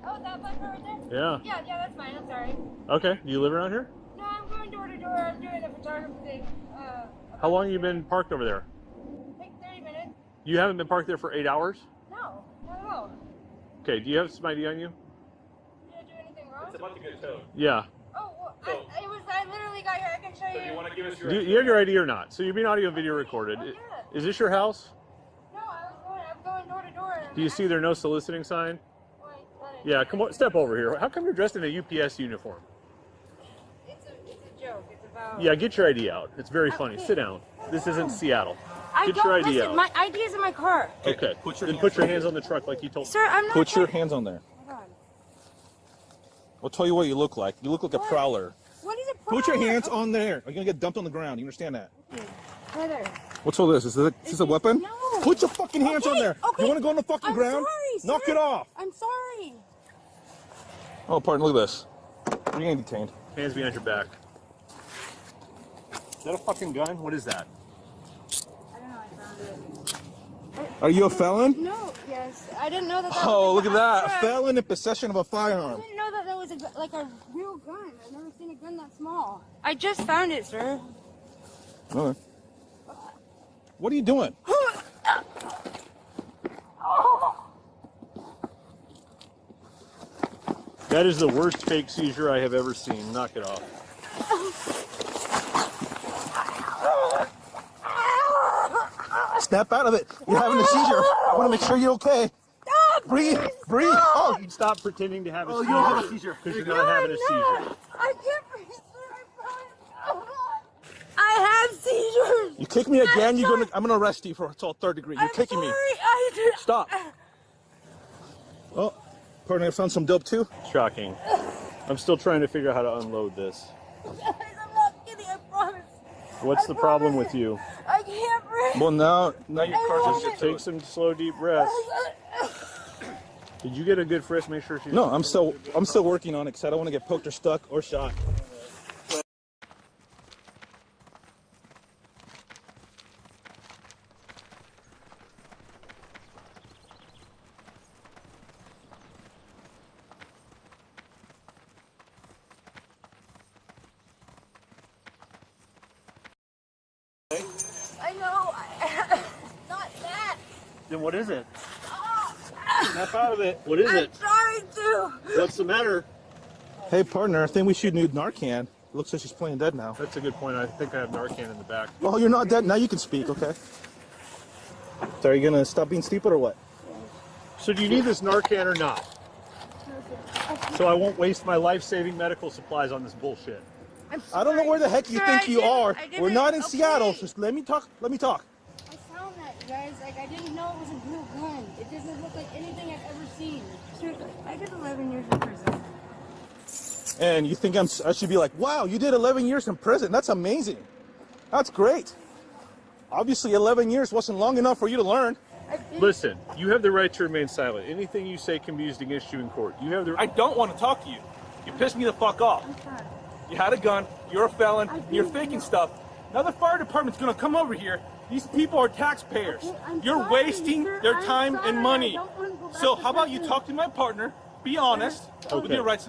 Oh, that black car right there? Yeah. Yeah, that's fine. I'm sorry. Okay. Do you live around here? No, I'm going door to door. I'm doing a photography thing. How long have you been parked over there? Like 30 minutes. You haven't been parked there for 8 hours? No, not at all. Okay. Do you have some ID on you? Did I do anything wrong? It's about to get towed. Yeah. Oh, well, I literally got here. I can show you. Do you want to give us your you have your ID or not? So you're being audio and video recorded. Oh, yeah. Is this your house? No, I'm going door to door. Do you see there no soliciting sign? Yeah, come on, step over here. How come you're dressed in a UPS uniform? It's a joke. It's about... Yeah, get your ID out. It's very funny. Sit down. This isn't Seattle. Get don't your ID listen. out. My ID is in my car. Okay. Then put your hands on the truck like you told me. Sir, I'm not... Put your hands on there. Hold on. I'll tell you what you look like. You look like a prowler. What is it? Put your hands on there. You're gonna get dumped on the ground. You understand that? Right there. What's all this? Is this a weapon? No. Put your fucking hands on there. Okay. You want to go on the fucking ground? Sorry, Knock sir. it off. I'm sorry. Oh, pardon. Look at this. You're getting detained. Hands behind your back. Is that a fucking gun? What is that? I don't know. I found it. Are you a felon? No. Yes. I didn't know that. Oh, was look at that. Felon in possession of a I firearm. didn't know that was like a real gun. I've never seen a gun that small. I just found it, sir. Okay. What are you doing? That is the worst fake seizure I have ever seen. Knock it off. Snap out of it. You're having a seizure. I want to make sure you're okay. Breathe. Breathe. Oh, you stop pretending to have a seizure. you don't have a seizure. Because you're not having a seizure. I can't breathe, sir. I promise. I have seizures. You kick me again, I'm gonna arrest you for assault third degree. You're kicking me. Stop. Oh, pardon, I found some dope too. Shocking. I'm still trying to figure out how to unload this. Guys, I'm not kidding. I promise. What's the problem with you? I can't breathe. Well, now your car just take some slow, deep breaths. Did you get a good frisk? Make sure she's. No, I'm still working on it because I don't want to get poked or stuck or shot. I know. Not that. Then what is it? Snap out of it. What is I'm it? trying to. What's the matter? Hey, partner, I think we should need Narcan. It looks like she's playing dead now. That's a good point. I think I have Narcan in the back. Oh, you're not dead. Now you can speak, okay? So are you going to stop being stupid or what? So do you need this Narcan or not? So I won't waste my life-saving medical supplies on this bullshit. I don't know where the heck you think you are. We're not in Seattle. Just let me talk. Let me talk. I found that, you guys. Like, I didn't know it was a real gun. It doesn't look like anything I've ever seen. Sir, I did 11 years in prison. And you think I should be like, wow, you did 11 years in prison. That's amazing. That's great. Obviously, 11 years wasn't long enough for you to learn. Listen, you have the right to remain silent. Anything you say can be used against you in court. You have the. I don't want to talk to you. You pissed me the fuck off. You had a gun. You're a felon. And you're faking stuff. Now the fire department's gonna come over here. These people are taxpayers. You're wasting their time and money. So how about you talk to my partner? Be honest with your rights.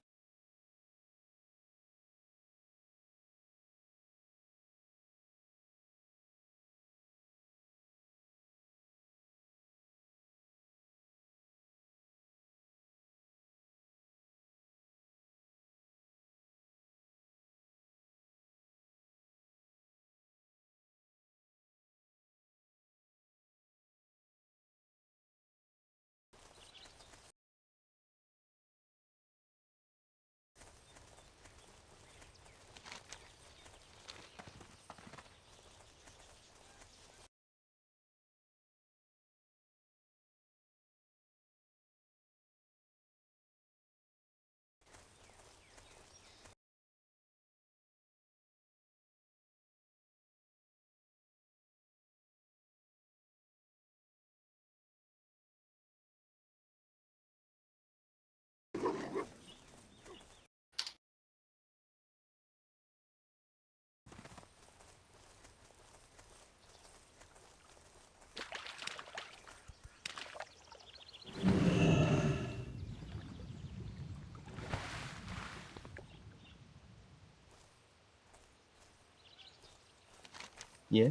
Yeah,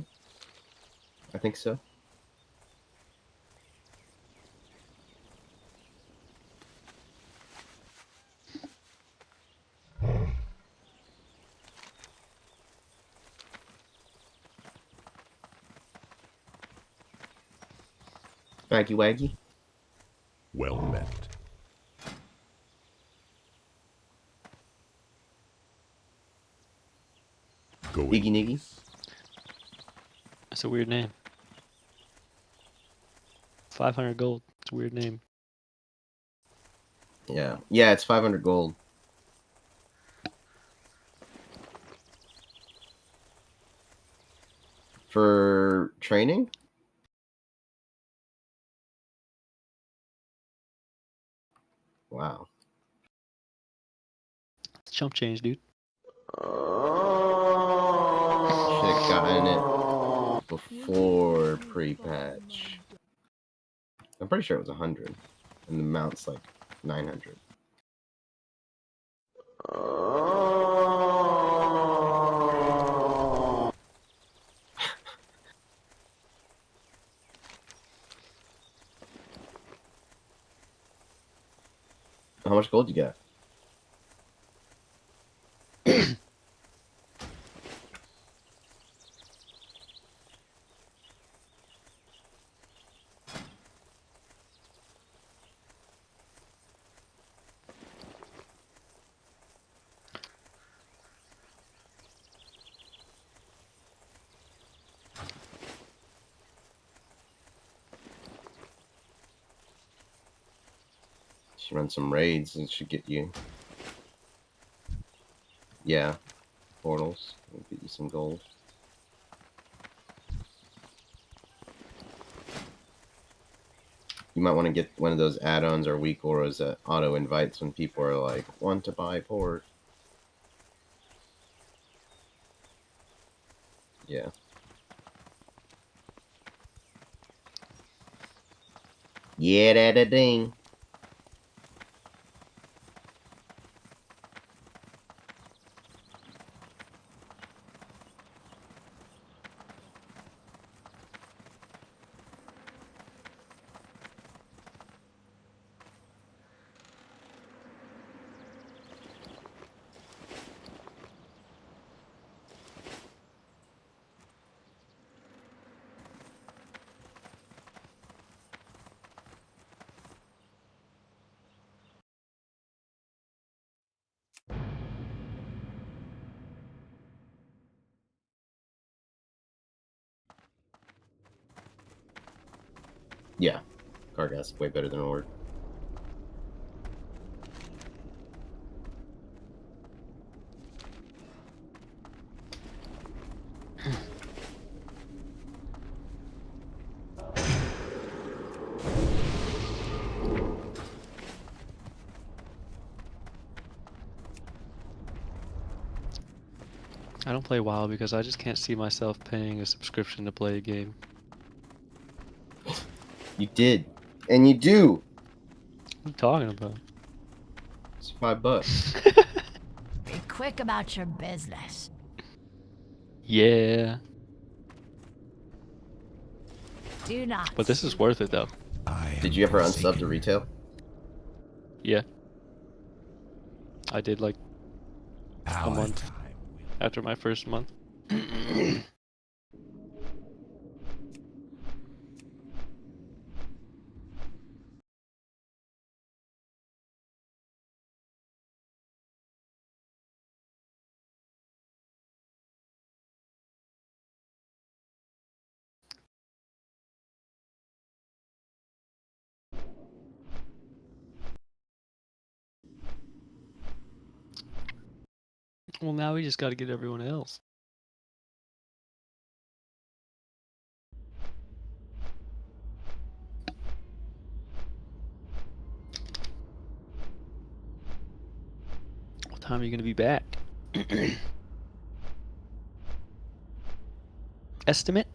I think so. Waggy waggy. Well met. Iggy niggy. That's a weird name. 500 gold. It's a weird name. Yeah. Yeah, it's 500 gold. For training? Wow. It's chump change, dude. Should have gotten it before pre-patch. I'm pretty sure it was 100. And the mount's like 900. How much gold you got? Should run some raids and should get you. Yeah, portals. We'll get you some gold. You might want to get one of those add-ons or weak auras that auto invites when people are like, want to buy port. Yeah. Yeah, that a ding. Yeah, Cargas way better than Ord. I don't play WoW because I just can't see myself paying a subscription to play a game. You did, and you do. What are you talking about? It's $5. Be quick about your business. Yeah. Do not. But this is worth it though. Did you ever unsub to retail? Yeah. I did like a month after my first month. Well, now we just got to get everyone else. What time are you going to be back? Estimate?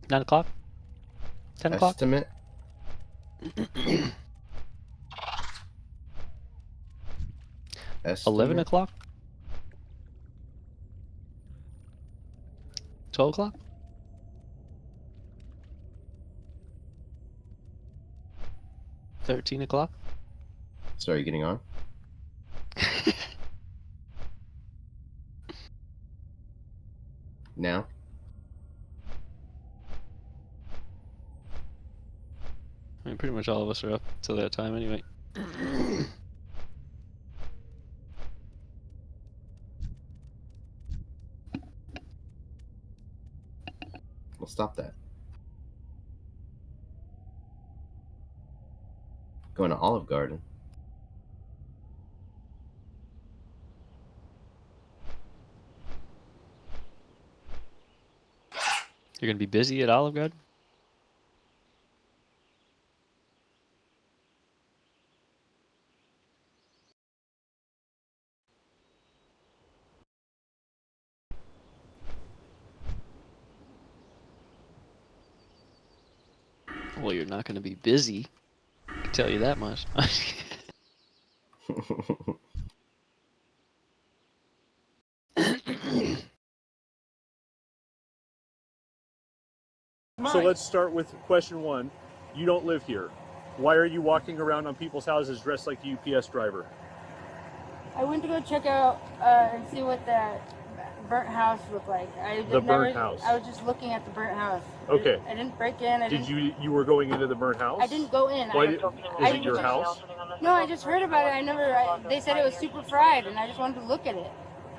$9 o'clock? 10 o'clock? Estimate? Estimate? 11 o'clock? 12 o'clock? $13 So are you getting on? Now? I mean, pretty much all of us are up to that time anyway. Well, stop that. Going to Olive Garden. You're gonna be busy at Olive Garden? Well, you're not gonna be busy. I can tell you that much. So let's start with question one. You don't live here. Why are you walking around on people's houses dressed like a UPS driver? I went to go check out and see what the burnt house looked like. The burnt house. I was just looking at the burnt house. Okay. I didn't break in. You were going into the burnt house? I didn't go in. Why is it your house? No, I just heard about it. They said it was super fried, and I just wanted to look at it.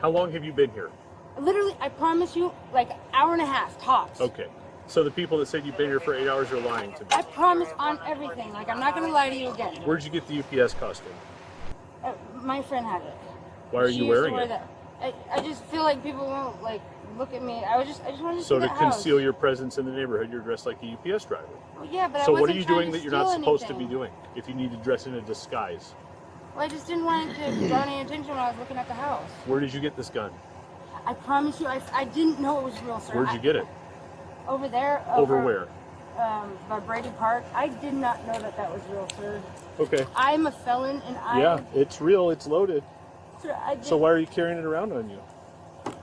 How long have you been here? Literally, I promise you, like an hour and a half tops. Okay. So the people that said you've been here for 8 hours are lying to me. I promise on everything. Like, I'm not gonna lie to you again. Where'd you get the UPS costume? My friend had it. Why are She you used to wearing wear it? that. I just feel like people won't like look at me. I just wanted to So see to the house. conceal your presence in the neighborhood, you're dressed like a UPS driver. Well, yeah, but So I what are wasn't you trying doing to that you're not steal supposed to be anything. doing if you need to dress in a disguise? Well, I just didn't want it to draw any attention when I was looking at the house. Where did you get this gun? I promise you, I didn't know it was real, sir. Where'd you get it? Over there. Over where? By Brady Park. I did not know that was real, sir. Okay. I'm a felon, and Yeah, it's real. It's loaded. Sir, So why are you carrying it around on you?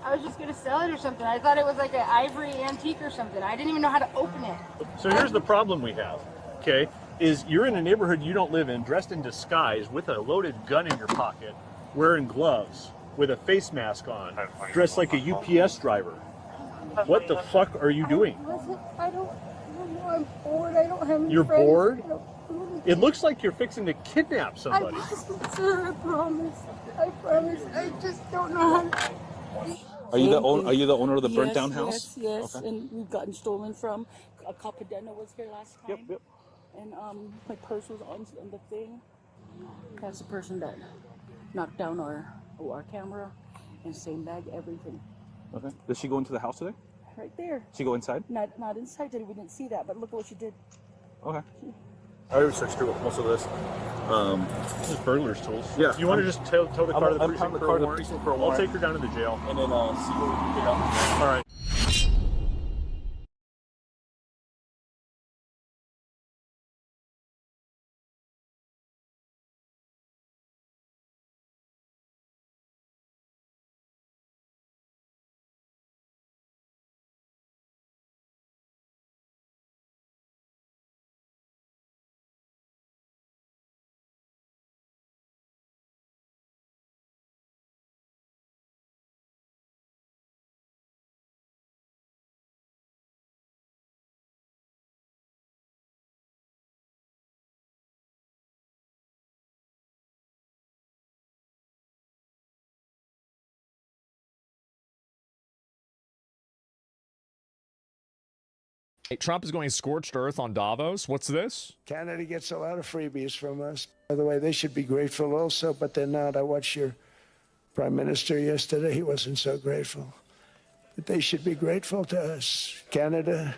I was just gonna sell it or something. I thought it was like an ivory antique or something. I didn't even know how to open it. So here's the problem we have, okay, is you're in a neighborhood you don't live in, dressed in disguise with a loaded gun in your pocket, wearing gloves, with a face mask on, dressed like a UPS driver. What the fuck are you doing? I don't know. I'm bored. I don't have any You're friends. bored? I don't- It looks like you're fixing to kidnap somebody. Sir, I promise. I promise. I just don't know how to... Are you the owner of the burnt down house? Yes, Okay. and we've gotten stolen from. A Capadena was here last time. Yep. And my purse was on the thing. That's the person that knocked down our camera, and same bag, everything. Okay. Does she go into the house today? Right there. She go inside? Not inside today. We didn't see that, but look at what she did. Okay. I already searched through most of this. This is burglar's tools. Yeah. You want to just tow the car to the precinct for a warrant? I'll take her down to the jail. And then see what we can get out. All right. Trump is going scorched earth on Davos. What's this? Canada gets a lot of freebies from us. By the way, they should be grateful also, but they're not. I watched your prime minister yesterday. He wasn't so grateful. But they should be grateful to us. Canada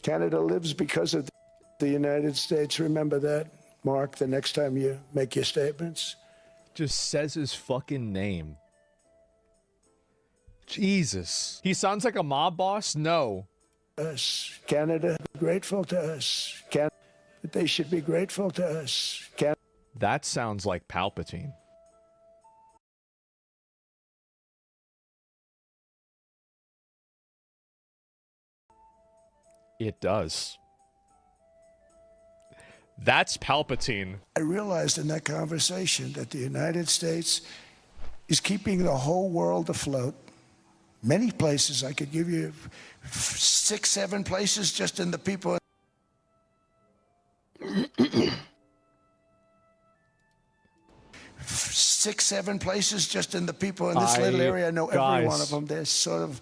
lives because of the United States. Remember that, Mark, the next time you make your statements. Just says his fucking name. Jesus. He sounds like a mob boss? No. Us. Canada, grateful to us. that they should be grateful to us. That sounds like Palpatine. It does. That's Palpatine. I realized in that conversation that the United States is keeping the whole world afloat. Many places, I could give you 6, 7 places just in the people. Six, 7 places just in the people in this little area. I know every one of them. They're sort of,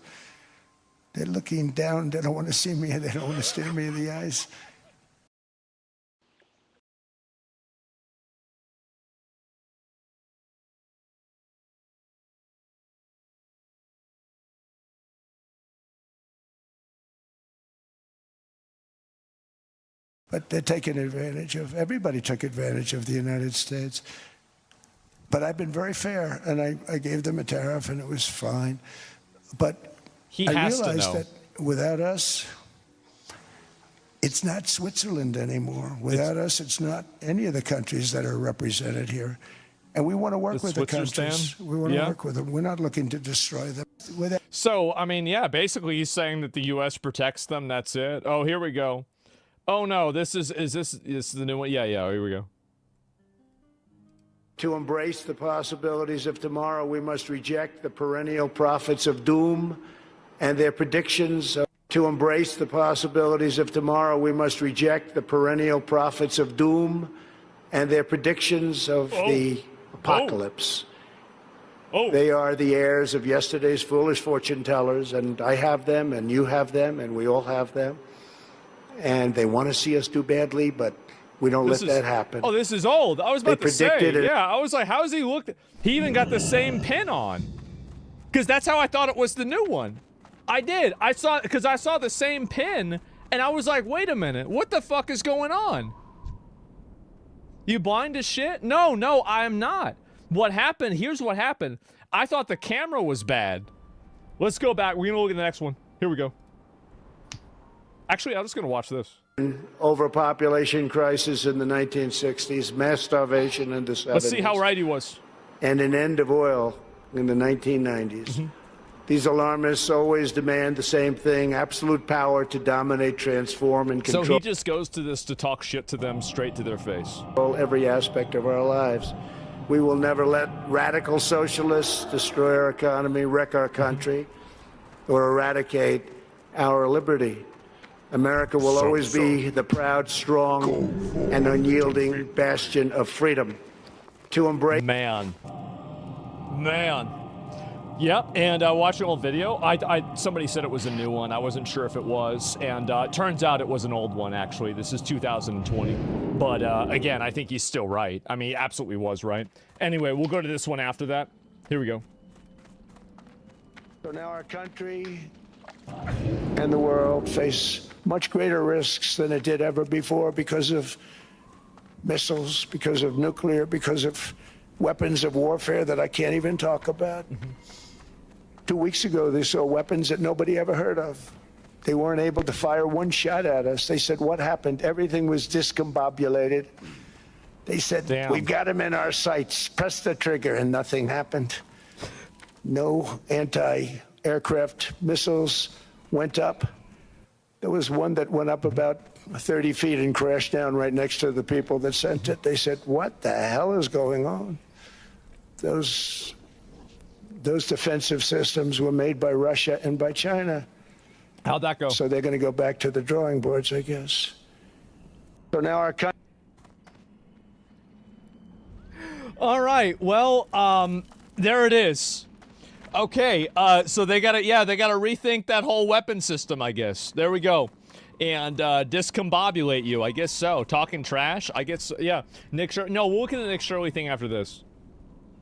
they're looking down. They don't want to see me. They don't want to stare me in the eyes. But they're taking advantage of, everybody took advantage of the United States. But I've been very fair, and I gave them a tariff, and it was fine. But I realized that without us, it's not Switzerland anymore. Without us, it's not any of the countries that are represented here. And we want to work with the countries. We want to work with them. We're not looking to destroy them. So, I mean, yeah, basically he's saying that the U.S. protects them. That's it. Oh, here we go. Oh, no, this is the new one? Yeah, here we go. To embrace the possibilities of tomorrow, we must reject the perennial prophets of doom and their predictions. To embrace the possibilities of tomorrow, we must reject the perennial prophets of doom and their predictions of the apocalypse. They are the heirs of yesterday's foolish fortune tellers, and I have them, and you have them, and we all have them. And they want to see us do badly, but we don't let that happen. Oh, this is old. I was about to say. Yeah, I was like, how does he look? He even got the same pin on. Because that's how I thought it was the new one. I did. I saw the same pin, and I was like, wait a minute. What the fuck is going on? You blind as shit? No, I am not. What happened? Here's what happened. I thought the camera was bad. Let's go back. We're going to look at the next one. Here we go. Actually, I'm just going to watch this. Overpopulation crisis in the 1960s, mass starvation in the 70s. Let's see how right he was. And an end of oil in the 1990s. These alarmists always demand the same thing, absolute power to dominate, transform, and control. So he just goes to this to talk shit to them straight to their face. Every aspect of our lives. We will never let radical socialists destroy our economy, wreck our country, or eradicate our liberty. America will always be the proud, strong, and unyielding bastion of freedom. To embrace. Man. Yep, and watching an old video, somebody said it was a new one. I wasn't sure if it was, and it turns out it was an old one, actually. This is 2020. But again, I think he's still right. I mean, he absolutely was right. Anyway, we'll go to this one after that. Here we go. So now our country and the world face much greater risks than it did ever before because of missiles, because of nuclear, because of weapons of warfare that I can't even talk about. 2 weeks ago, they saw weapons that nobody ever heard of. They weren't able to fire one shot at us. They said, what happened? Everything was discombobulated. They said, we've got them in our sights. Press the trigger, and nothing happened. No anti-aircraft missiles went up. There was one that went up about 30 feet and crashed down right next to the people that sent it. They said, what the hell is going on? Those defensive systems were made by Russia and by China. How'd that go? So they're going to go back to the drawing boards, I guess. So now our country. All right, well, there it is. Okay, so they gotta rethink that whole weapon system, I guess. There we go. And discombobulate you, I guess so. Talking trash, I guess, yeah. No, we'll look at the Nick Shirley thing after this.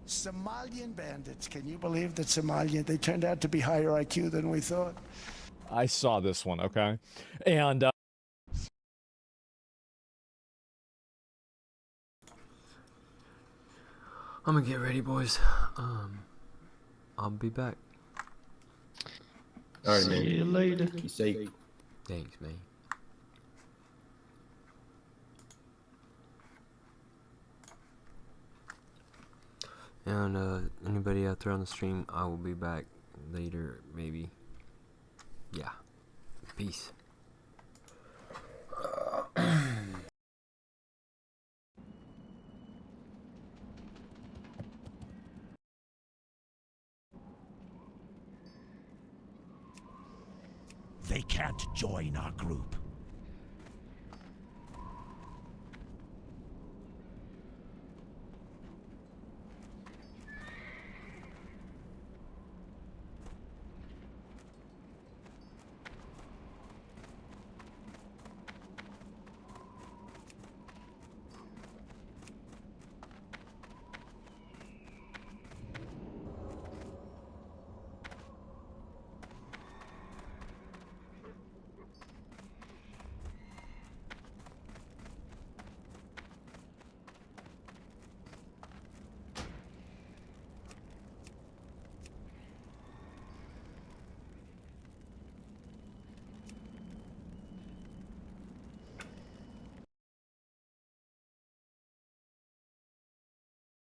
Somalian bandits, can you believe that Somalian, they turned out to be higher IQ than we thought. I saw this one, okay? And, I'm gonna get ready, boys. I'll be back. All right, man. See you later. Be safe. Thanks, man. And anybody out there on the stream, I will be back later, maybe. Yeah. Peace. They can't join our group.